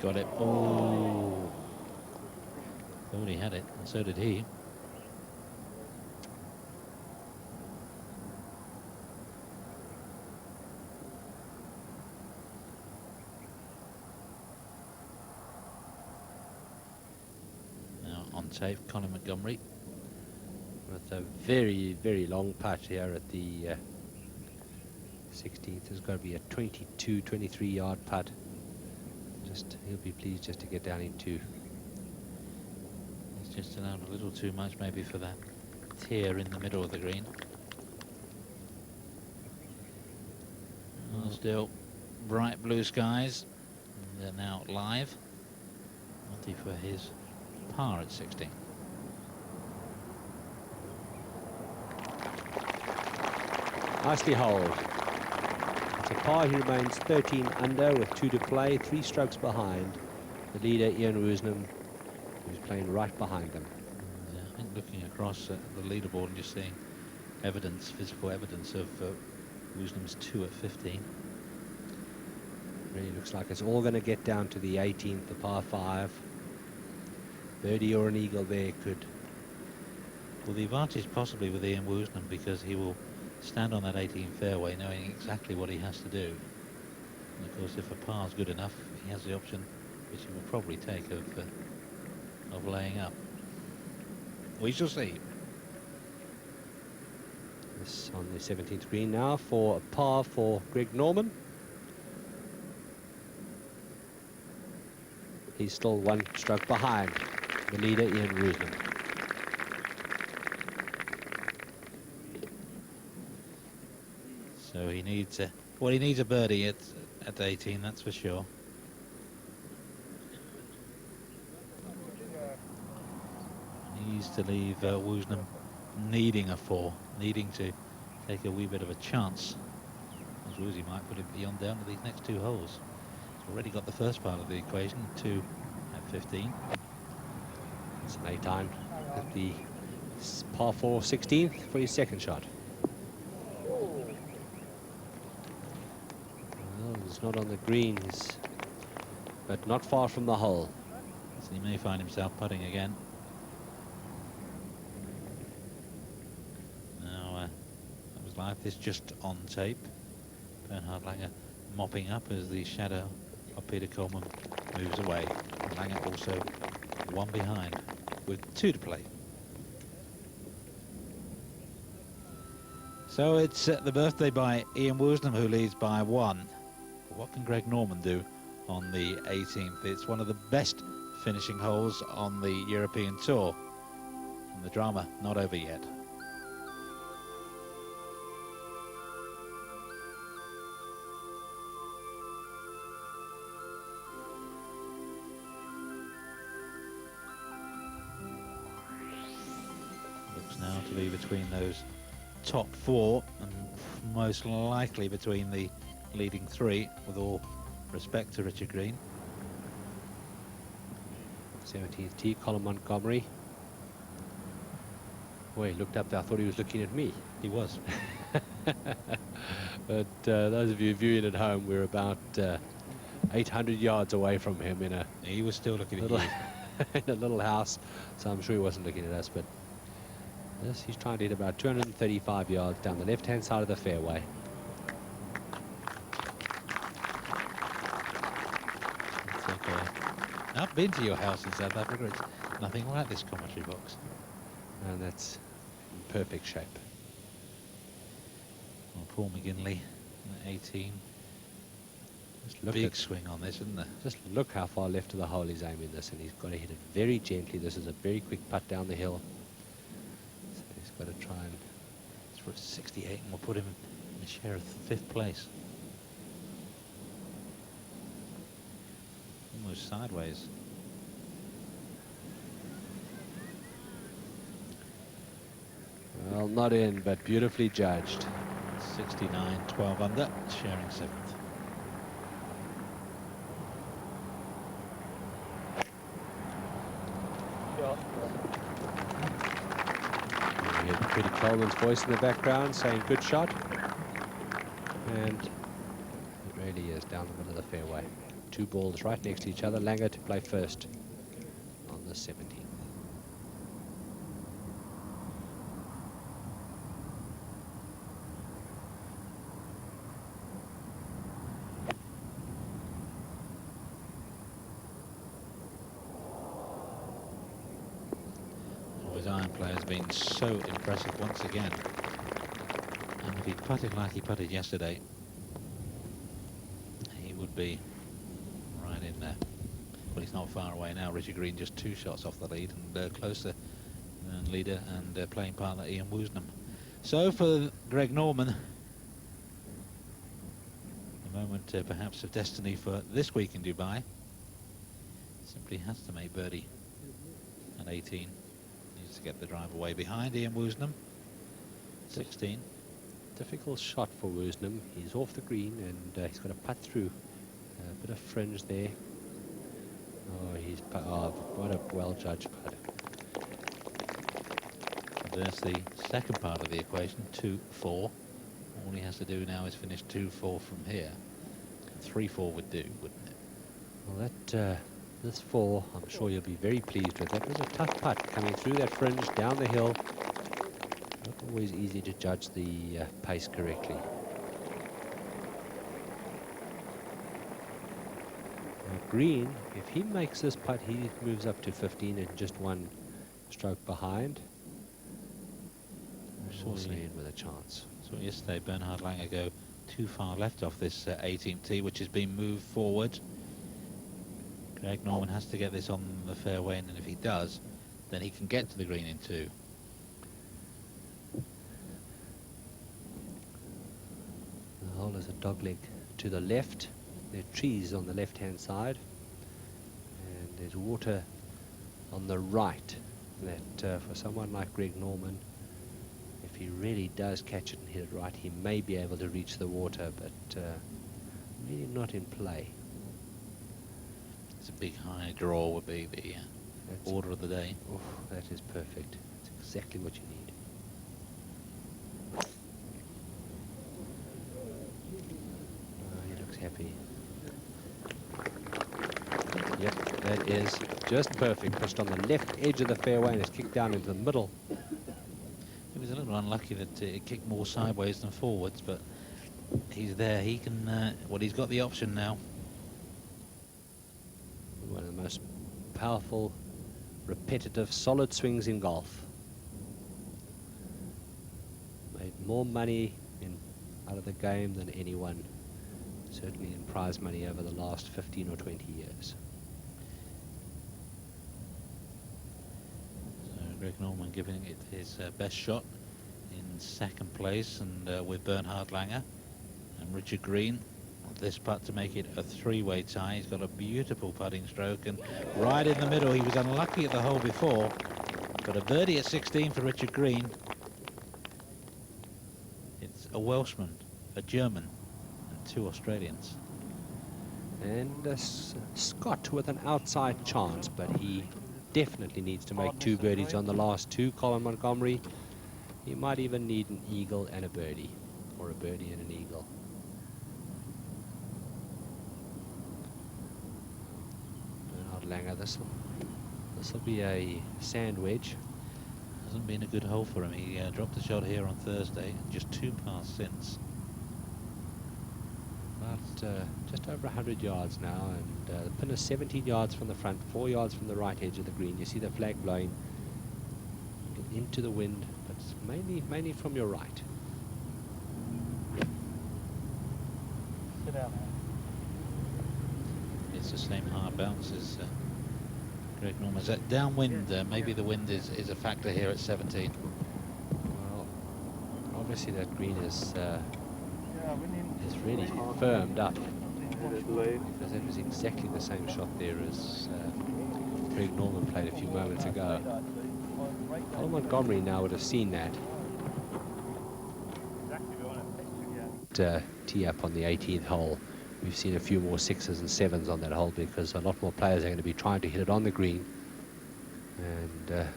Got it. Oh. Thought he had it, and so did he. Now on tape, Colin Montgomery. With a very, very long putt here at the 16th. There's got to be a 22, 23 yard putt. He'll be pleased just to get down into. He's just allowed a little too much maybe for that tear in the middle of the green. Still bright blue skies. They're now live. Monty for his par at 16. Nicely holed. It's a par. He remains 13 under with 2 to play, 3 strokes behind the leader Ian Woosnam, who's playing right behind them. Yeah, I think looking across at the leaderboard and just seeing evidence, physical evidence of Woosnam's 2 at 15. Really looks like it's all going to get down to the 18th, the par 5. Birdie or an eagle there could. Well, the advantage possibly with Ian Woosnam, because he will stand on that 18 fairway knowing exactly what he has to do. And of course, if a par's good enough, he has the option, which he will probably take, of laying up. We shall see. This on the 17th green now for a par for Greg Norman. He's still one stroke behind the leader, Ian Woosnam. So he needs well, he needs a birdie at 18, that's for sure. He needs to leave Woosnam needing a 4, needing to take a wee bit of a chance, as Woosie might put him beyond down to these next 2 holes. He's already got the first part of the equation, 2 at 15. It's an 8-iron at the par 4 16th for his second shot. Well, it's not on the greens, but not far from the hole. So he may find himself putting again. Now, that was live. This just on tape. Bernhard Langer mopping up as the shadow of Peter Coleman moves away. Langer also 1 behind with 2 to play. So it's the birthday by Ian Woosnam, who leads by 1. But what can Greg Norman do on the 18th? It's one of the best finishing holes on the European Tour. And the drama not over yet. Looks now to be between those top 4 and most likely between the leading 3, with all respect to Richard Green. 17th tee, Colin Montgomery. Well, he looked up there. I thought he was looking at me. He was. But those of you viewing at home, we're about 800 yards away from him in a He was still looking at little, you. in a little house, so I'm sure he wasn't looking at us. But yes, he's trying to hit about 235 yards down the left-hand side of the fairway. It's like I've been to your house in South Africa. It's nothing like this commentary box. And that's in perfect shape. Well, Paul McGinley, 18. Just look Big at, swing on this, isn't there? just look how far left of the hole he's aiming this, and he's got to hit it very gently. This is a very quick putt down the hill. So he's got to try and... It's for 68, and we'll put him in a share of 5th place. Almost sideways. Well, not in, but beautifully judged. 69, 12 under, sharing 7th. You hear Peter Coleman's voice in the background saying good shot. And it really is down the middle of the fairway. 2 balls right next to each other. Langer to play first on the 17th. His iron play has been so impressive once again. And if he putted like he putted yesterday, he would be right in there. Well, he's not far away now. Richard Green just 2 shots off the lead and closer than leader and playing partner Ian Woosnam. So for Greg Norman, a moment perhaps of destiny for this week in Dubai. Simply has to make birdie at 18. Needs to get the drive away behind Ian Woosnam. 16. Difficult shot for Woosnam. He's off the green and he's got to putt through. A bit of fringe there. Oh, what a well-judged putt. There's the second part of the equation, 2-4. All he has to do now is finish 2-4 from here. 3-4 would do, wouldn't it? Well, that this 4, I'm sure you'll be very pleased with. That was a tough putt coming through that fringe down the hill. Not always easy to judge the pace correctly. Green, if he makes this putt, he moves up to 15 and just one stroke behind. Also in with a chance. So yesterday Bernhard Langer go too far left off this 18th tee, which has been moved forward. Greg Norman has to get this on the fairway, and if he does, then he can get to the green in 2. The hole is a dogleg to the left. There are trees on the left-hand side, and there's water on the right. That for someone like Greg Norman, if he really does catch it and hit it right, he may be able to reach the water, but really not in play. It's a big high draw would be the order of the day. Oh, that is perfect. That's exactly what you need. He looks happy. Yep, that is just perfect. Pushed on the left edge of the fairway and it's kicked down into the middle. It was a little unlucky that it kicked more sideways than forwards, but he's there. He can. Well, he's got the option now. One of the most powerful, repetitive, solid swings in golf. Made more money out of the game than anyone, certainly in prize money over the last 15 or 20 years. So Greg Norman giving it his best shot in second place, and with Bernhard Langer and Richard Green. This putt to make it a 3-way tie. He's got a beautiful putting stroke, and right in the middle. He was unlucky at the hole before, but a birdie at 16 for Richard Green. It's a Welshman, a German, and 2 Australians. And Scott with an outside chance, but he definitely needs to make 2 birdies on the last 2. Colin Montgomery, he might even need an eagle and a birdie, or a birdie and an eagle. Langer, this will be a sand wedge. Hasn't been a good hole for him. He dropped a shot here on Thursday, just 2 pars since. About just over 100 yards now, and the pin is 17 yards from the front, 4 yards from the right edge of the green. You see the flag blowing into the wind, but it's mainly from your right. Sit down. It's the same hard bounce as Greg Norman's. Downwind, maybe the wind is a factor here at 17. Well, obviously that green is really firmed up, because it was exactly the same shot there as Greg Norman played a few moments ago. Colin Montgomery now would have seen that. Tee up on the 18th hole. We've seen a few more 6s and 7s on that hole, because a lot more players are going to be trying to hit it on the green and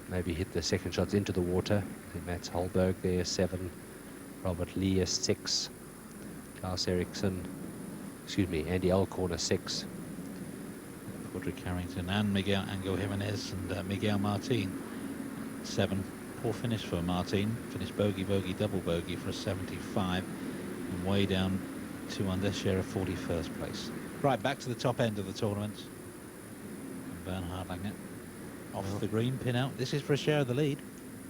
maybe hit the second shots into the water. I think Mats Holberg there, 7. Robert Lee is 6. Klaus Eriksson, excuse me, Andy Alcorn 6. Roderick Carrington and Miguel Angel Jimenez and Miguel Martin 7. Poor finish for Martin. Finished bogey, bogey, double bogey for a 75, and way down 2 under, share of 41st place. Right, back to the top end of the tournament. And Bernhard Langer off the green, pin out. This is for a share of the lead.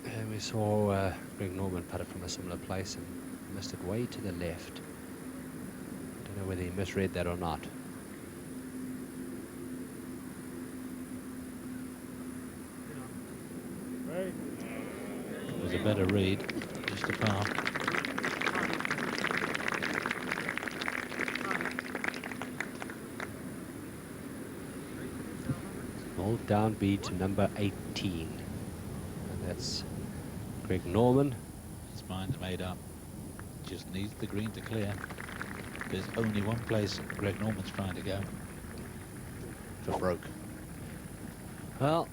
And we saw Greg Norman putt it from a similar place and missed it way to the left. Don't know whether he misread that or not. It was a better read, just a par. Hold down B to number 18. And that's Greg Norman. His mind's made up. Just needs the green to clear. There's only one place Greg Norman's trying to go. For broke. Well,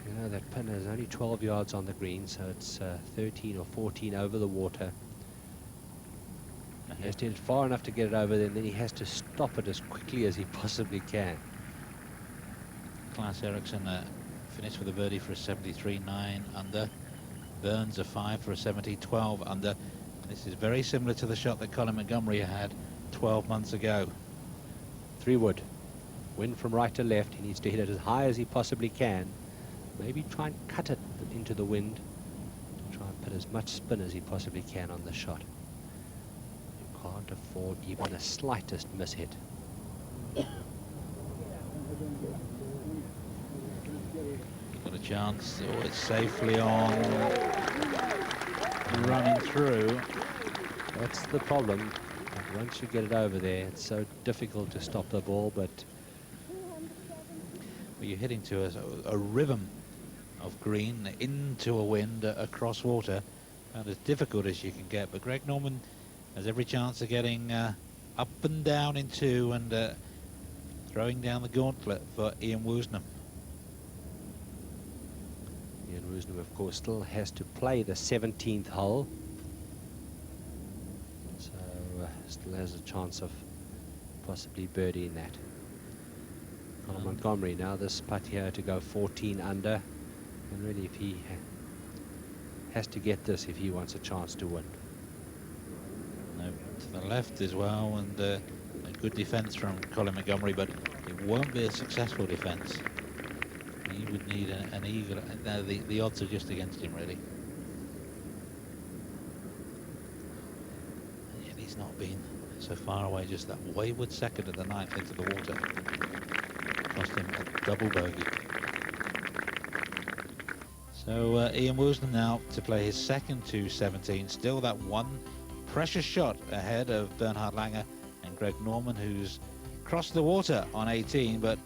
you know, that pin is only 12 yards on the green, so it's 13 or 14 over the water. He has to hit it far enough to get it over there, and then he has to stop it as quickly as he possibly can. Klaus Eriksson finished with a birdie for a 73, 9 under. Burns a 5 for a 70, 12 under. This is very similar to the shot that Colin Montgomery had 12 months ago. 3 wood. Wind from right to left. He needs to hit it as high as he possibly can. Maybe try and cut it into the wind. Try and put as much spin as he possibly can on the shot. You can't afford even the slightest mishit. Got a chance. Oh, it's safely on. Running through. That's the problem. Once you get it over there, it's so difficult to stop the ball, but Well, you're hitting to a rhythm of green into a wind across water, and as difficult as you can get. But Greg Norman has every chance of getting up and down in two and throwing down the gauntlet for Ian Woosnam. Ian Woosnam, of course, still has to play the 17th hole. So still has a chance of possibly birdieing that. Colin Montgomery now, this putt here to go 14 under. And really, if he has to get this if he wants a chance to win. No, to the left as well, and a good defence from Colin Montgomery, but it won't be a successful defence. He would need an eagle. The odds are just against him, really. And yet he's not been so far away. Just that wayward second of the ninth into the water cost him a double bogey. So Ian Woosnam now to play his second 217. Still that one precious shot ahead of Bernhard Langer and Greg Norman, who's crossed the water on 18, but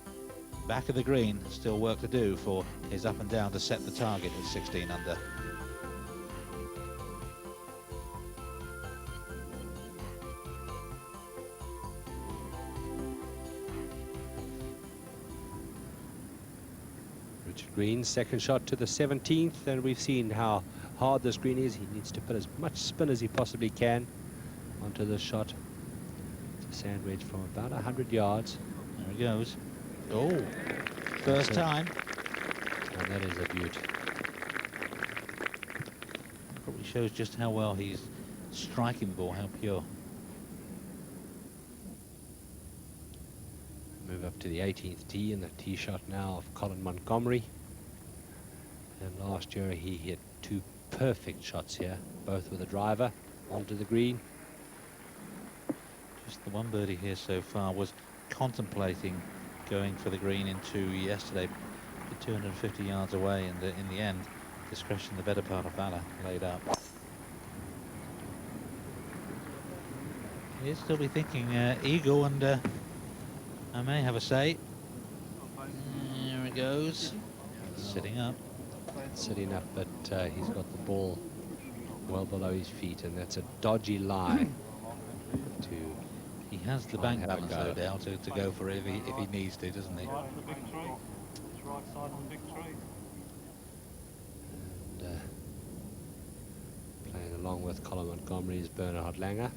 back of the green, still work to do for his up and down to set the target at 16 under. Richard Green's second shot to the 17th, and we've seen how hard this green is. He needs to put as much spin as he possibly can onto this shot. It's a sand wedge from about 100 yards. There he goes. Oh, first time. And that is a beaut. Probably shows just how well he's striking the ball, how pure. Move up to the 18th tee, and the tee shot now of Colin Montgomery. And last year he hit 2 perfect shots here, both with a driver onto the green. Just the one birdie here so far. Was contemplating going for the green in 2 yesterday, but 250 yards away, and in the end, discretion the better part of valor laid up. He'll still be thinking eagle, and I may have a say. There it goes. Sitting up. Sitting up, but he's got the ball well below his feet, and that's a dodgy lie. He has the bank balance, no doubt, to go for it if he needs to, doesn't he? Right on the big tree. It's right side on the big tree. And playing along with Colin Montgomery's Bernhard Langer.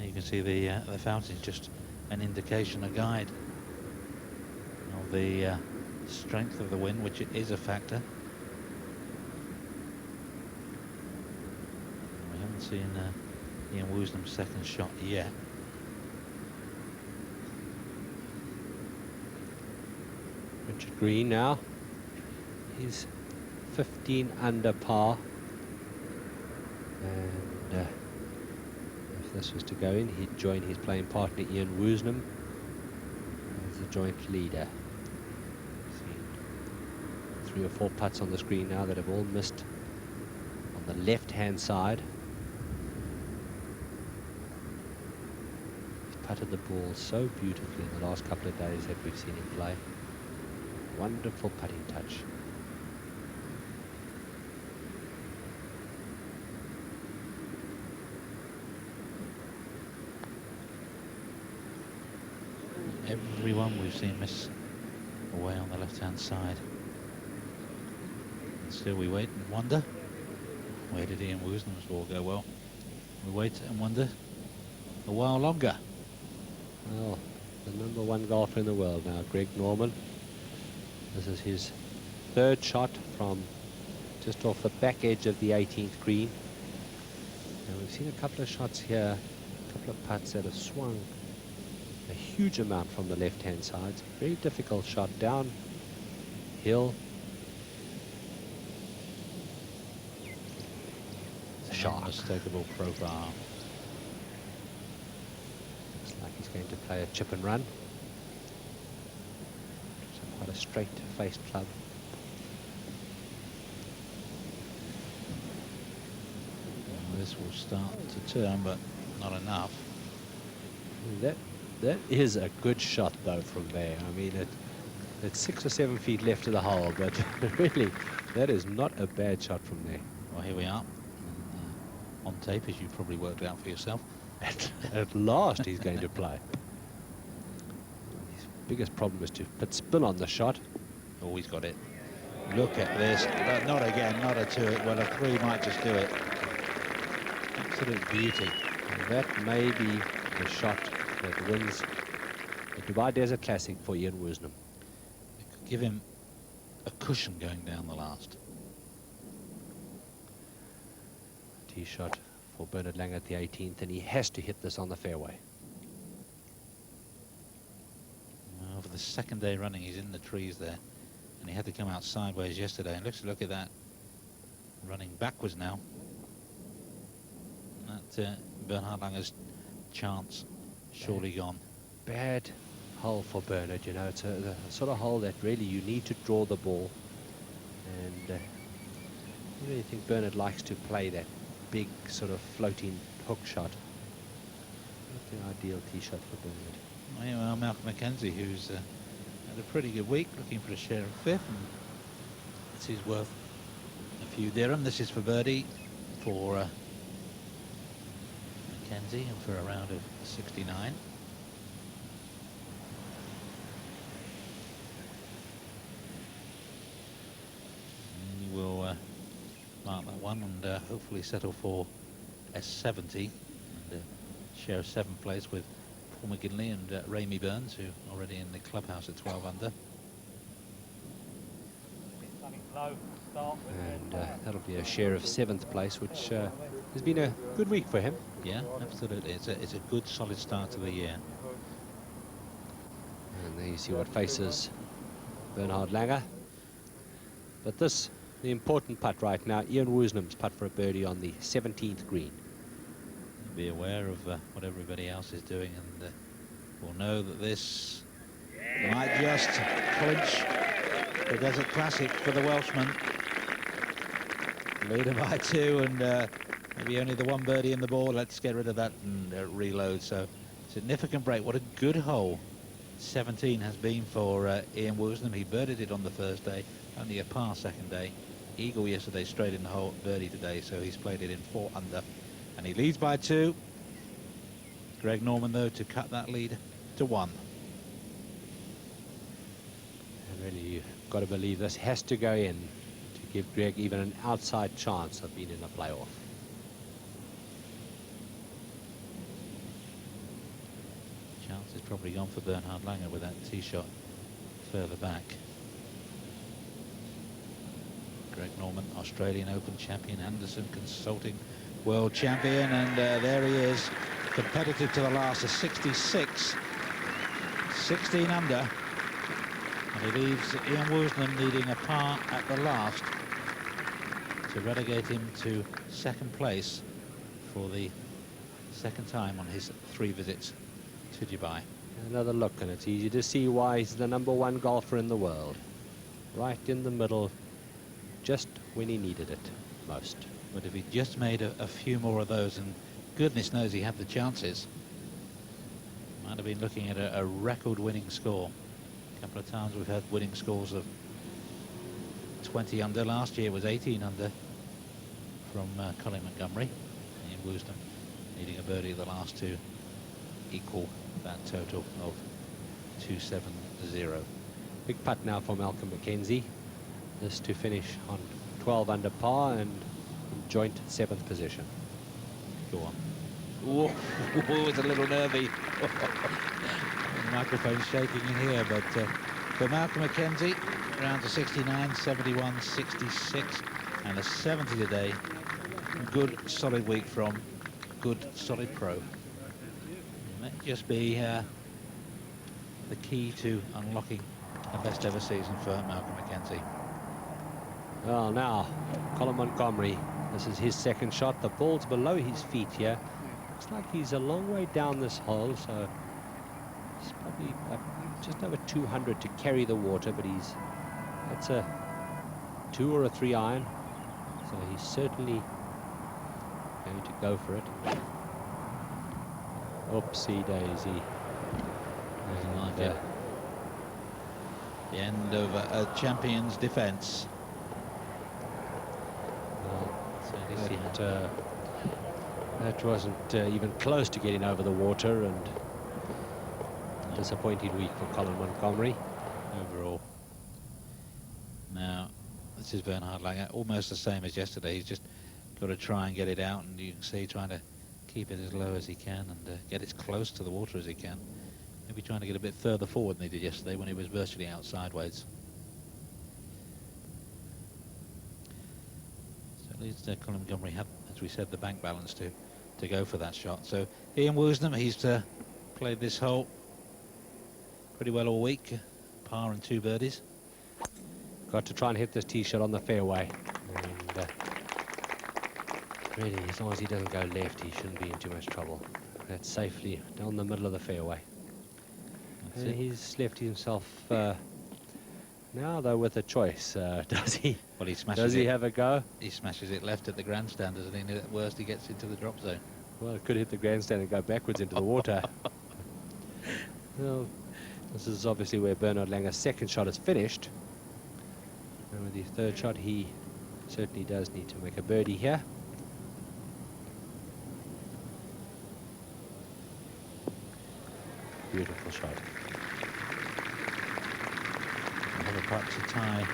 You can see the fountain, just an indication, a guide of the strength of the wind, which is a factor. We haven't seen Ian Woosnam's second shot yet. Richard Green now. He's 15 under par. And if this was to go in, he'd join his playing partner Ian Woosnam as the joint leader. Seen 3 or 4 putts on the screen now that have all missed on the left-hand side. He's putted the ball so beautifully in the last couple of days that we've seen him play. Wonderful putting touch. Everyone we've seen miss away on the left-hand side. And still we wait and wonder. Where did Ian Woosnam's ball go? Well, we wait and wonder a while longer. Well, the #1 golfer in the world now, Greg Norman. This is his 3rd shot from just off the back edge of the 18th green. And we've seen a couple of shots here, a couple of putts that have swung a huge amount from the left-hand side. Very difficult shot down hill. It's Shark. an unmistakable profile. Looks like he's going to play a chip and run. So quite a straight-faced club. Well, this will start to turn, but not enough. That is a good shot, though, from there. I mean, it's 6 or 7 feet left of the hole, but really, that is not a bad shot from there. Well, here we are. On tape, as you probably worked out for yourself. At last, he's going to play. His biggest problem is to put spin on the shot. Always got it. Look at this. Not again, not a 2. Well, a 3 might just do it. Absolute beauty. And that may be the shot that wins the Dubai Desert Classic for Ian Woosnam. It could give him a cushion going down the last. Tee shot for Bernard Langer at the 18th, and he has to hit this on the fairway. Well, for the second day running, he's in the trees there. And he had to come out sideways yesterday. And look at that. Running backwards now. That Bernhard Langer's chance surely gone. Bad hole for Bernard, you know. It's the sort of hole that really you need to draw the ball. And I really think Bernard likes to play that big sort of floating hook shot. Not the ideal tee shot for Bernard. Well, Malcolm Mackenzie, who's had a pretty good week, looking for a share of 5th. And this is worth a few dirham. This is for birdie for Mackenzie, and for a round of 69. And you will mark that one and hopefully settle for a 70 and share 7th place with Paul McGinley and Ramey Burns, who are already in the clubhouse at 12 under. Something low to start with. And that'll be a share of 7th place, which has been a good week for him. Yeah, absolutely. It's a good, solid start to the year. And there you see what faces Bernhard Langer. But this, the important putt right now, Ian Woosnam's putt for a birdie on the 17th green. Be aware of what everybody else is doing, and we'll know that this might just clinch the Desert Classic for the Welshman. Leader by 2, and maybe only the 1 birdie in the ball. Let's get rid of that and reload. So significant break. What a good hole 17 has been for Ian Woosnam. He birdied it on the first day, only a par second day. Eagle yesterday, straight in the hole, birdie today, so he's played it in 4 under. And he leads by 2. Greg Norman, though, to cut that lead to 1. And really, you've got to believe this has to go in to give Greg even an outside chance of being in the playoff. Chance is probably gone for Bernhard Langer with that tee shot further back. Greg Norman, Australian Open champion, Anderson Consulting World champion, and there he is, competitive to the last, a 66, 16 under, and he leaves Ian Woosnam needing a par at the last to relegate him to 2nd place for the 2nd time on his 3 visits to Dubai. Another look, and it's easy to see why he's the #1 golfer in the world. Right in the middle, just when he needed it most. But if he just made a few more of those, and goodness knows he had the chances, might have been looking at a record-winning score. A couple of times we've had winning scores of 20 under. Last year was 18 under from Colin Montgomery. Ian Woosnam needing a birdie the last 2 equal that total of 270. Big putt now for Malcolm Mackenzie. This to finish on 12 under par and in joint 7th position. Go on. Whoa, it's a little nervy. The microphone's shaking in here, but for Malcolm Mackenzie, round to 69, 71, 66. And a 70 today. Good solid week from good solid pro. And that just be the key to unlocking the best ever season for Malcolm Mackenzie. Well, now, Colin Montgomery, this is his second shot. The ball's below his feet here. Looks like he's a long way down this hole, so it's probably just over 200 to carry the water, but that's a 2 or a 3 iron, so he's certainly going to go for it. Oopsie daisy. Doesn't like it. The end of a champion's defence. That wasn't even close to getting over the water, and disappointing week for Colin Montgomery overall. Now, this is Bernhard Langer, almost the same as yesterday. He's just got to try and get it out, and you can see trying to keep it as low as he can and get as close to the water as he can. Maybe trying to get a bit further forward than he did yesterday when he was virtually out sideways. So at least Colin Montgomery had, as we said, the bank balance to go for that shot. So Ian Woosnam, he's played this hole pretty well all week. Par and 2 birdies. Got to try and hit this tee shot on the fairway. And really, as long as he doesn't go left, he shouldn't be in too much trouble. That's safely down the middle of the fairway. And he's left himself now, though, with a choice. Does he? Well, he smashes Does he it. have a go? He smashes it left at the grandstand, doesn't he? And at worst, he gets into the drop zone. Well, it could hit the grandstand and go backwards into the water. Well, this is obviously where Bernhard Langer's second shot is finished. And with his third shot, he certainly does need to make a birdie here. Beautiful shot. Another putt to tie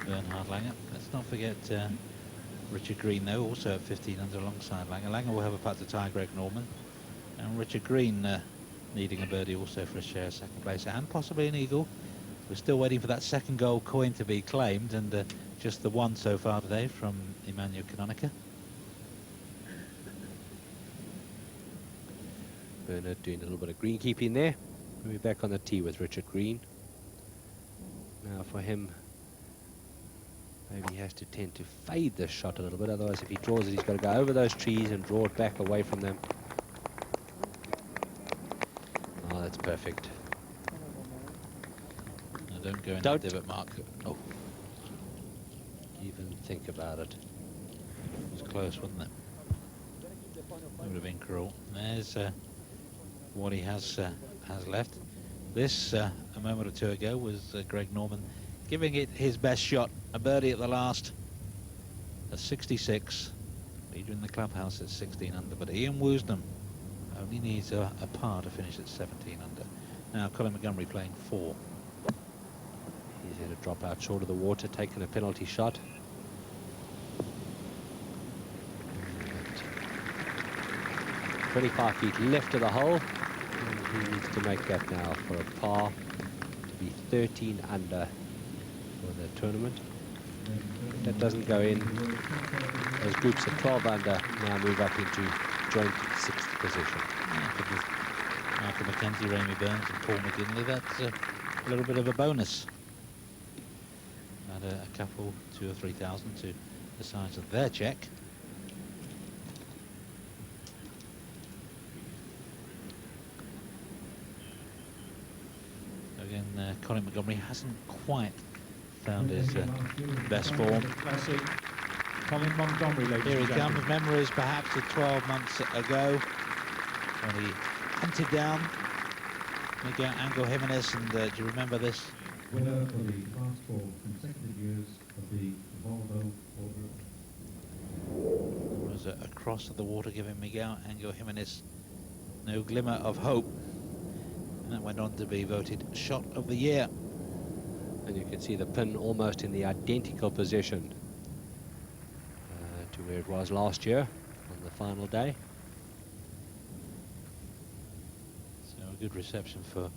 Bernhard Langer. Let's not forget Richard Green, though, also at 15 under alongside Langer. Langer will have a putt to tie Greg Norman. And Richard Green needing a birdie also for a share of second place and possibly an eagle. We're still waiting for that second gold coin to be claimed, and just the one so far today from Emmanuel Canonica. Bernhard doing a little bit of greenkeeping there. We'll be back on the tee with Richard Green. Now for him, maybe he has to tend to fade this shot a little bit, otherwise if he draws it, he's got to go over those trees and draw it back away from them. Oh, that's perfect. Now don't go in Don't. the divot, Mark. Oh, Even think about it. it was close, wasn't it? That would have been cruel. There's what he has left. This, a moment or two ago, was Greg Norman giving it his best shot. A birdie at the last. A 66. Leader in the clubhouse at 16 under. But Ian Woosnam only needs a par to finish at 17 under. Now Colin Montgomery playing 4. He's going to drop out short of the water, taking a penalty shot. 25 feet left of the hole. And he needs to make that now for a par to be 13 under for the tournament. If that doesn't go in, those groups of 12 under now move up into joint 6th position. After Mackenzie, Ramey Burns and Paul McGinley, that's a little bit of a bonus. And a couple, 2,000 or 3,000 to the size of their check. Again, Colin Montgomery hasn't quite found his best form. Classic Colin Montgomery, ladies Here he and gentlemen. comes, memories perhaps of 12 months ago when he hunted down Miguel Angel Jimenez, and do you remember this? Winner for the last 4 consecutive years of the Volvo Order. There was a cross of the water giving Miguel Angel Jimenez no glimmer of hope, and that went on to be voted shot of the year. And you can see the pin almost in the identical position to where it was last year on the final day. So a good reception for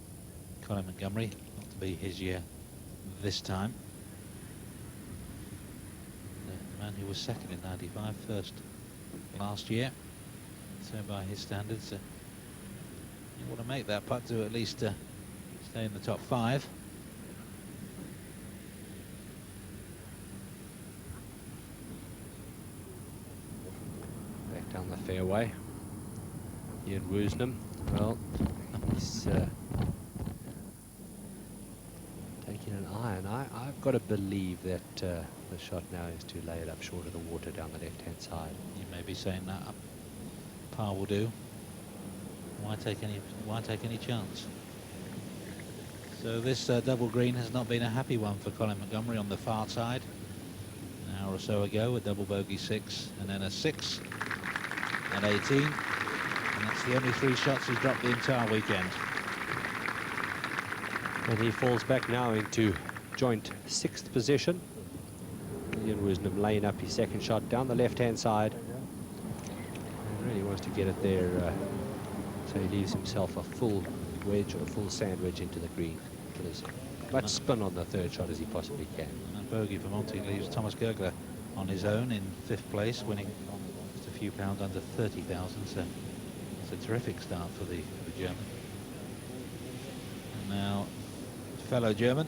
Colin Montgomery. Not to be his year this time. The man who was second in 95, first last year. So by his standards, you want to make that putt to at least stay in the top 5. Back down the fairway. Ian Woosnam, well, he's taking an iron. I've got to believe that the shot now is to lay it up short of the water down the left-hand side. You may be saying that par will do. Why take any chance? So this double green has not been a happy one for Colin Montgomery on the far side. An hour or so ago, a double bogey 6, and then a 6 and 18, and that's the only 3 shots he's dropped the entire weekend. And he falls back now into joint 6th position. Ian Woosnam laying up his second shot down the left-hand side. And really wants to get it there, so he leaves himself a full wedge or a full sand wedge into the green. Get as much spin on the 3rd shot as he possibly can. And bogey for Monty leaves Thomas Gergler on his own in 5th place, winning just a few pounds under 30,000. So it's a terrific start for the German. And now, fellow German.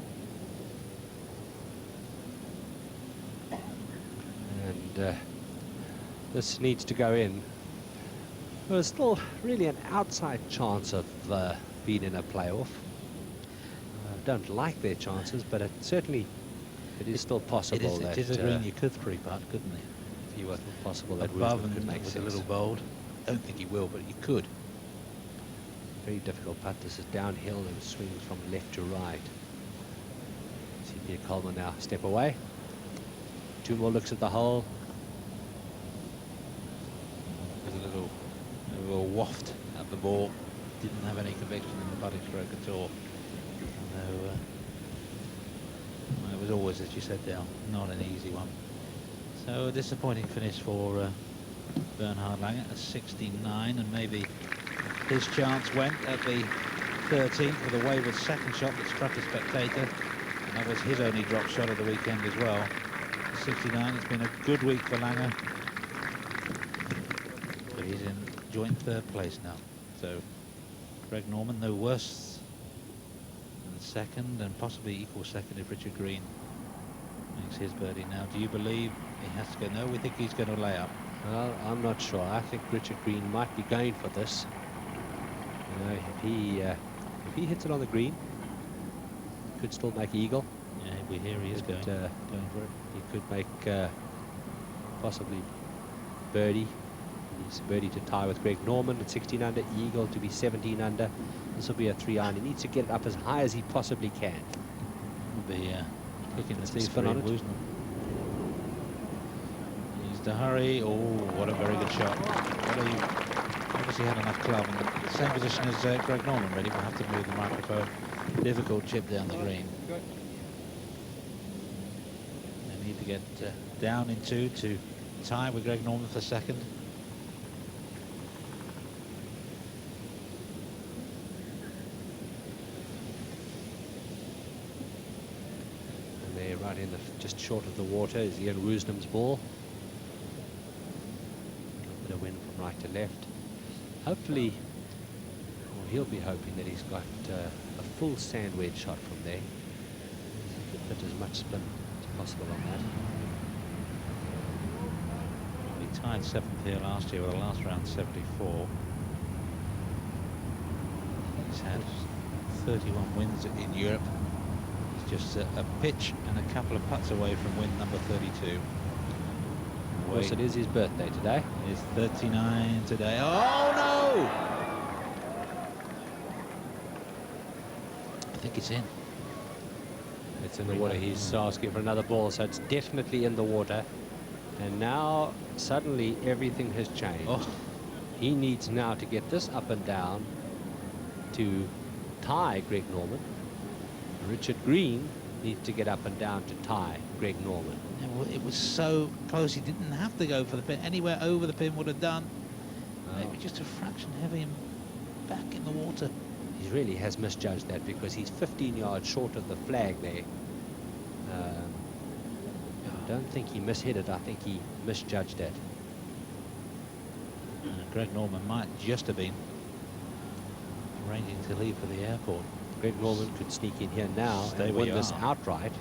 And this needs to go in. There's still really an outside chance of being in a playoff. Don't like their chances, but it is still possible. It is a green you could 3-putt, couldn't it? If you were possible that above Woosnam and could make with a 6. little bold. Don't think he will, but you could. Very difficult putt. This is downhill and swings from left to right. See Peter Coleman now step away. 2 more looks at the hole. There's a little waft at the ball. Didn't have any conviction in the putting stroke at all. No, it was always, as you said, Dale, not an easy one. So a disappointing finish for Bernhard Langer at 69, and maybe his chance went at the 13th with a wayward second shot that struck a spectator, and that was his only drop shot of the weekend as well. 69, it's been a good week for Langer, but he's in joint 3rd place now. So Greg Norman no worse than 2nd, and possibly equal 2nd if Richard Green makes his birdie now. Do you believe he has to go? No, we think he's going to lay up. Well, I'm not sure. I think Richard Green might be going for this. You know, if he hits it on the green, he could still make eagle. Yeah, we hear he is going for it. He could make possibly birdie. He's birdie to tie with Greg Norman at 16 under, eagle to be 17 under. This will be a 3-iron. He needs to get it up as high as he possibly can. Will be kicking the Spin teeth for on it. Woosnam. Needs to hurry. Oh, what a very good shot. Obviously had enough club. In the same position as Greg Norman, really. We'll have to move the microphone. Difficult chip down the green. They need to get down in 2 to tie with Greg Norman for 2nd. Right in just short of the water is Ian Woosnam's ball. A bit of wind from right to left. Hopefully, well, he'll be hoping that he's got a full sand wedge shot from there. He could put as much spin as possible on that. He tied 7th here last year with a last round 74. He's had 31 wins in Europe. Just a pitch and a couple of putts away from win number 32. Of course, it is his birthday today. He's 39 today. Oh no! I think it's in. It's in the water. He's asking for another ball, so it's definitely in the water. And now suddenly everything has changed. Oh. He needs now to get this up and down to tie Greg Norman. Richard Green needs to get up and down to tie Greg Norman. Yeah, well, it was so close, he didn't have to go for the pin. Anywhere over the pin would have done. Maybe just a fraction heavy and back in the water. He really has misjudged that, because he's 15 yards short of the flag there. don't think he mishit it. I think he misjudged it. Greg Norman might just have been arranging to leave for the airport. Greg Norman could sneak in here now Stay and where win you this are. outright.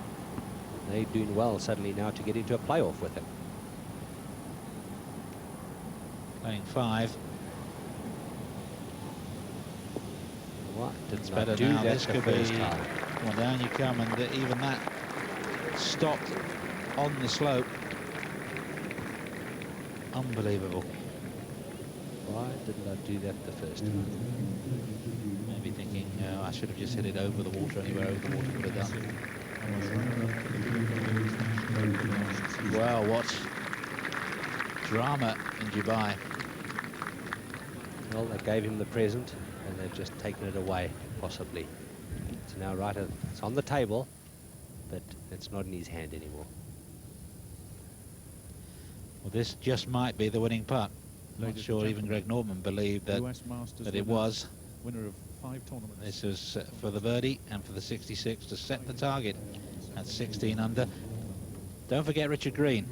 They're doing well suddenly now to get into a playoff with him. Playing 5. What? It's Did better not do now. that This the could first be. time. Well, down you come, and even that stopped on the slope. Unbelievable. Why didn't I do that the first time? Maybe thinking, I should have just hit it over the water, anywhere over the water could have done. Well, what drama in Dubai. Well, they gave him the present and they've just taken it away, possibly. It's now it's on the table, but it's not in his hand anymore. Well, this just might be the winning putt. Not Ladies sure and even gentlemen, Greg Norman believed that, US Masters that it winner, was. winner of 5 tournaments. This was for the birdie and for the 66 to set the target at 16 under. Don't forget Richard Green.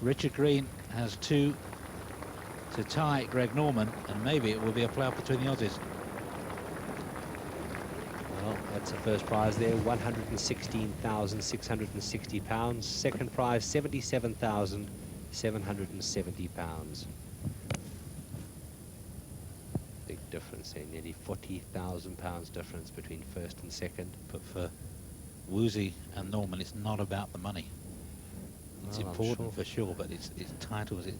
Richard Green has 2 to tie Greg Norman, and maybe it will be a playoff between the Aussies. Well, that's the first prize there, £116,660. Second prize, £77,770. Big difference there, nearly £40,000 difference between first and second. But for Woozy and Norman, it's not about the money. It's Well, I'm important sure. for sure, but it's titles, it's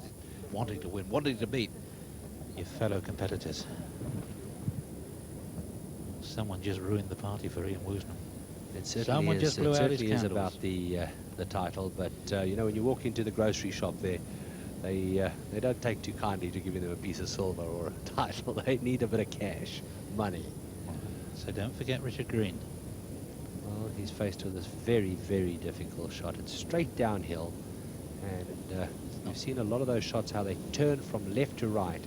wanting to win, wanting to beat your fellow competitors. Someone just ruined the party for Ian Woosnam. It certainly Someone is. just blew It out his certainly is candles. about the title, but you know, when you walk into the grocery shop there, they don't take too kindly to giving them a piece of silver or a title. They need a bit of cash, money. So don't forget Richard Green. Well, he's faced with this very, very difficult shot. It's straight downhill, and you've seen a lot of those shots how they turn from left to right.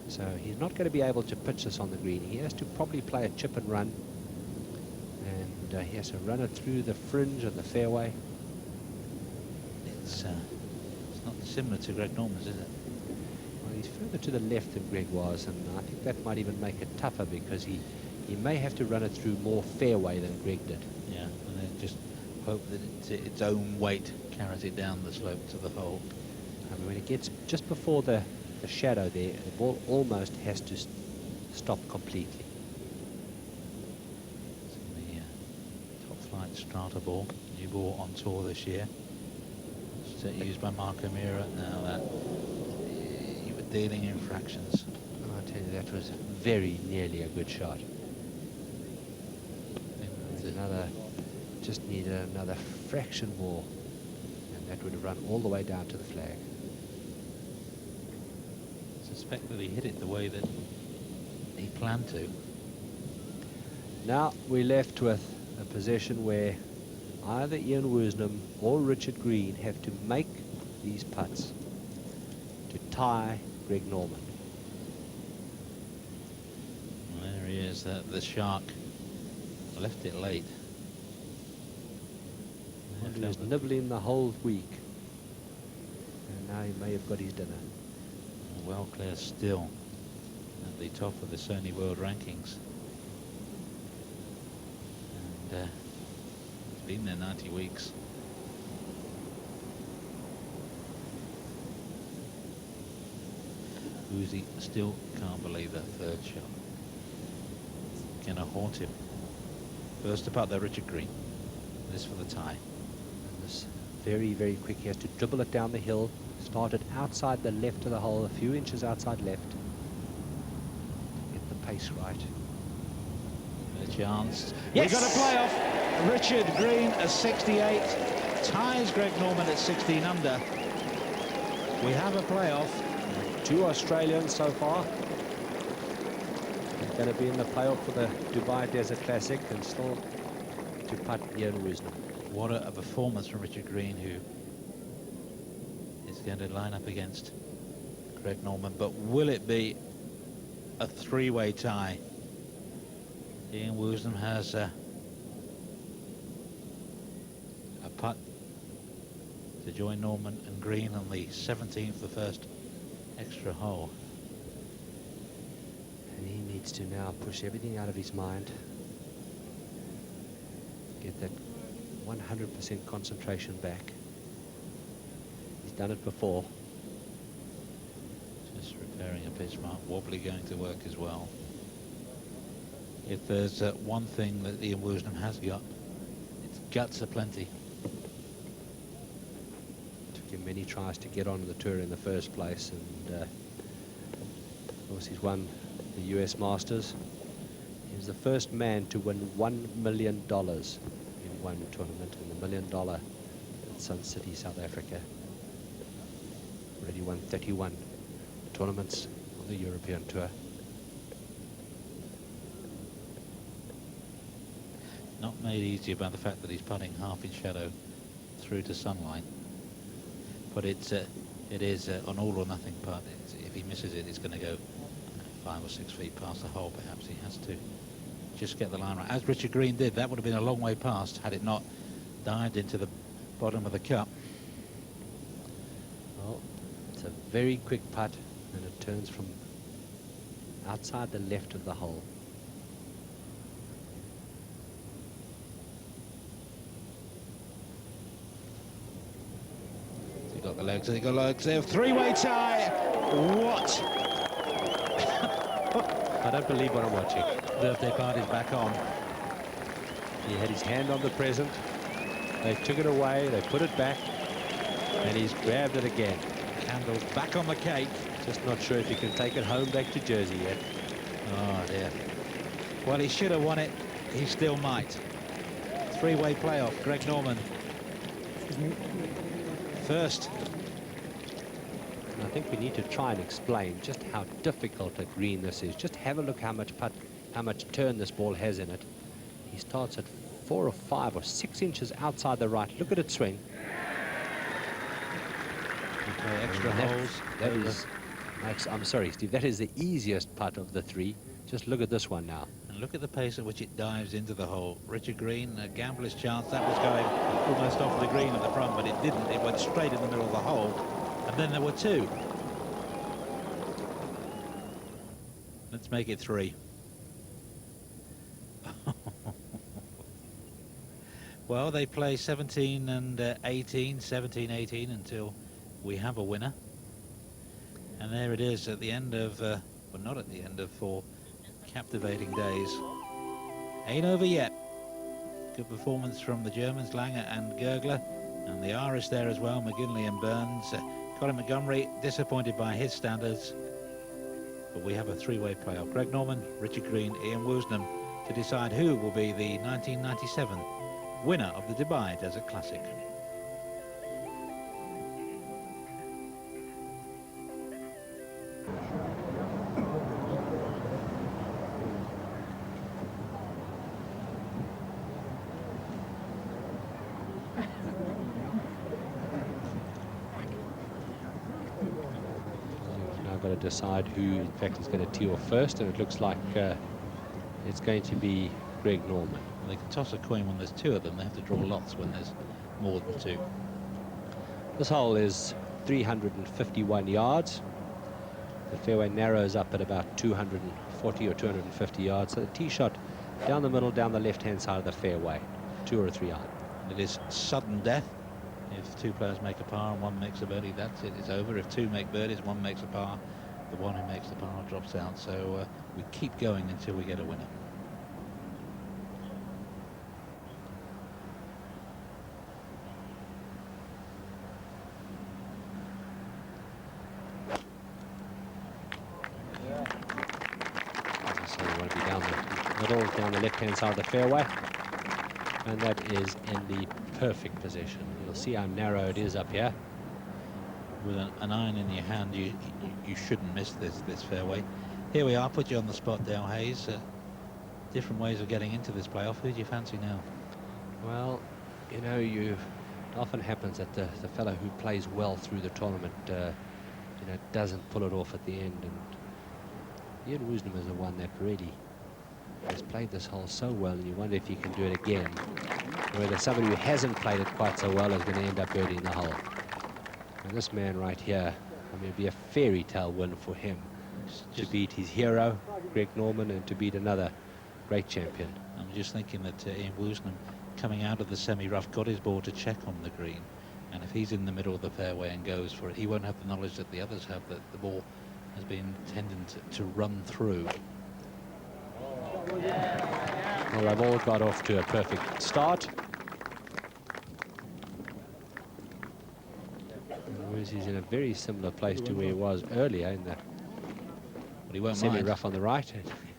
So he's not going to be able to pitch this on the green. He has to probably play a chip and run, and he has to run it through the fringe of the fairway. It's not similar to Greg Norman's, is it? Well, he's further to the left than Greg was, and I think that might even make it tougher because he may have to run it through more fairway than Greg did. Yeah, and then just hope that its own weight carries it down the slope to the hole. I mean, when it gets just before the shadow there, the ball almost has to stop completely. It's the top flight strata ball, new ball on tour this year. Set used by Mark O'Meara. Now that you were dealing in fractions. I tell you, that was very nearly a good shot. Just needed another fraction more, and that would have run all the way down to the flag. I suspect that he hit it the way that he planned to. Now we're left with a position where either Ian Woosnam or Richard Green have to make these putts to tie Greg Norman. There he is, the shark. Left it late. He was nibbling the whole week, and now he may have got his dinner. Well clear still at the top of the Sony World Rankings. And it's been there 90 weeks. Woozy still can't believe that third shot. Gonna haunt him. First to putt there, Richard Green. This for the tie. And this very, very quick. He has to dribble it down the hill. Started outside the left of the hole, a few inches outside left. Get the pace right. A chance. Yes! We've got a playoff. Richard Green at 68 ties Greg Norman at 16 under. We have a playoff. 2 Australians so far. They're going to be in the playoff for the Dubai Desert Classic, and still to putt Ian Woosnam. What a performance from Richard Green, who is going to line up against Greg Norman. But will it be a 3-way tie? Ian Woosnam has a putt to join Norman and Green on the 17th, the first extra hole. And he needs to now push everything out of his mind. Get that 100% concentration back. He's done it before. Just repairing a pitch mark, wobbly going to work as well. If there's one thing that Ian Woosnam has got, it's guts aplenty. Took him many tries to get onto the tour in the first place, and of course he's won the US Masters. He was the first man to win $1 million in one tournament, in the $1 Million at Sun City, South Africa. Already won 31 tournaments on the European Tour. Not made easier by the fact that he's putting half in shadow through to sunlight. But it is an all or nothing putt. If he misses it, it's going to go 5 or 6 feet past the hole. Perhaps he has to just get the line right, as Richard Green did. That would have been a long way past had it not dived into the bottom of the cup. Well, it's a very quick putt, and it turns from outside the left of the hole. He got the legs, he got legs there. Three-way tie. What? I don't believe what I'm watching. Birthday party's back on. He had his hand on the present. They took it away, they put it back, and he's grabbed it again. Candles back on the cake. Just not sure if he can take it home back to Jersey yet. Oh dear. Well, he should have won it. He still might. Three-way playoff. Greg Norman first. And I think we need to try and explain just how difficult a green this is. Just have a look how much turn this ball has in it. He starts at 4 or 5 or 6 inches outside the right. Look at it swing. Okay, extra holes. That is, I'm sorry, Steve, that is the easiest putt of the 3. Just look at this one now. And look at the pace at which it dives into the hole. Richard Green, a gambler's chance. That was going almost off the green at the front, but it didn't. It went straight in the middle of the hole. And then there were 2. Let's make it 3. Well, they play 17 and 18, 17, 18 until we have a winner. And there it is at the end of, well, not at the end of 4 captivating days. Ain't over yet. Good performance from the Germans, Langer and Gergler, and the Irish there as well, McGinley and Burns. Colin Montgomery disappointed by his standards, but we have a 3-way playoff. Greg Norman, Richard Green, Ian Woosnam to decide who will be the 1997 winner of the Dubai Desert Classic. Got to decide who in fact is going to tee off first, and it looks like it's going to be Greg Norman. They can toss a coin when there's 2 of them. They have to draw lots when there's more than 2. This hole is 351 yards. The fairway narrows up at about 240 or 250 yards. So the tee shot down the middle, down the left-hand side of the fairway, 2 or 3 iron. It is sudden death. If 2 players make a par and 1 makes a birdie, that's it, it's over. If 2 make birdies, 1 makes a par, the one who makes the par drops out. So we keep going until we get a winner. So we want to be down the middle, down the left-hand side of the fairway. And that is in the perfect position. You'll see how narrow it is up here. With an iron in your hand, you shouldn't miss this fairway. Here we are, put you on the spot, Dale Hayes. Different ways of getting into this playoff. Who do you fancy now? Well, you know, it often happens that the fellow who plays well through the tournament, you know, doesn't pull it off at the end. And Ian Woosnam is the one that really has played this hole so well, and you wonder if he can do it again. Whether somebody who hasn't played it quite so well is going to end up birdieing the hole. And this man right here, I mean, it'd be a fairy tale win for him to beat his hero, Greg Norman, and to beat another great champion. I'm just thinking that Ian Woosnam, coming out of the semi-rough, got his ball to check on the green. And if he's in the middle of the fairway and goes for it, he won't have the knowledge that the others have, that the ball has been tending to run through. Well, they've all got off to a perfect start. Whereas he's in a very similar place to where he was earlier in the But he won't mind. semi-rough on the right.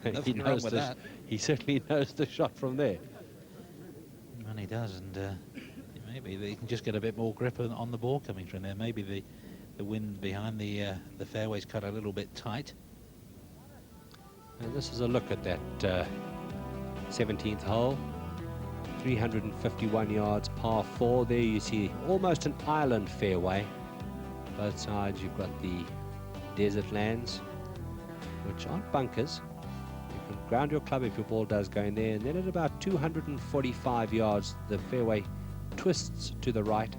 Nothing wrong with that. He certainly knows the shot from there. And he does, and maybe they can just get a bit more grip on the ball coming from there. Maybe the wind behind the fairway's cut a little bit tight. And this is a look at that 17th hole. 351 yards, par 4. There you see almost an island fairway. Both sides you've got the desert lands, which aren't bunkers. You can ground your club if your ball does go in there, and then at about 245 yards the fairway twists to the right.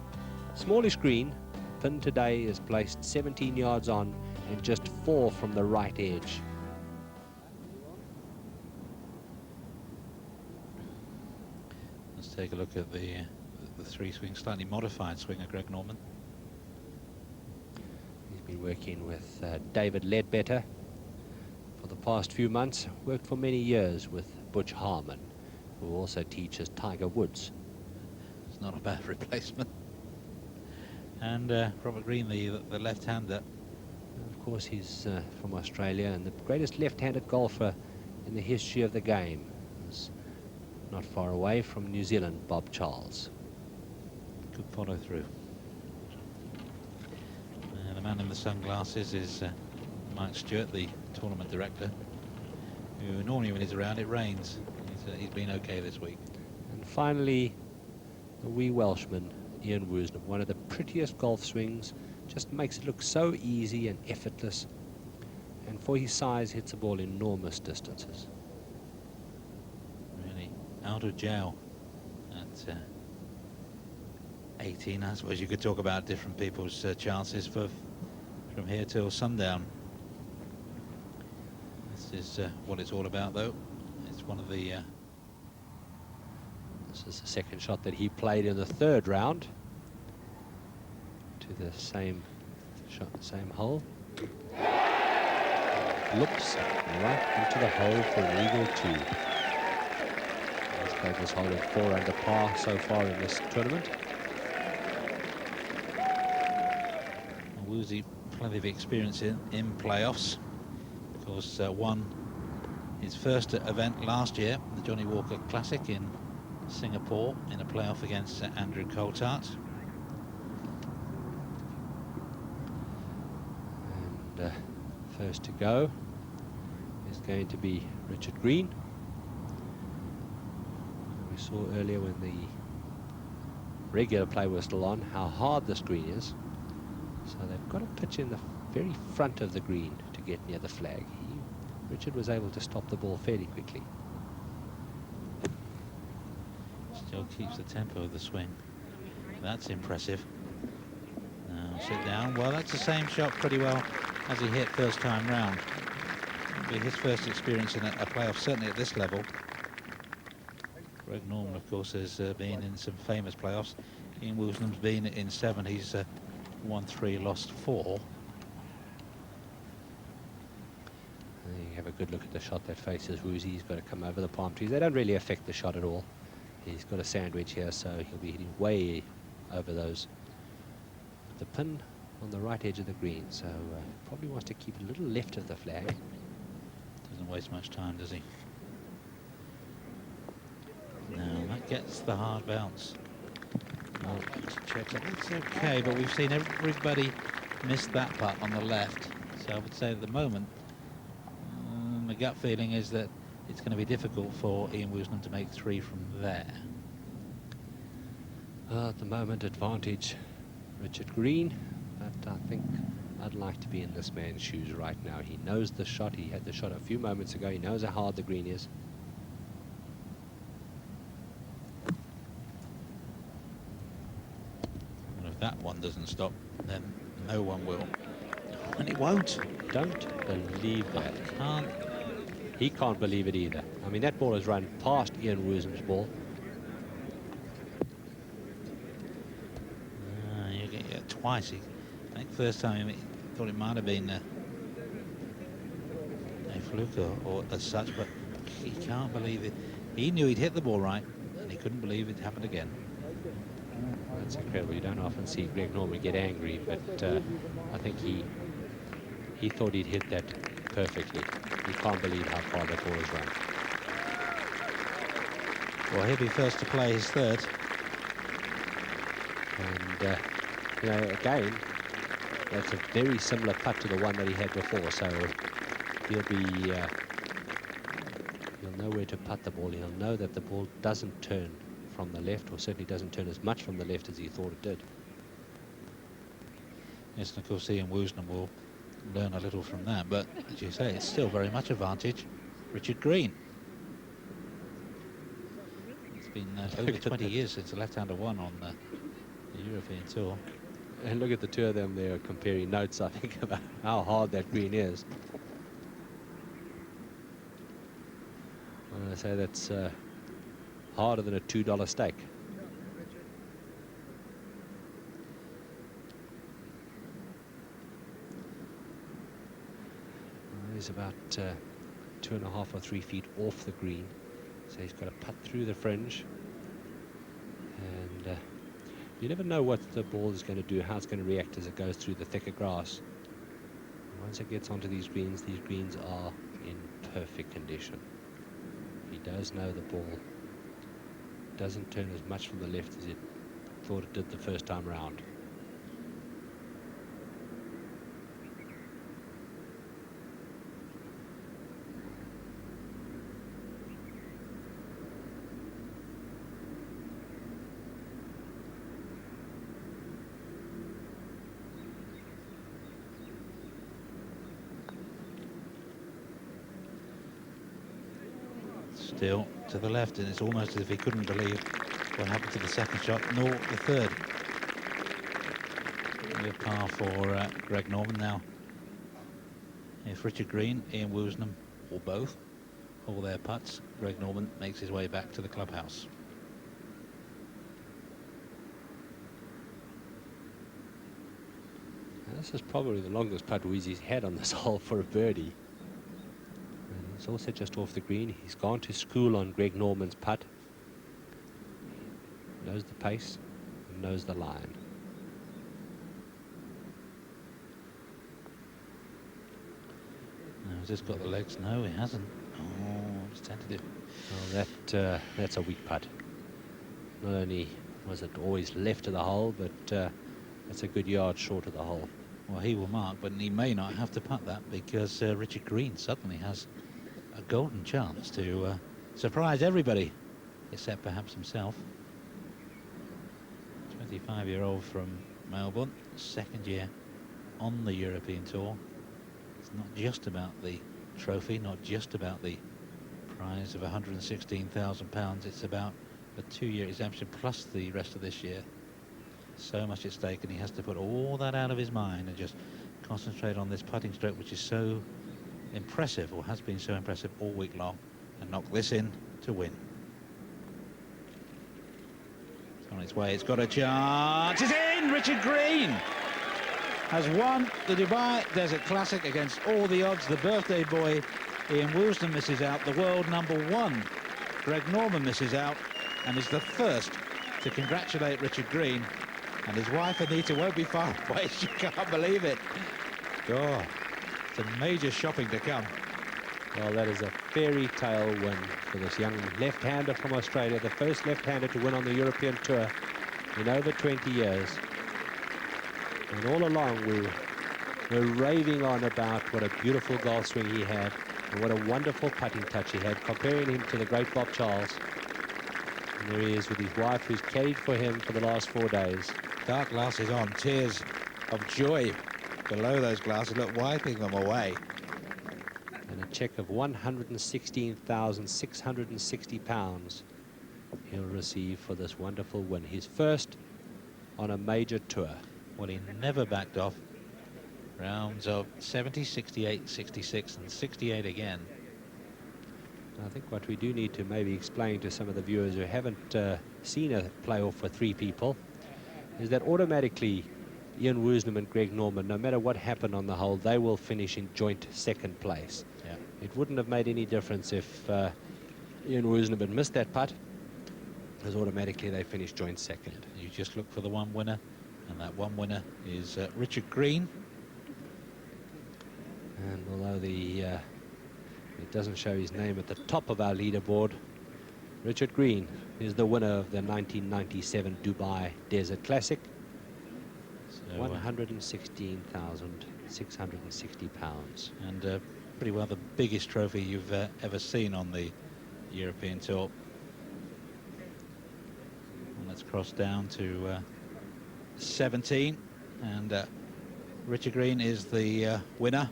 Smallish green. Pin today is placed 17 yards on and just 4 from the right edge. Let's take a look at the three swing, slightly modified swing of Greg Norman. He's been working with David Ledbetter for the past few months. Worked for many years with Butch Harmon, who also teaches Tiger Woods. It's not a bad replacement. And Robert Green, the left-hander. Of course, he's from Australia and the greatest left-handed golfer in the history of the game. He's not far away from New Zealand, Bob Charles. Good follow through. The man in the sunglasses is Mike Stewart, the tournament director, who normally when he's around it rains. He's been okay this week. And finally, the wee Welshman, Ian Woosnam. One of the prettiest golf swings, just makes it look so easy and effortless, and for his size hits the ball enormous distances. Really out of jail at 18. I suppose you could talk about different people's chances from here till sundown. This is what it's all about, though. It's one of the This is the second shot that he played in the third round to the same shot, same hole. Loops right into the hole for an eagle 2. He's played this hole at 4 under par so far in this tournament. Woozy, plenty of experience in playoffs. Of course, won his first event last year, the Johnny Walker Classic in Singapore, in a playoff against Andrew Coulthard. And first to go is going to be Richard Green. We saw earlier when the regular play was still on how hard this green is. So they've got a pitch in the very front of the green to get near the flag. Richard was able to stop the ball fairly quickly. Still keeps the tempo of the swing. That's impressive. Now sit down. Well, that's the same shot pretty well as he hit first time round. It'll be his first experience in a playoff, certainly at this level. Greg Norman, of course, has been in some famous playoffs. Ian Woosnam's been in 7. He's won 3, lost 4. You have a good look at the shot that faces Woozy. He's got to come over the palm trees. They don't really affect the shot at all. He's got a sandwich here, so he'll be hitting way over those. The pin on the right edge of the green, so probably wants to keep a little left of the flag. Doesn't waste much time, does he? Now that gets the hard bounce. Well, it's okay, but we've seen everybody miss that putt on the left. So I would say at the moment, my gut feeling is that it's going to be difficult for Ian Woosnam to make 3 from there. At the moment, advantage Richard Green, but I think I'd like to be in this man's shoes right now. He knows the shot. He had the shot a few moments ago. He knows how hard the green is. One of that one doesn't stop, then no one will. And it won't. Don't believe that. Can't. He can't believe it either. I mean, that ball has run past Ian Woosnam's ball. You get it twice. I think first time he thought it might have been a fluke or as such, but he can't believe it. He knew he'd hit the ball right, and he couldn't believe it happened again. That's incredible. You don't often see Greg Norman get angry, but I think he thought he'd hit that perfectly. He can't believe how far that ball has run. Well, he'll be first to play his third. And, you know, again, that's a very similar putt to the one that he had before, so he'll know where to putt the ball. He'll know that the ball doesn't turn from the left, or certainly doesn't turn as much from the left as he thought it did. Yes, and of course Ian Woosnam will learn a little from that, but as you say, it's still very much advantage Richard Green. It's been over 20 years since the left-hander won on the European Tour. And look at the two of them there comparing notes, I think, about how hard that green is. I'm going to say that's harder than a $2 steak. He's about 2.5 or 3 feet off the green, so he's got to putt through the fringe. And you never know what the ball is going to do, how it's going to react as it goes through the thicker grass. And once it gets onto these greens are in perfect condition. He does know the ball doesn't turn as much from the left as it thought it did the first time round. Still to the left, and it's almost as if he couldn't believe what happened to the second shot, nor the third. Good par for Greg Norman now. If Richard Green, Ian Woosnam, or both, all their putts, Greg Norman makes his way back to the clubhouse. This is probably the longest putt Weezy's had on this hole for a birdie. And he's also just off the green. He's gone to school on Greg Norman's putt. Knows the pace and knows the line. No, he's just got the legs. No, he hasn't. Oh, it's tentative. Well, that's a weak putt. Not only was it always left of the hole, but that's a good yard short of the hole. Well, he will mark, but he may not have to putt that because Richard Green suddenly has a golden chance to surprise everybody, except perhaps himself. 25-year-old from Melbourne, second year on the European Tour. It's not just about the trophy, not just about the prize of £116,000. It's about a 2-year exemption plus the rest of this year. So much at stake, and he has to put all that out of his mind and just concentrate on this putting stroke, which is so impressive, or has been so impressive all week long, and knock this in to win. It's on its way, it's got a chance, it's in! Richard Green has won the Dubai Desert Classic against all the odds. The birthday boy Ian Woosnam misses out, the world #1 Greg Norman misses out, and is the first to congratulate Richard Green. And his wife Anita won't be far away. She can't believe it. God, it's a major shopping to come. Well, that is a fairy tale win for this young left-hander from Australia, the first left-hander to win on the European Tour in over 20 years. And all along we're raving on about what a beautiful golf swing he had and what a wonderful putting touch he had, comparing him to the great Bob Charles. And there he is with his wife, who's carried for him for the last 4 days. Dark glasses on, tears of joy below those glasses, look, wiping them away. And a cheque of £116,660 he'll receive for this wonderful win. His first on a major tour. Well, he never backed off. Rounds of 70, 68, 66 and 68 again. I think what we do need to maybe explain to some of the viewers who haven't seen a playoff for 3 people is that automatically Ian Woosnam and Greg Norman, no matter what happened on the hole, they will finish in joint 2nd place. Yeah. It wouldn't have made any difference if Ian Woosnam had missed that putt, because automatically they finish joint 2nd. You just look for the one winner, and that one winner is Richard Green. And although it doesn't show his name at the top of our leaderboard, Richard Green is the winner of the 1997 Dubai Desert Classic. So, 116,660 pounds. And pretty well the biggest trophy you've ever seen on the European Tour. And let's cross down to 17, and Richard Green is the winner,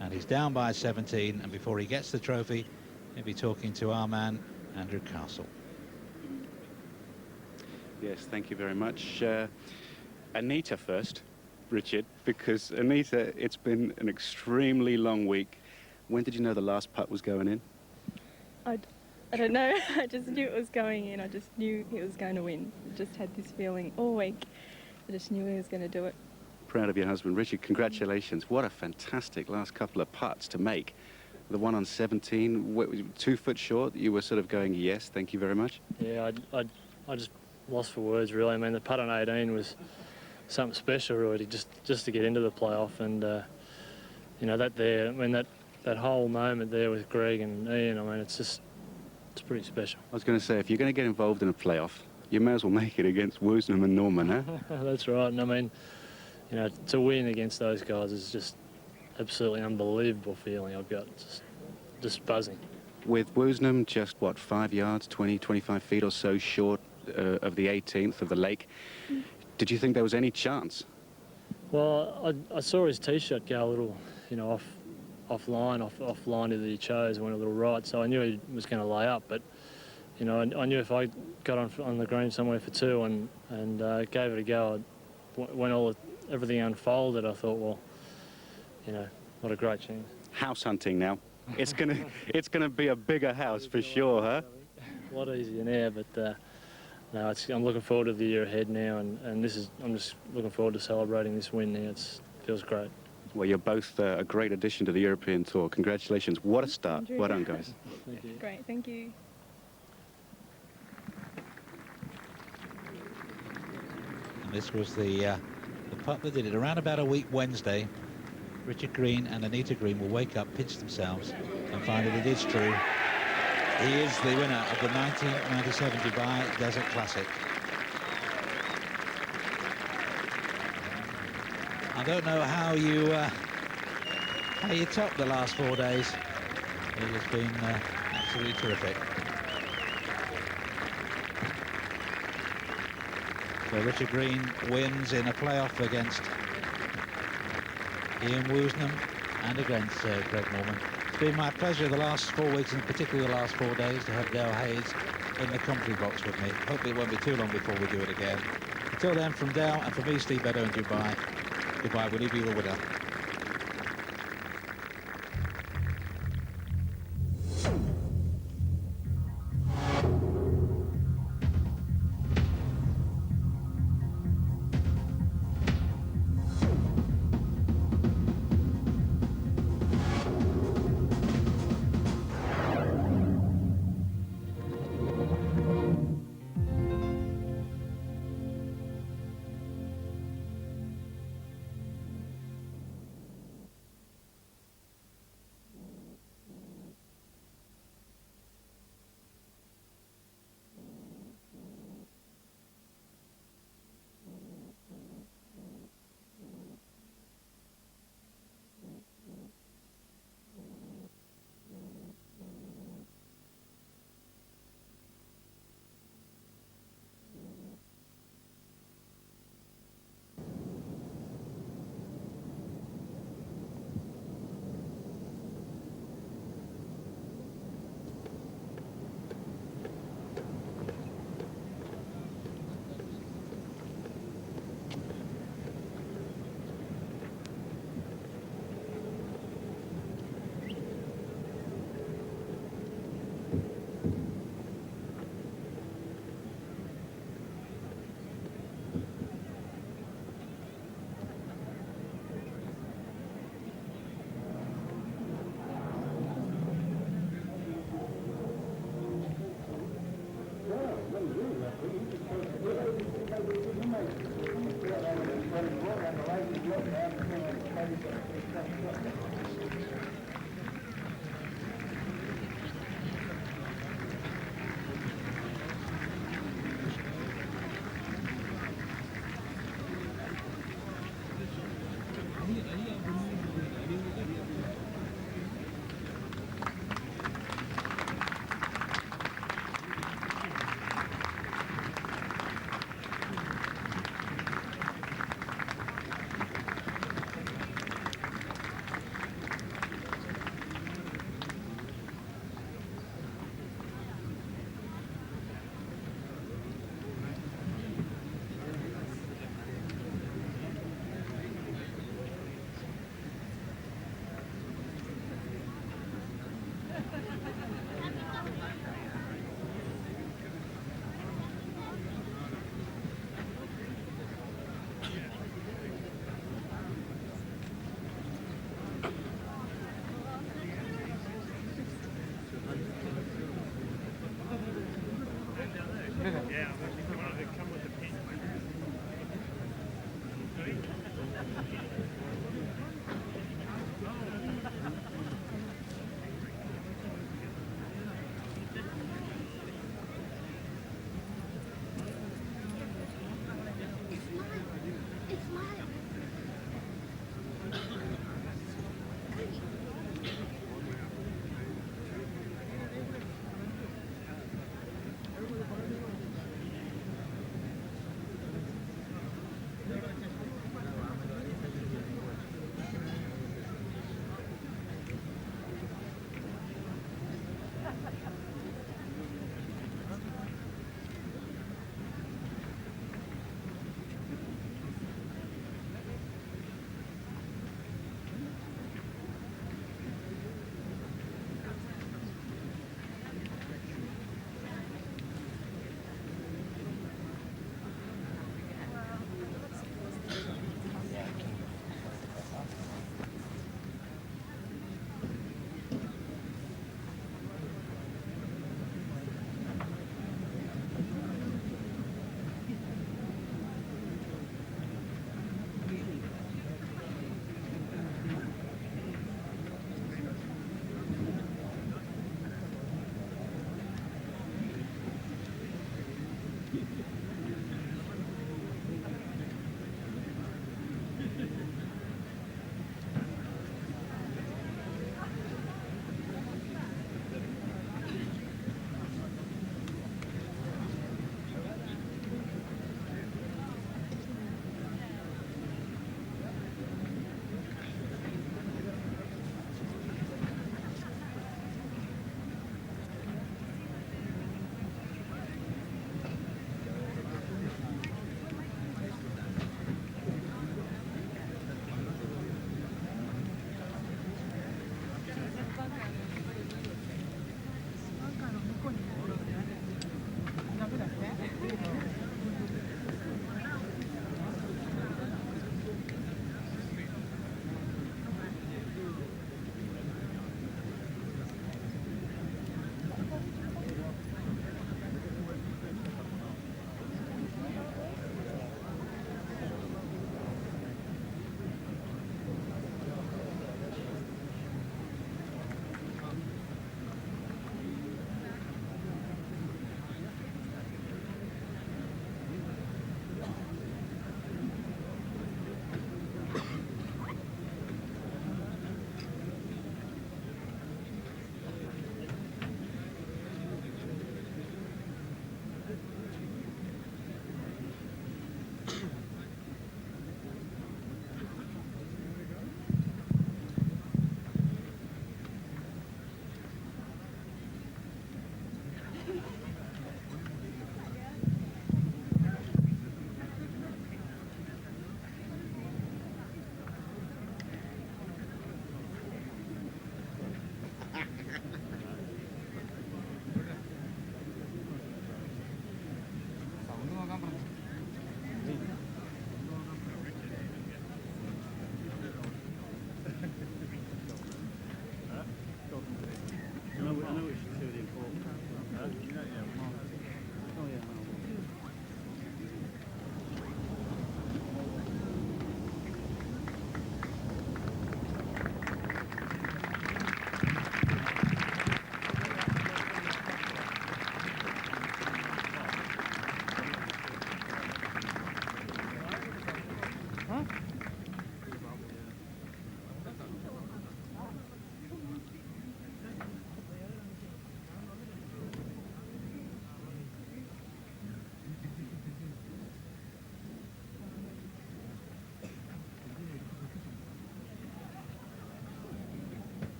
and he's down by 17, and before he gets the trophy he'll be talking to our man Andrew Castle. Yes, thank you very much. Anita first, Richard, because Anita, it's been an extremely long week. When did you know the last putt was going in? I don't know. I just knew it was going in. I just knew he was going to win. I just had this feeling all week. I just knew he was going to do it. Proud of your husband, Richard. Congratulations. What a fantastic last couple of putts to make. The one on 17, 2 foot short, you were sort of going, yes, thank you very much. Yeah, I just lost for words, really. I mean, the putt on 18 was something special, really, just to get into the playoff. And, you know, that whole moment there with Greg and Ian, I mean, it's pretty special. I was going to say, if you're going to get involved in a playoff, you may as well make it against Woosnam and Norman, huh? That's right. And, I mean, you know, to win against those guys is just absolutely unbelievable feeling I've got. Just buzzing. With Woosnam just, what, 5 yards, 20, 25 feet or so short of the 18th of the lake, did you think there was any chance? Well, I saw his tee shot go a little, you know, off line that he chose, went a little right, so I knew he was going to lay up. But, you know, I knew if I got on the green somewhere for 2 and gave it a go, when everything unfolded, I thought, well, you know, what a great chance. House hunting now. It's gonna be a bigger house for sure, huh? A lot easier now, but no, I'm looking forward to the year ahead now, and I'm just looking forward to celebrating this win now. It feels great. Well, you're both a great addition to the European Tour. Congratulations. What a start. Andrew. Well done, guys. Thank you. Great, thank you. And this was the putt that did it. Around about a week Wednesday, Richard Green and Anita Green will wake up, pinch themselves, and find that it is true. He is the winner of the 1997 Dubai Desert Classic. I don't know how you topped the last 4 days. It has been absolutely terrific. So Richard Green wins in a playoff against Ian Woosnam and against Greg Norman. It's been my pleasure the last 4 weeks, and particularly the last 4 days, to have Dale Hayes in the commentary box with me. Hopefully it won't be too long before we do it again. Until then, from Dale and from me, Steve Beddow in Dubai, goodbye. Will he be the winner?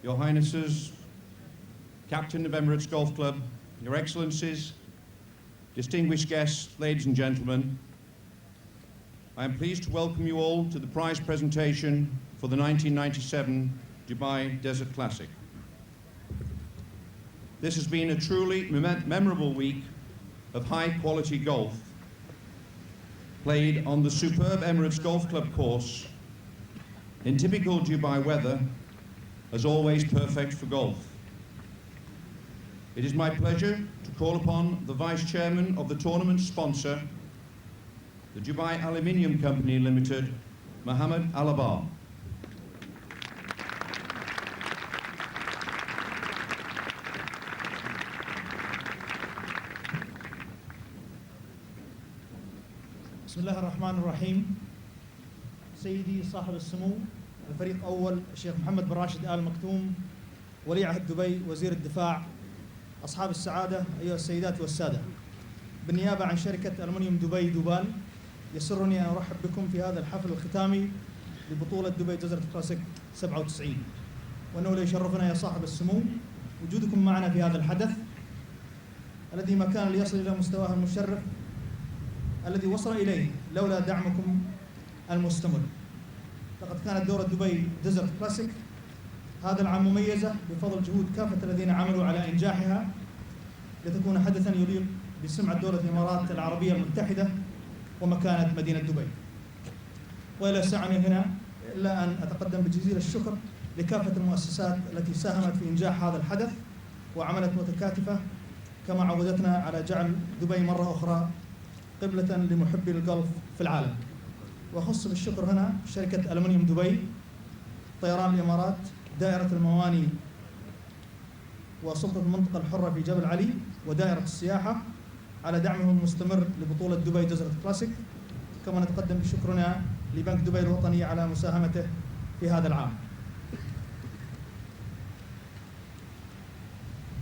Your Highnesses, Captain of Emirates Golf Club, Your Excellencies, distinguished guests, ladies and gentlemen, I am pleased to welcome you all to the prize presentation for the 1997 Dubai Desert Classic. This has been a truly memorable week of high-quality golf, played on the superb Emirates Golf Club course, in typical Dubai weather, as always perfect for golf. It is my pleasure to call upon the Vice Chairman of the tournament sponsor, the Dubai Aluminium Company Limited, Mohammed Alabar. بسم الله الرحمن الرحيم. سيدي صاحب السمو الفريق أول الشيخ محمد بن راشد آل مكتوم، ولي عهد دبي، وزير الدفاع، أصحاب السعادة أيها السيدات والسادة، بالنيابة عن شركة ألمنيوم دبي دوبال، يسرني أن أرحب بكم في هذا الحفل الختامي لبطولة دبي ديزرت كلاسيك 97، وأنه ليشرفنا يا صاحب السمو وجودكم معنا في هذا الحدث الذي ما كان ليصل إلى مستواه المشرف الذي وصل إليه لولا دعمكم المستمر. لقد كانت دورة دبي ديزرت كلاسيك هذا العام مميزة بفضل جهود كافة الذين عملوا على إنجاحها لتكون حدثا يليق بسمعة دولة الإمارات العربية المتحدة ومكانة مدينة دبي. ولا يسعني هنا إلا أن أتقدم بجزيل الشكر لكافة المؤسسات التي ساهمت في إنجاح هذا الحدث وعملت متكاتفة كما عودتنا على جعل دبي مرة أخرى قبلة لمحبي الجولف في العالم. وأخص بالشكر هنا شركة ألمنيوم دبي، طيران الإمارات، دائرة المواني وسلطة المنطقة الحرة في جبل علي، ودائرة السياحة على دعمهم المستمر لبطولة دبي ديزرت كلاسيك. كما نتقدم بشكرنا لبنك دبي الوطني على مساهمته في هذا العام.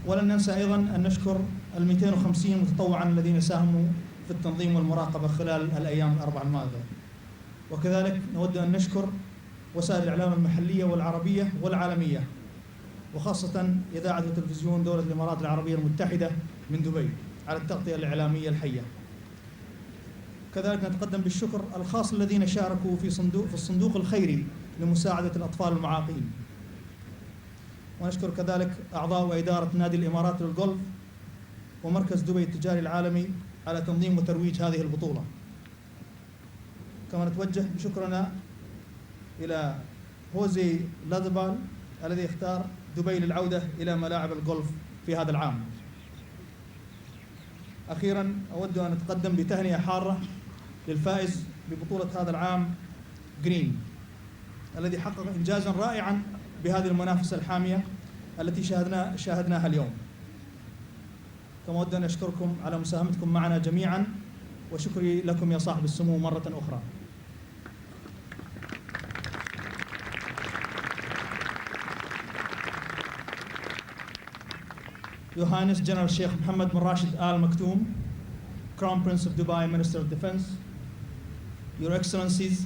ولن ننسى أيضا أن نشكر 250 متطوعا الذين ساهموا في التنظيم والمراقبة خلال الأيام الأربع الماضية. وكذلك نود أن نشكر وسائل الإعلام المحلية والعربية والعالمية، وخاصة إذاعة وتلفزيون دولة الإمارات العربية المتحدة من دبي على التغطية الإعلامية الحية. كذلك نتقدم بالشكر الخاص الذين شاركوا في الصندوق الخيري لمساعدة الأطفال المعاقين. ونشكر كذلك أعضاء وإدارة نادي الإمارات للجولف ومركز دبي التجاري العالمي على تنظيم وترويج هذه البطولة. كما نتوجه بشكرنا إلى هوزي لادبال الذي اختار دبي للعودة إلى ملاعب الجولف في هذا العام. أخيرا أود أن أتقدم بتهنئة حارة للفائز ببطولة هذا العام جرين الذي حقق إنجازا رائعا بهذه المنافسة الحامية التي شاهدناها اليوم. كما أود أن أشكركم على مساهمتكم معنا جميعا، وشكري لكم يا صاحب السمو مرة أخرى. Your Highness General Sheikh Mohammed bin Rashid Al Maktoum, Crown Prince of Dubai, Minister of Defense, Your Excellencies,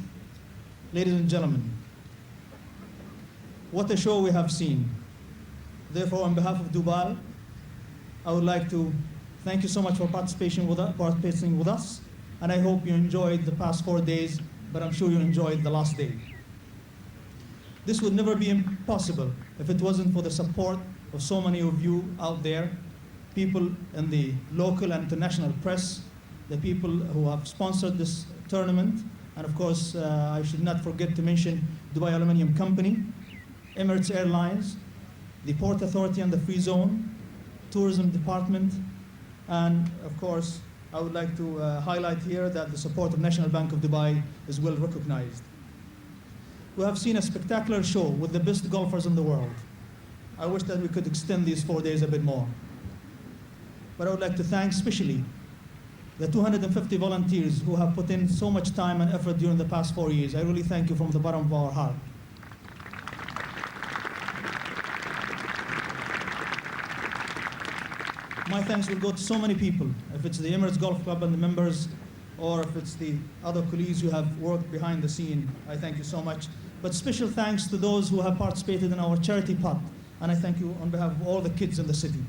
ladies and gentlemen, what a show we have seen. Therefore, on behalf of Dubai, I would like to thank you so much for participating with us, and I hope you enjoyed the past 4 days, but I'm sure you enjoyed the last day. This would never be possible if it wasn't for the support of so many of you out there, people in the local and international press, the people who have sponsored this tournament, and of course, I should not forget to mention Dubai Aluminium Company, Emirates Airlines, the Port Authority and the Free Zone, Tourism Department, and of course, I would like to highlight here that the support of National Bank of Dubai is well recognized. We have seen a spectacular show with the best golfers in the world. I wish that we could extend these 4 days a bit more. But I would like to thank especially the 250 volunteers who have put in so much time and effort during the past 4 years. I really thank you from the bottom of our heart. My thanks will go to so many people, if it's the Emirates Golf Club and the members, or if it's the other colleagues who have worked behind the scene. I thank you so much. But special thanks to those who have participated in our charity pot and I thank you on behalf of all the kids in the city.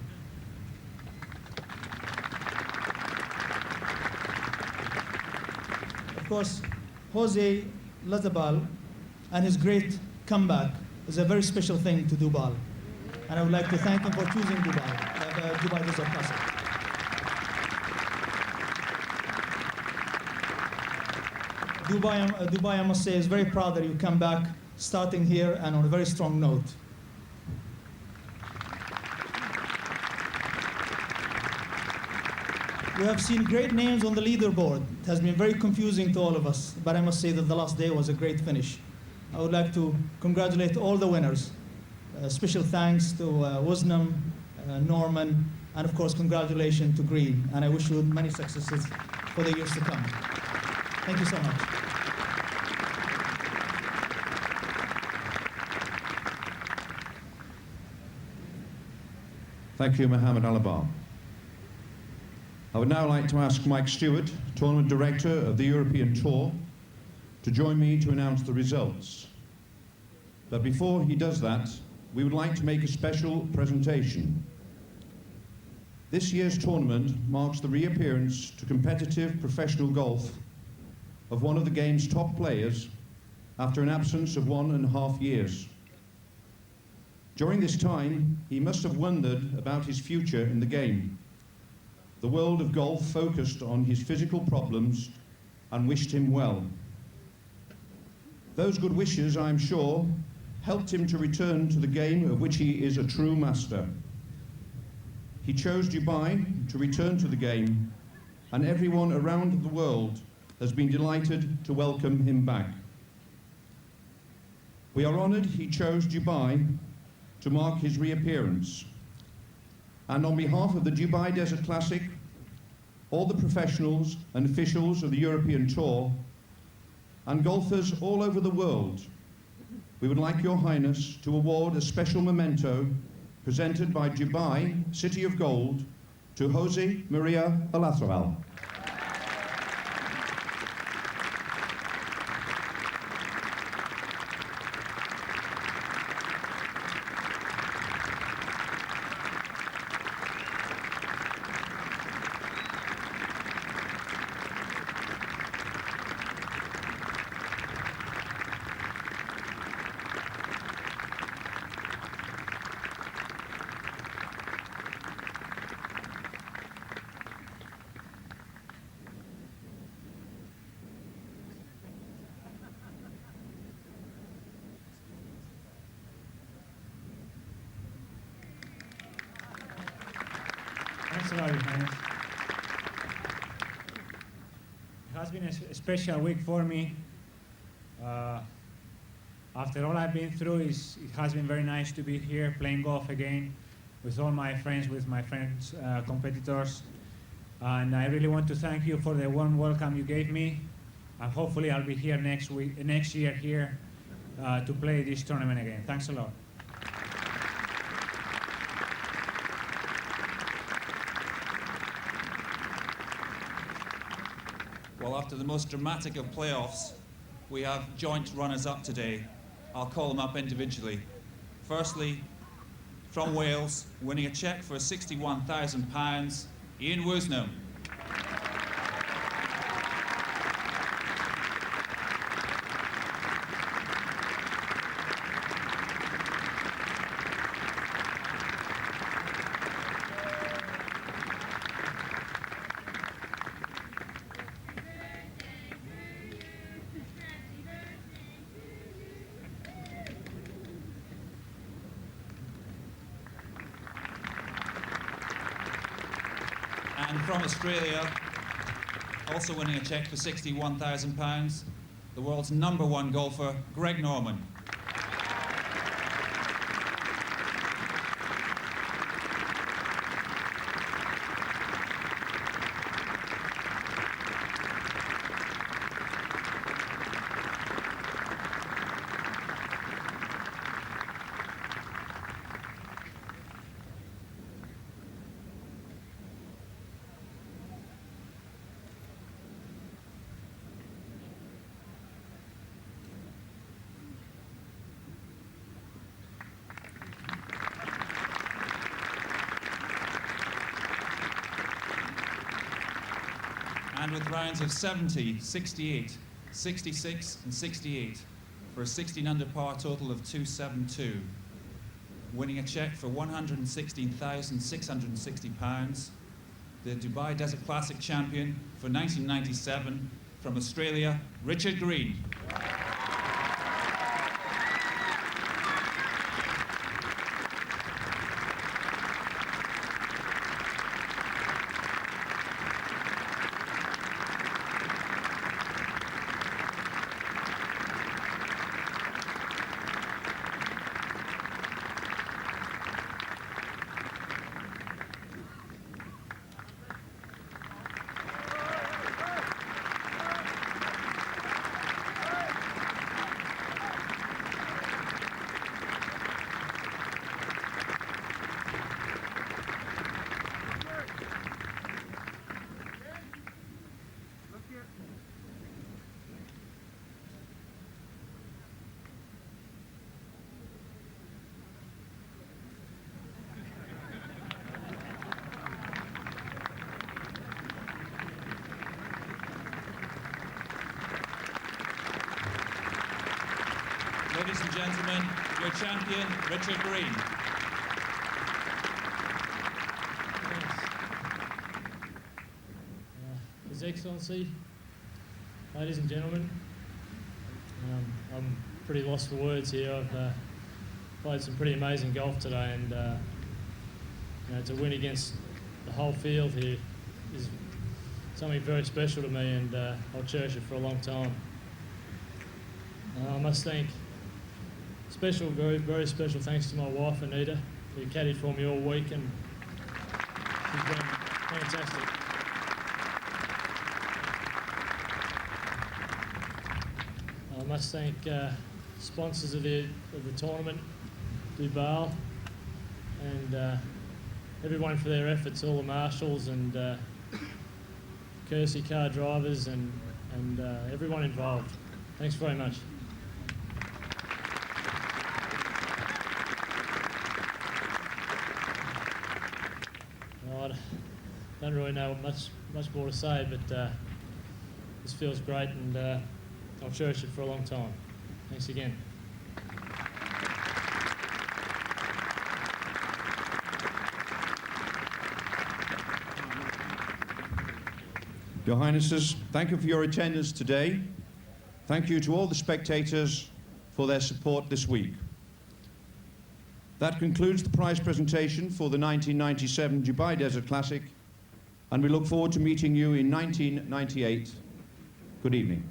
Of course, Jose Lazabal and his great comeback is a very special thing to Dubai. And I would like to thank him for choosing Dubai, Dubai Desert Classic. Dubai, I must say, is very proud that you come back starting here and on a very strong note. We have seen great names on the leaderboard. It has been very confusing to all of us, but I must say that the last day was a great finish. I would like to congratulate all the winners. Special thanks to Woznam, Norman, and of course congratulations to Green. And I wish you many successes for the years to come. Thank you so much. Thank you, Mohammed Alabar. I would now like to ask Mike Stewart, Tournament Director of the European Tour, to join me to announce the results. But before he does that, we would like to make a special presentation. This year's tournament marks the reappearance to competitive professional golf of one of the game's top players after an absence of 1.5 years. During this time, he must have wondered about his future in the game. The world of golf focused on his physical problems and wished him well. Those good wishes, I am sure, helped him to return to the game of which he is a true master. He chose Dubai to return to the game, and everyone around the world has been delighted to welcome him back. We are honoured he chose Dubai to mark his reappearance. And on behalf of the Dubai Desert Classic, all the professionals and officials of the European Tour, and golfers all over the world, we would like Your Highness to award a special memento presented by Dubai City of Gold to Jose Maria Olazábal. Thanks a lot, Your Highness. It has been a special week for me. After all I've been through, it has been very nice to be here playing golf again with all my friends, competitors. And I really want to thank you for the warm welcome you gave me. And hopefully I'll be here next year here to play this tournament again. Thanks a lot. Well, after the most dramatic of playoffs, we have joint runners-up today. I'll call them up individually. Firstly, from Wales, winning a cheque for £61,000, Ian Woosnam. And from Australia, also winning a cheque for £61,000, the world's #1 golfer, Greg Norman. and with rounds of 70, 68, 66 and 68 for a 16 under par total of 272. Winning a cheque for £116,660, the Dubai Desert Classic champion for 1997 from Australia, Richard Green. Ladies and gentlemen, your champion, Richard Green. His Excellency, ladies and gentlemen, I'm pretty lost for words here. I've played some pretty amazing golf today, and you know, to win against the whole field here is something very special to me, and I'll cherish it for a long time. I must thank very special thanks to my wife Anita, who caddied for me all week, and she's been fantastic. I must thank sponsors of the tournament, Dubai, and everyone for their efforts, all the marshals and courtesy car drivers and everyone involved. Thanks very much. I don't really know much more to say, but this feels great, and I'll cherish it for a long time. Thanks again. Your Highnesses, thank you for your attendance today. Thank you to all the spectators for their support this week. That concludes the prize presentation for the 1997 Dubai Desert Classic, and we look forward to meeting you in 1998. Good evening.